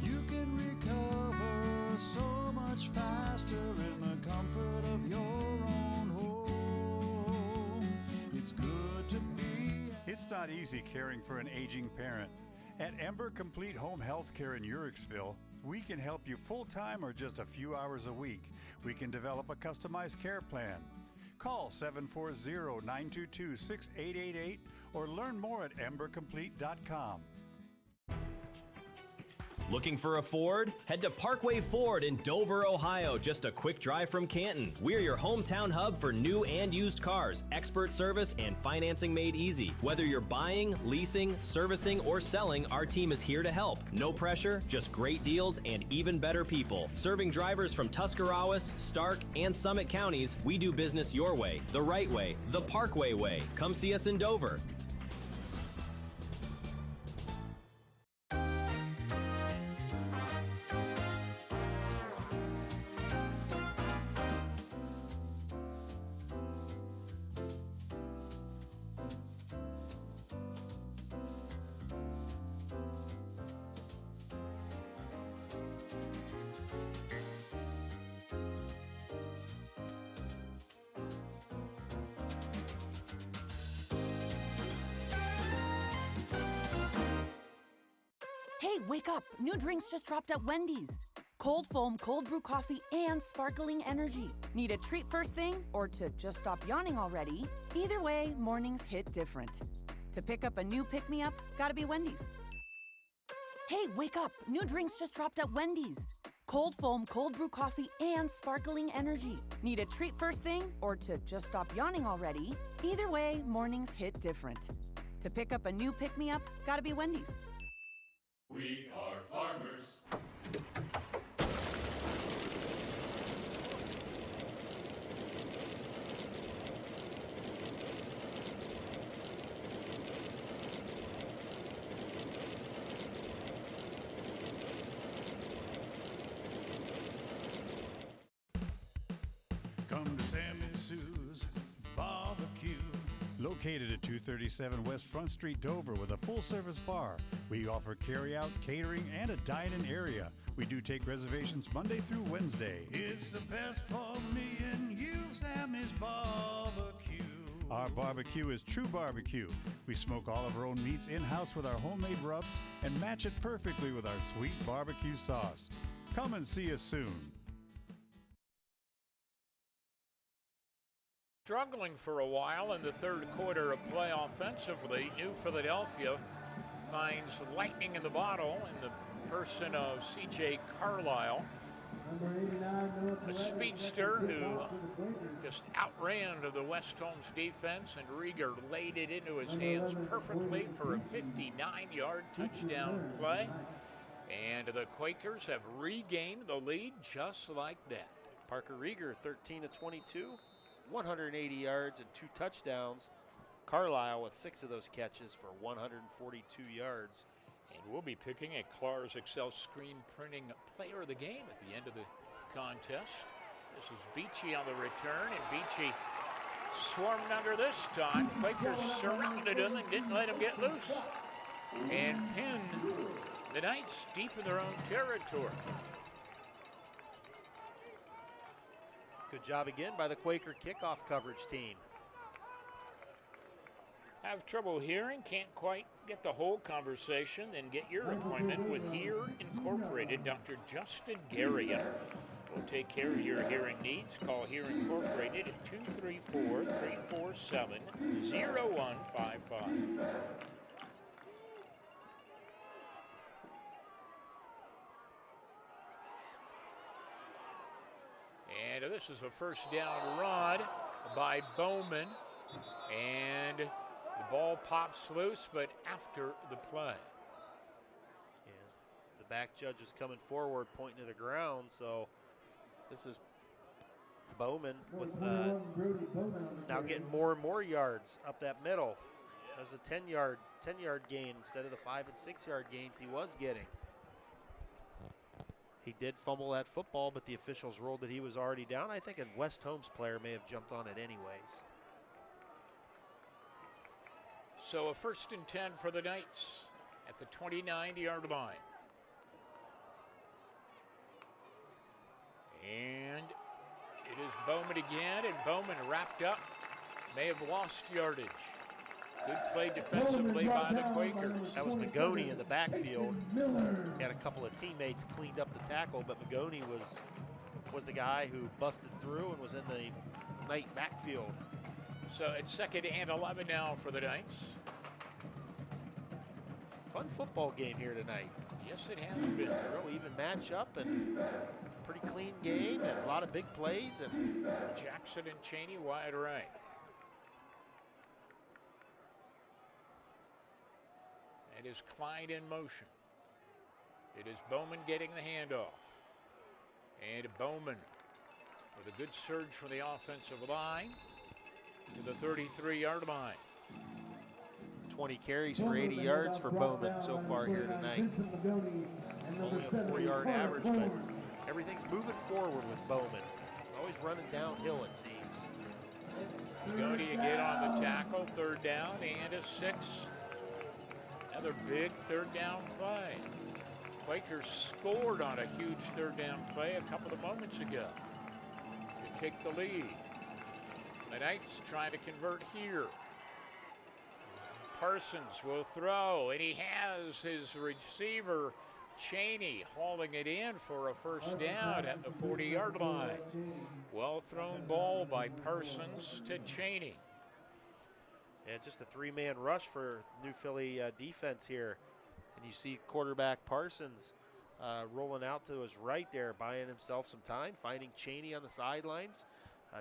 You can recover so much faster in the comfort of your own home. It's good to be. It's not easy caring for an aging parent. At Ember Complete Home Healthcare in Urixville, we can help you full-time or just a few hours a week. We can develop a customized care plan. Call 740-922-6888 or learn more at embercomplete.com. Looking for a Ford? Head to Parkway Ford in Dover, Ohio, just a quick drive from Canton. We're your hometown hub for new and used cars, expert service, and financing made easy. Whether you're buying, leasing, servicing, or selling, our team is here to help. No pressure, just great deals and even better people. Serving drivers from Tuscarawas, Stark, and Summit counties, we do business your way, the right way, the Parkway way. Come see us in Dover. Hey, wake up! New drinks just dropped at Wendy's. Cold foam, cold brew coffee, and sparkling energy. Need a treat first thing or to just stop yawning already? Either way, mornings hit different. To pick up a new pick-me-up, gotta be Wendy's. Hey, wake up! New drinks just dropped at Wendy's. Cold foam, cold brew coffee, and sparkling energy. Need a treat first thing or to just stop yawning already? Either way, mornings hit different. To pick up a new pick-me-up, gotta be Wendy's. We are farmers. Come to Sammy Sue's Barbecue. Located at 237 West Front Street, Dover, with a full-service bar. We offer carry-out, catering, and a dine-in area. We do take reservations Monday through Wednesday. It's the best for me and you, Sammy's Barbecue. Our barbecue is true barbecue. We smoke all of our own meats in-house with our homemade rubs and match it perfectly with our sweet barbecue sauce. Come and see us soon. struggling for a while in the third quarter of play offensively. New Philadelphia finds lightning in the bottle in the person of C.J. Carlisle, a speedster who just outran the West Holmes defense, and Rieger laid it into his hands perfectly for a 59-yard touchdown play. And the Quakers have regained the lead just like that. Parker Rieger, 13 of 22, 180 yards and 2 touchdowns. Carlisle with 6 of those catches for 142 yards. And we'll be picking a Clar's Excel screen printing player of the game at the end of the contest. This is Beachy on the return, and Beachy swarmed under this time. Quakers surrounded him and didn't let him get loose, and pinned the Knights deep in their own territory. Good job again by the Quaker kickoff coverage team. Have trouble hearing, can't quite get the whole conversation, then get your appointment with Hear Incorporated. Dr. Justin Garriott will take care of your hearing needs. Call Hear Incorporated at 234-347-0155. And this is a first down run by Bowman, and the ball pops loose, but after the play. Yeah, the back judge is coming forward, pointing to the ground, so this is Bowman with now getting more and more yards up that middle. There's a 10-yard gain instead of the 5- and 6-yard gains he was getting. He did fumble that football, but the officials ruled that he was already down. I think a West Holmes player may have jumped on it anyways. So a 1st and 10 for the Knights at the 29-yard line. And it is Bowman again, and Bowman wrapped up. May have lost yardage. Good play defensively by the Quakers. That was Magoni in the backfield. He had a couple of teammates cleaned up the tackle, but Magoni was the guy who busted through and was in the Knight backfield. So it's 2nd and 11 now for the Knights. Fun football game here tonight. Yes, it has been. Real even matchup and pretty clean game and a lot of big plays. And Jackson and Cheney wide right. It is Klein in motion. It is Bowman getting the handoff. And Bowman with a good surge from the offensive line to the 33-yard line. 20 carries for 80 yards for Bowman so far here tonight. Only a 4-yard average, but everything's moving forward with Bowman. He's always running downhill, it seems. Magoni again on the tackle, 3rd down and a 6. Another big 3rd down play. Quakers scored on a huge 3rd down play a couple of moments ago to take the lead. The Knights trying to convert here. Parsons will throw, and he has his receiver, Cheney, hauling it in for a 1st down at the 40-yard line. Well thrown ball by Parsons to Cheney. Yeah, just a 3-man rush for New Philly defense here. And you see quarterback Parsons rolling out to his right there, buying himself some time, finding Cheney on the sidelines.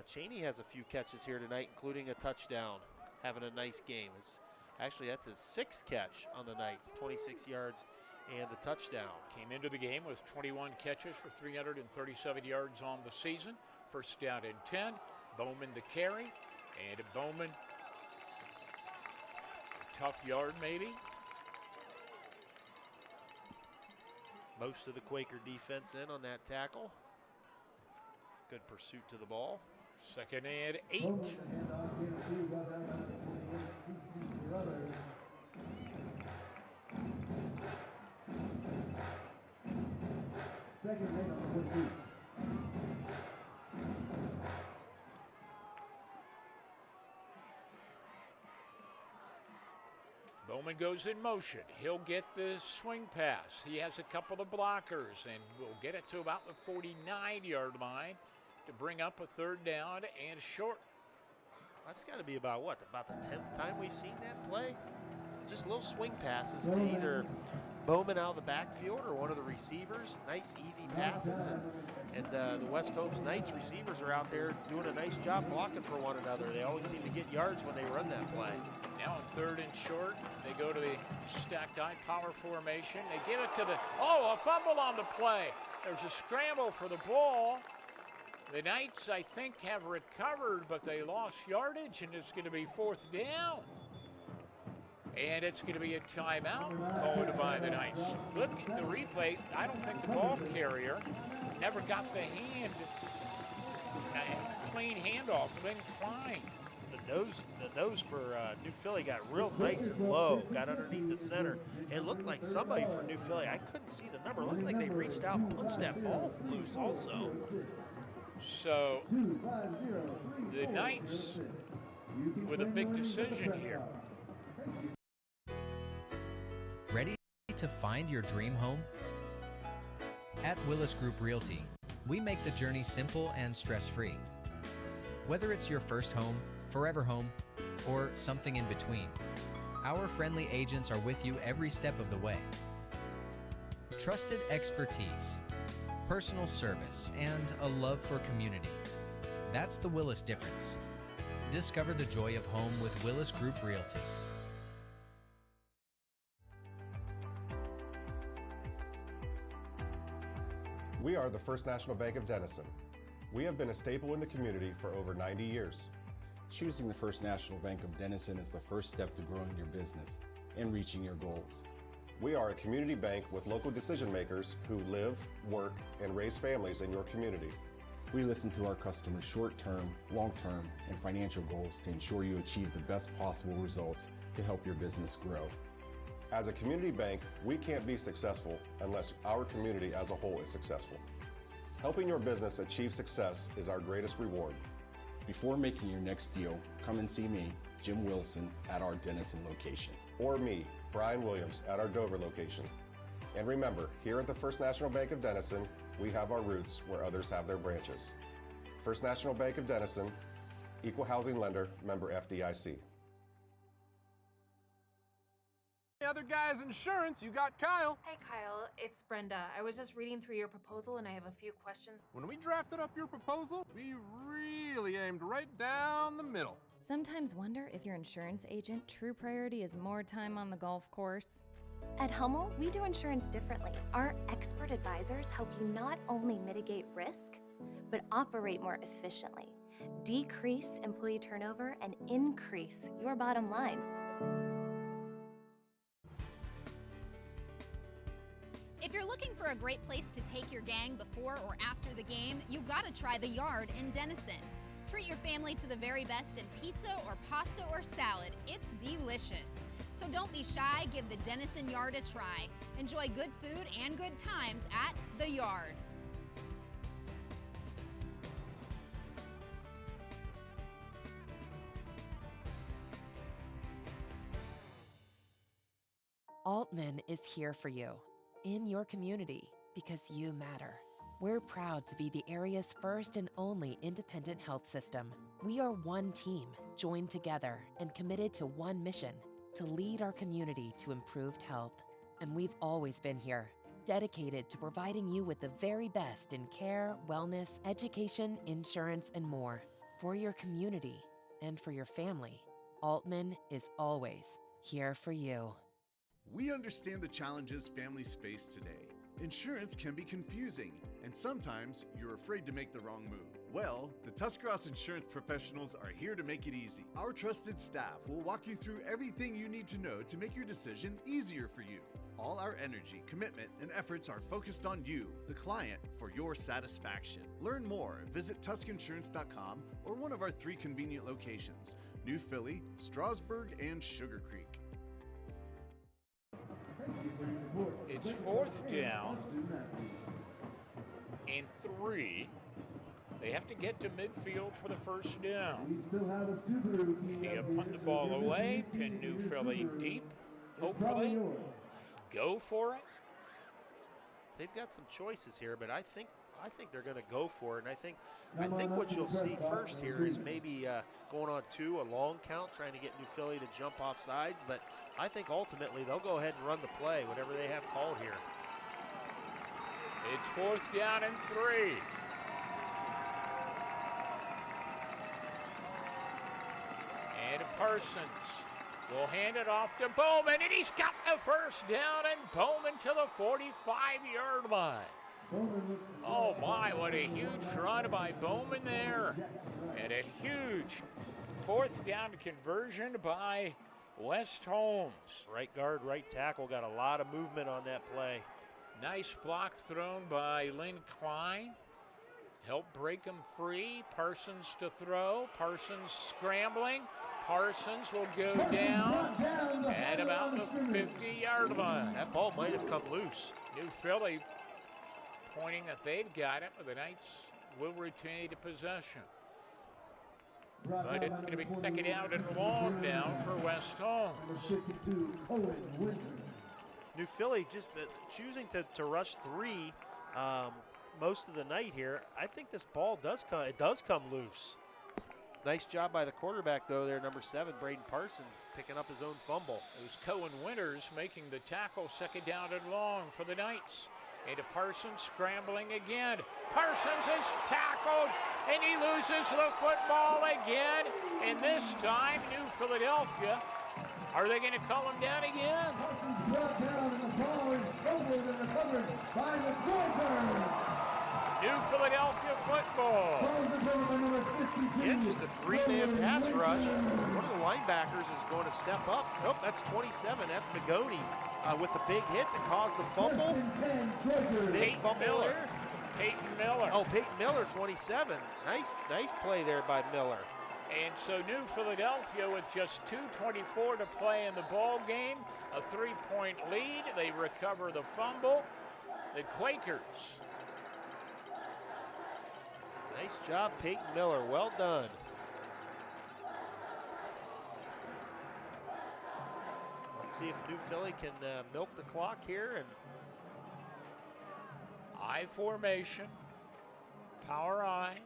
Cheney has a few catches here tonight, including a touchdown, having a nice game. Actually, that's his 6th catch on the night, 26 yards and the touchdown. Came into the game with 21 catches for 337 yards on the season. 1st down and 10. Bowman the carry, and Bowman, a tough yard maybe. Most of the Quaker defense in on that tackle. Good pursuit to the ball. 2nd and 8. Bowman goes in motion. He'll get the swing pass. He has a couple of blockers and will get it to about the 49-yard line to bring up a 3rd down and short. That's got to be about what? About the 10th time we've seen that play? Just little swing passes to either Bowman out of the backfield or one of the receivers. Nice, easy passes. And the West Holmes Knights receivers are out there doing a nice job blocking for one another. They always seem to get yards when they run that play. Now on 3rd and short, they go to the stacked eye power formation. They give it to a fumble on the play. There's a scramble for the ball. The Knights, I think, have recovered, but they lost yardage, and it's going to be 4th down. And it's going to be a timeout called by the Knights. Look at the replay. I don't think the ball carrier never got the clean handoff. And then Klein. The nose for New Philly got real nice and low, got underneath the center. It looked like somebody for New Philly, I couldn't see the number. It looked like they reached out and punched that ball loose also. So the Knights with a big decision here. Ready to find your dream home? At Willis Group Realty, we make the journey simple and stress-free. Whether it's your first home, forever home, or something in between, our friendly agents are with you every step of the way. Trusted expertise, personal service, and a love for community. That's the Willis difference. Discover the joy of home with Willis Group Realty. We are the First National Bank of Denison. We have been a staple in the community for over 90 years. Choosing the First National Bank of Denison is the first step to growing your business and reaching your goals. We are a community bank with local decision makers who live, work, and raise families in your community. We listen to our customers' short-term, long-term, and financial goals to ensure you achieve the best possible results to help your business grow. As a community bank, we can't be successful unless our community as a whole is successful. Helping your business achieve success is our greatest reward. Before making your next deal, come and see me, Jim Wilson, at our Denison location. Or me, Brian Williams, at our Dover location. And remember, here at the First National Bank of Denison, we have our roots where others have their branches. First National Bank of Denison, Equal Housing Lender, member FDIC. The other guy's insurance, you got Kyle. Hey Kyle, it's Brenda. I was just reading through your proposal and I have a few questions. When we drafted up your proposal, we really aimed right down the middle. Sometimes wonder if your insurance agent true priority is more time on the golf course. At Hummel, we do insurance differently. Our expert advisors help you not only mitigate risk, but operate more efficiently, decrease employee turnover, and increase your bottom line. If you're looking for a great place to take your gang before or after the game, you gotta try The Yard in Denison. Treat your family to the very best in pizza or pasta or salad. It's delicious. So don't be shy, give the Denison Yard a try. Enjoy good food and good times at The Yard. Altman is here for you, in your community, because you matter. We're proud to be the area's first and only independent health system. We are one team, joined together and committed to one mission, to lead our community to improved health. And we've always been here, dedicated to providing you with the very best in care, wellness, education, insurance, and more. For your community and for your family, Altman is always here for you. We understand the challenges families face today. Insurance can be confusing, and sometimes you're afraid to make the wrong move. Well, the Tuscarawas Insurance Professionals are here to make it easy. Our trusted staff will walk you through everything you need to know to make your decision easier for you. All our energy, commitment, and efforts are focused on you, the client, for your satisfaction. Learn more. Visit TuskInsurance.com or one of our 3 convenient locations: New Philly, Strasburg, and Sugar Creek. It's 4th down and 3. They have to get to midfield for the first down. India punt the ball away, pin New Philly deep, hopefully. Go for it. They've got some choices here, but I think I think they're going to go for it. And I think what you'll see first here is maybe going on 2, a long count, trying to get New Philly to jump off sides. But I think ultimately they'll go ahead and run the play, whatever they have called here. It's 4th down and 3. And Parsons will hand it off to Bowman, and he's got the first down, and Bowman to the 45-yard line. Oh my, what a huge run by Bowman there. And a huge 4th down conversion by West Holmes. Right guard, right tackle got a lot of movement on that play. Nice block thrown by Lynn Klein. Help break him free. Parsons to throw. Parsons scrambling. Parsons will go down at about the 50-yard line. That ball might have come loose. New Philly pointing that they've got it, but the Knights will retain possession. But it's going to be second out and long now for West Holmes. New Philly just choosing to rush 3 most of the night here. I think this ball does come loose. Nice job by the quarterback, though, there, number 7, Braden Parsons, picking up his own fumble. It was Cohen Winters making the tackle, second down and long for the Knights. Into Parsons, scrambling again. Parsons is tackled, and he loses the football again. And this time, New Philadelphia, are they going to call him down again? Brought down, and the ball is fumbled and recovered by the Quakers. New Philadelphia football. Yeah, just a 3-man pass rush. One of the linebackers is going to step up. Nope, that's 27. That's Magoni with the big hit that caused the fumble. Big fumble there. Peyton Miller. Oh, Peyton Miller, 27. Nice play there by Miller. And so New Philadelphia, with just 2:24 to play in the ball game, a 3-point lead. They recover the fumble. The Quakers. Nice job, Peyton Miller. Well done. Let's see if New Philly can milk the clock here. And I formation, power I.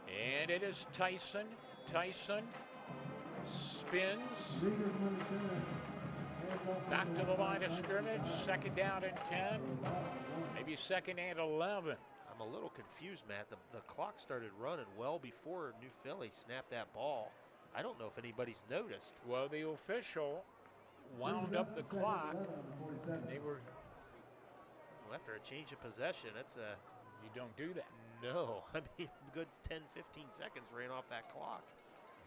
And it is Tyson. Tyson spins. Back to the line of scrimmage. Second down and 10. Maybe second and 11. I'm a little confused, Matt. The clock started running well before New Philly snapped that ball. I don't know if anybody's noticed. Well, the official wound up the clock. And they were. Well, after a change of possession, that's a. You don't do that. No, I mean, good 10, 15 seconds ran off that clock.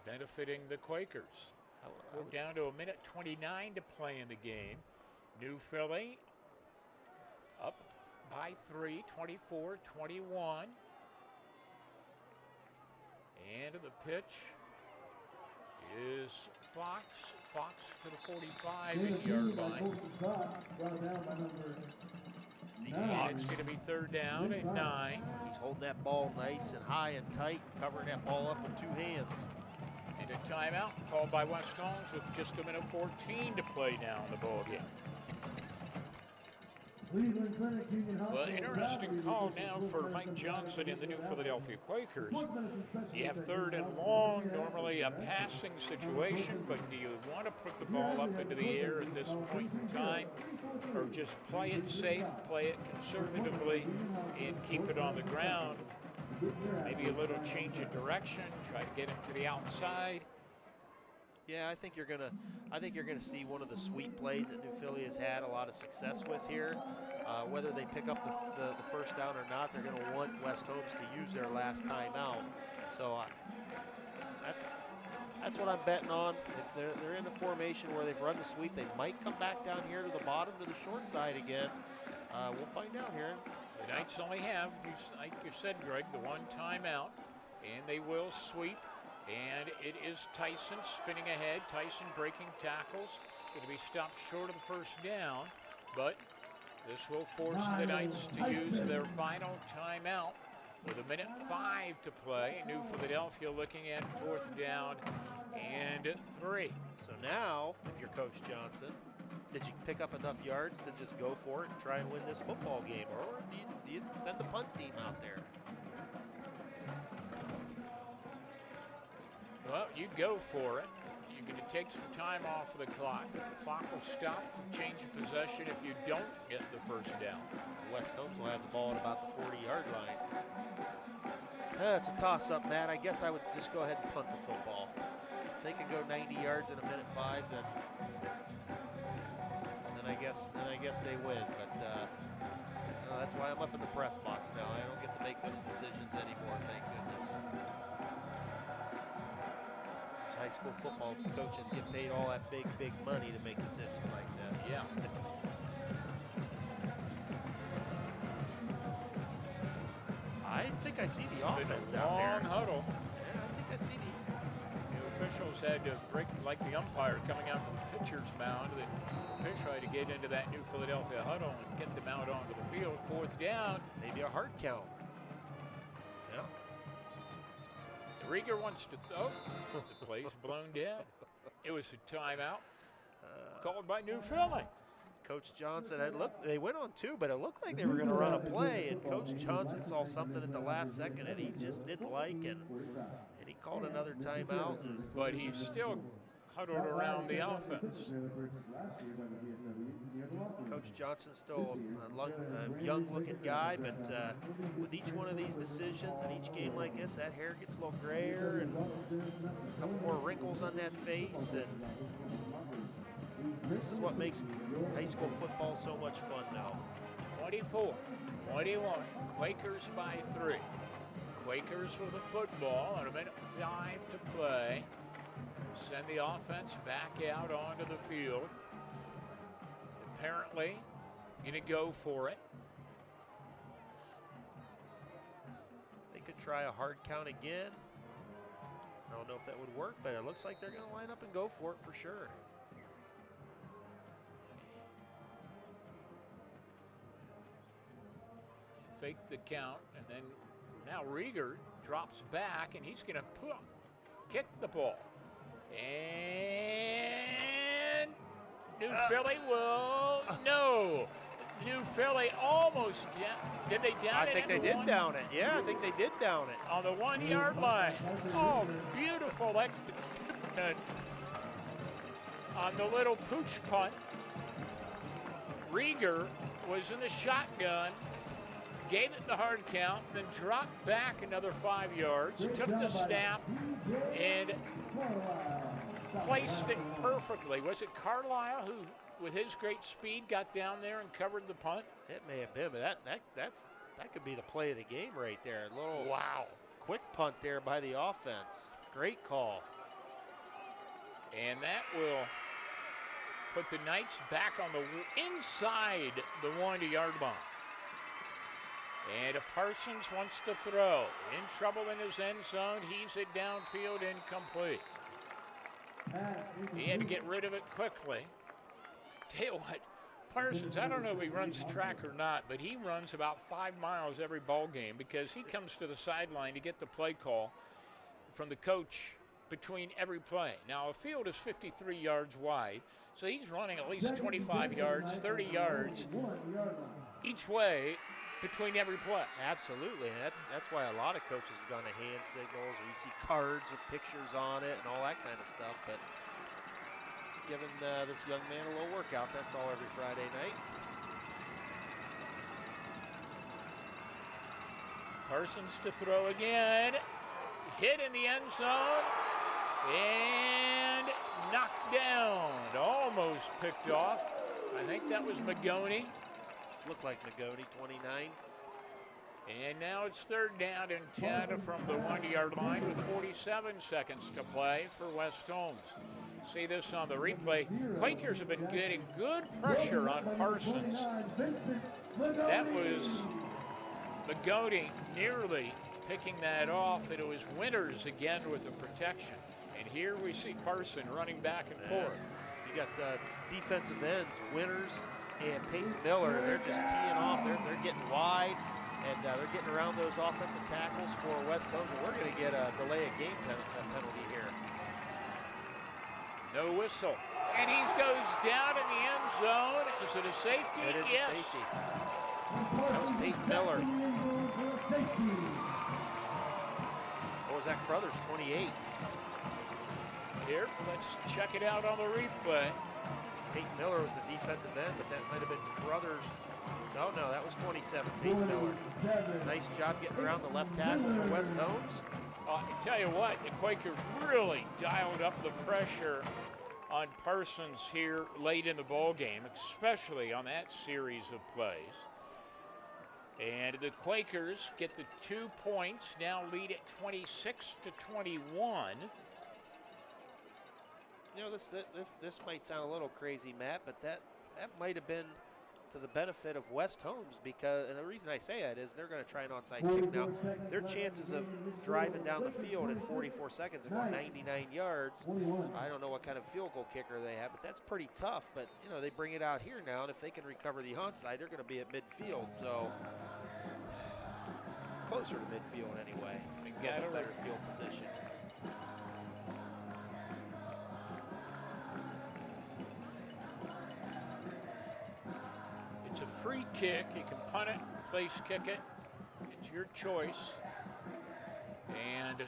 Benefiting the Quakers. We're down to 1:29 to play in the game. New Philly up by 3, 24-21. And the pitch is Fox. Fox to the 45-yard line. It's going to be third down at 9. He's holding that ball nice and high and tight, covering that ball up with 2 hands. And a timeout called by West Holmes with just 1:14 to play now in the ball game. Well, interesting call now for Mike Johnson in the New Philadelphia Quakers. You have third and long, normally a passing situation, but do you want to put the ball up into the air at this point in time, or just play it safe, play it conservatively, and keep it on the ground? Maybe a little change of direction, try to get him to the outside. Yeah, I think you're gonna see one of the sweep plays that New Philly has had a lot of success with here. Whether they pick up the first down or not, they're gonna want West Holmes to use their last time out. So that's what I'm betting on. If they're in a formation where they've run the sweep, they might come back down here to the bottom to the short side again. We'll find out here. The Knights only have, like you said, Greg, the one timeout, and they will sweep. And it is Tyson spinning ahead. Tyson breaking tackles. Going to be stopped short of the first down, but this will force the Knights to use their final timeout with 1:05 to play. New Philadelphia looking at fourth down and 3. So now, if you're Coach Johnson, did you pick up enough yards to just go for it and try and win this football game, or do you send the punt team out there? Well, you go for it. You're going to take some time off of the clock. The clock will stop from change of possession if you don't get the first down. West Holmes will have the ball at about the 40-yard line. It's a toss-up, Matt. I guess I would just go ahead and punt the football. If they can go 90 yards in a minute 5, then I guess they win. But that's why I'm up in the press box now. I don't get to make those decisions anymore, thank goodness. Those high school football coaches get paid all that big money to make decisions like this. Yeah. I think I see the offense out there. Long huddle. Yeah, I think I see the officials had to break, like the umpire coming out of the pitcher's mound. The official had to get into that new Philadelphia huddle and get them out onto the field. 4th down. Maybe a hard count. Yeah. Rieger wants to throw. The play's blown dead. It was a timeout called by New Philly. Coach Johnson, they went on 2, but it looked like they were going to run a play, and Coach Johnson saw something at the last second that he just didn't like, and he called another timeout. But he's still huddled around the offense. Coach Johnson's still a young-looking guy, but with each one of these decisions and each game like this, that hair gets a little grayer and a couple more wrinkles on that face, and this is what makes high school football so much fun now. 24-21, Quakers by 3. Quakers with the football and a minute 5 to play. Send the offense back out onto the field. Apparently, going to go for it. They could try a hard count again. I don't know if that would work, but it looks like they're going to line up and go for it for sure. Fake the count, and then now Rieger drops back, and he's going to kick the ball. And New Philly will no. New Philly almost down. Did they down it? I think they did down it. Yeah, I think they did down it. On the 1-yard line. Oh, beautiful. On the little pooch punt, Rieger was in the shotgun, gave it the hard count, then dropped back another 5 yards, took the snap, and placed it perfectly. Was it Carlisle who, with his great speed, got down there and covered the punt? It may have been, but that could be the play of the game right there. A little quick punt there by the offense. Great call. And that will put the Knights back on the inside the 1-yard line. And Parsons wants to throw. In trouble in his end zone. He's it downfield, incomplete. He had to get rid of it quickly. Tell you what, Parsons, I don't know if he runs track or not, but he runs about 5 miles every ball game because he comes to the sideline to get the play call from the coach between every play. Now, a field is 53 yards wide, so he's running at least 25 yards, 30 yards each way between every play. Absolutely, and that's why a lot of coaches have gone to hand signals, or you see cards with pictures on it and all that kind of stuff, but giving this young man a little workout, that's all every Friday night. Parsons to throw again, hit in the end zone, and knocked down, almost picked off. I think that was Magoni. Looked like Magoni, 29. And now it's 3rd down and 10 from the 1-yard line with 47 seconds to play for West Holmes. See this on the replay. Quakers have been getting good pressure on Parsons. That was Magoni nearly picking that off, and it was Winters again with the protection. And here we see Parsons running back and forth. You got defensive ends, Winters and Peyton Miller. They're just teeing off. They're getting wide, and they're getting around those offensive tackles for West Holmes. And we're going to get a delay of game penalty here. No whistle. And he goes down in the end zone. Is it a safety? It is yes. a safety. That was Peyton Miller. What was that, Crothers? 28. Here, let's check it out on the replay. Peyton Miller was the defensive end, but that might have been Crothers. No, that was 27, Peyton Miller. Nice job getting around the left tackle for West Holmes. I tell you what, the Quakers really dialed up the pressure on Parsons here late in the ball game, especially on that series of plays. And the Quakers get the 2 points, now lead at 26-21. You know, this might sound a little crazy, Matt, but that might have been to the benefit of West Holmes, because, and the reason I say that is they're going to try an onside kick now. Their chances of driving down the field in 44 seconds and going 99 yards, I don't know what kind of field goal kicker they have, but that's pretty tough. But, you know, they bring it out here now, and if they can recover the onside, they're going to be at midfield. So, closer to midfield anyway. Got a better field position. It's a free kick. You can punt it, place kick it. It's your choice. And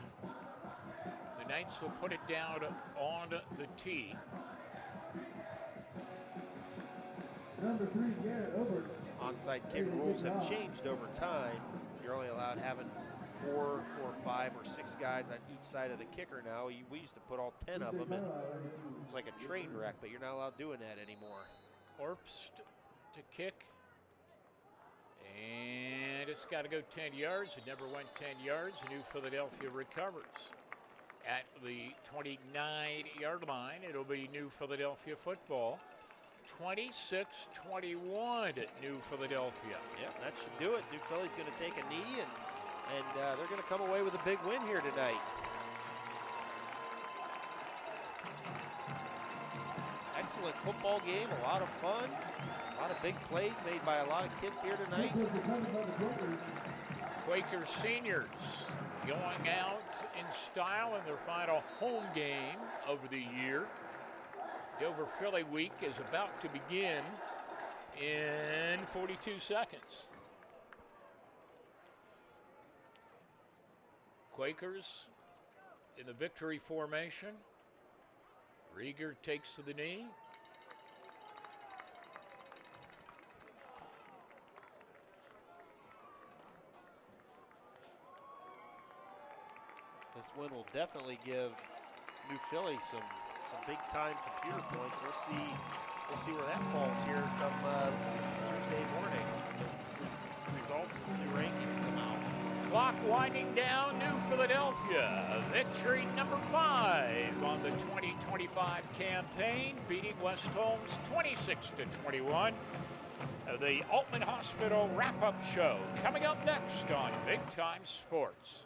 the Knights will put it down on the tee. Number 3, Garrett Oberst. Onside kick rules have changed over time. You're only allowed having 4 or 5 or 6 guys on each side of the kicker now. We used to put all 10 of them, and it's like a train wreck, but you're not allowed doing that anymore. Orpst to kick. And it's got to go 10 yards. It never went 10 yards. New Philadelphia recovers. At the 29-yard line, it'll be New Philadelphia football. 26-21 at New Philadelphia. Yeah, that should do it. New Philly's going to take a knee, and they're going to come away with a big win here tonight. Excellent football game, a lot of fun, a lot of big plays made by a lot of kids here tonight. Quakers seniors going out in style in their final home game of the year. Dover Philly week is about to begin in 42 seconds. Quakers in the victory formation. Rieger takes to the knee. This win will definitely give New Philly some big-time computer points. We'll see where that falls here come Tuesday morning. The results and the new rankings come out. Clock winding down. New Philadelphia victory number 5 on the 2025 campaign, beating West Holmes 26-21. The Altman Hospital wrap-up show coming up next on Big Time Sports.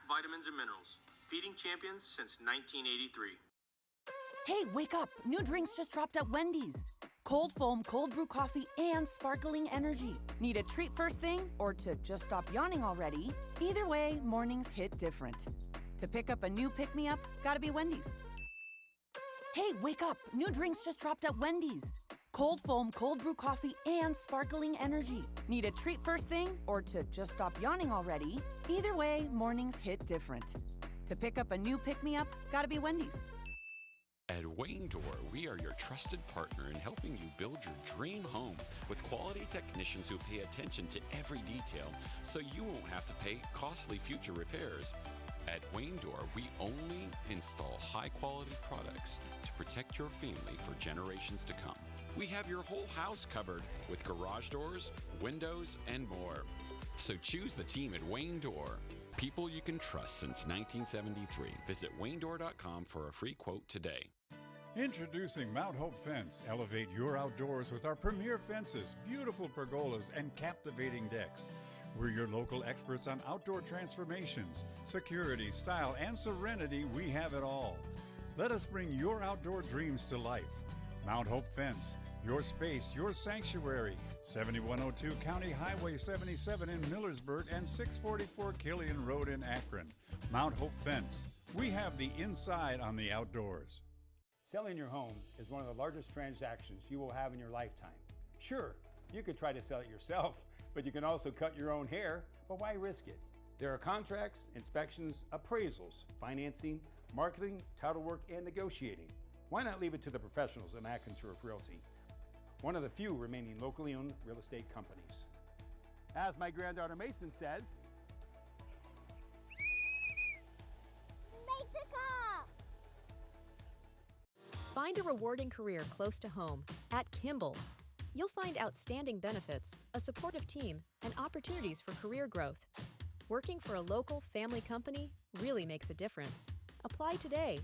Vitamins and minerals, feeding champions since 1983. Hey, wake up! New drinks just dropped at Wendy's. Cold foam, cold brew coffee, and sparkling energy. Need a treat first thing or to just stop yawning already? Either way, mornings hit different. To pick up a new pick-me-up, gotta be Wendy's. Hey, wake up! New drinks just dropped at Wendy's. Cold foam, cold brew coffee, and sparkling energy. Need a treat first thing or to just stop yawning already? Either way, mornings hit different. To pick up a new pick-me-up, gotta be Wendy's. At Wayne Door, we are your trusted partner in helping you build your dream home with quality technicians who pay attention to every detail so you won't have to pay costly future repairs. At Wayne Door, we only install high-quality products to protect your family for generations to come. We have your whole house covered with garage doors, windows, and more. So choose the team at Wayne Door. People you can trust since 1973. Visit waynedoor.com for a free quote today. Introducing Mount Hope Fence. Elevate your outdoors with our premier fences, beautiful pergolas, and captivating decks. We're your local experts on outdoor transformations, security, style, and serenity. We have it all. Let us bring your outdoor dreams to life. Mount Hope Fence, your space, your sanctuary. 7102 County Highway 77 in Millersburg and 644 Killian Road in Akron. Mount Hope Fence. We have the inside on the outdoors. Selling your home is one of the largest transactions you will have in your lifetime. Sure, you could try to sell it yourself, but you can also cut your own hair, but why risk it? There are contracts, inspections, appraisals, financing, marketing, title work, and negotiating. Why not leave it to the professionals at McIntyre Realty, one of the few remaining locally owned real estate companies? As my granddaughter Mason says, Make the call! Find a rewarding career close to home at Kimball. You'll find outstanding benefits, a supportive team, and opportunities for career growth. Working for a local family company really makes a difference. Apply today.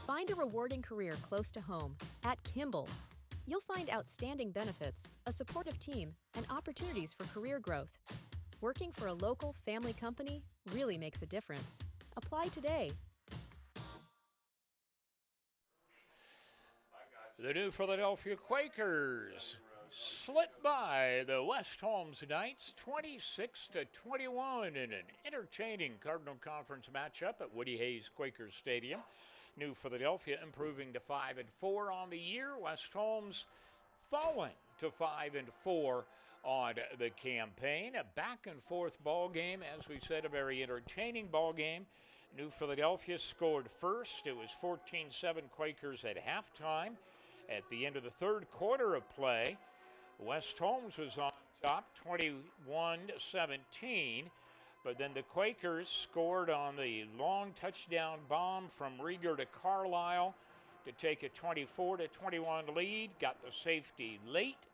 Find a rewarding career close to home at Kimball. You'll find outstanding benefits, a supportive team, and opportunities for career growth. Working for a local family company really makes a difference. Apply today. The new Philadelphia Quakers slipped by the West Holmes Knights 26-21 in an entertaining Cardinal Conference matchup at Woody Hayes Quakers Stadium. New Philadelphia improving to 5-4 on the year. West Holmes falling to 5-4 on the campaign. A back-and-forth ball game, as we said, a very entertaining ball game. New Philadelphia scored first. It was 14-7 Quakers at halftime. At the end of the third quarter of play, West Holmes was on top, 21-17. But then the Quakers scored on the long touchdown bomb from Rieger to Carlisle to take a 24-21 lead. Got the safety late,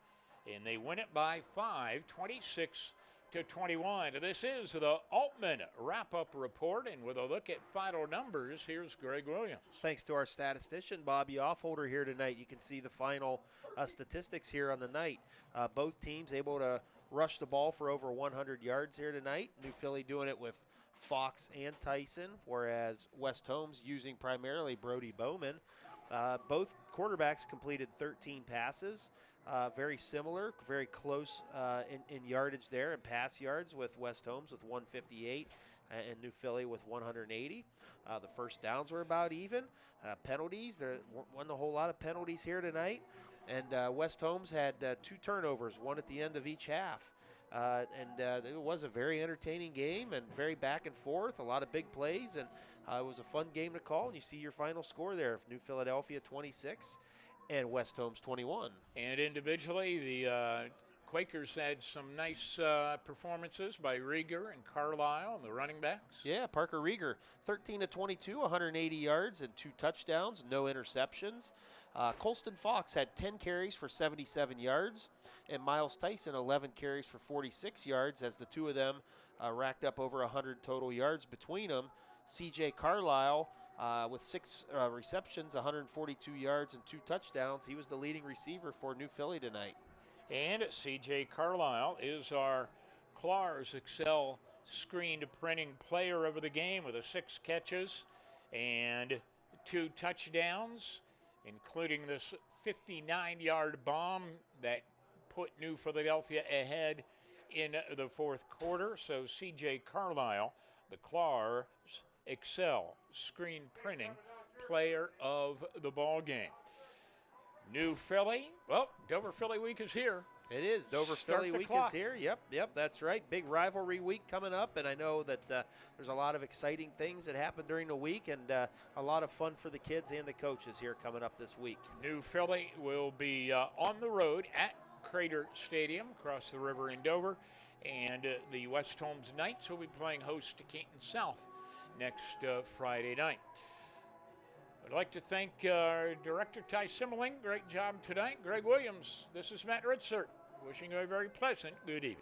and they win it by 5, 26-21. This is the Altman wrap-up report, and with a look at final numbers, here's Greg Williams. Thanks to our statistician, Bobby Offholder, here tonight. You can see the final statistics here on the night. Both teams able to rush the ball for over 100 yards here tonight. New Philly doing it with Fox and Tyson, whereas West Holmes using primarily Brody Bowman. Both quarterbacks completed 13 passes. Very similar, very close in yardage there and pass yards, with West Holmes with 158 and New Philly with 180. The first downs were about even. Penalties, there wasn't a whole lot of penalties here tonight. And West Holmes had 2 turnovers, one at the end of each half. It was a very entertaining game and very back and forth, a lot of big plays, and it was a fun game to call. And you see your final score there, New Philadelphia 26 and West Holmes 21. And individually, the Quakers had some nice performances by Rieger and Carlisle and the running backs. Yeah, Parker Rieger, 13-22, 180 yards and 2 touchdowns, no interceptions. Colston Fox had 10 carries for 77 yards, and Miles Tyson 11 carries for 46 yards, as the two of them racked up over 100 total yards between them. C.J. Carlisle with 6 receptions, 142 yards and 2 touchdowns. He was the leading receiver for New Philly tonight. And C.J. Carlisle is our Clars Excel screened printing player of the game with 6 catches and 2 touchdowns, including this 59-yard bomb that put New Philadelphia ahead in the fourth quarter. So C.J. Carlisle, the Clars Excel screen printing player of the ball game. New Philly, well, Dover Philly Week is here. It is. Dover Philly Week is here. Yep, that's right. Big rivalry week coming up, and I know that there's a lot of exciting things that happen during the week, and a lot of fun for the kids and the coaches here coming up this week. New Philly will be on the road at Crater Stadium across the river in Dover, and the West Holmes Knights will be playing host to Canton South next Friday night. I'd like to thank our director, Ty Simmeling. Great job tonight. Greg Williams, this is Matt Ritzert, wishing you a very pleasant good evening.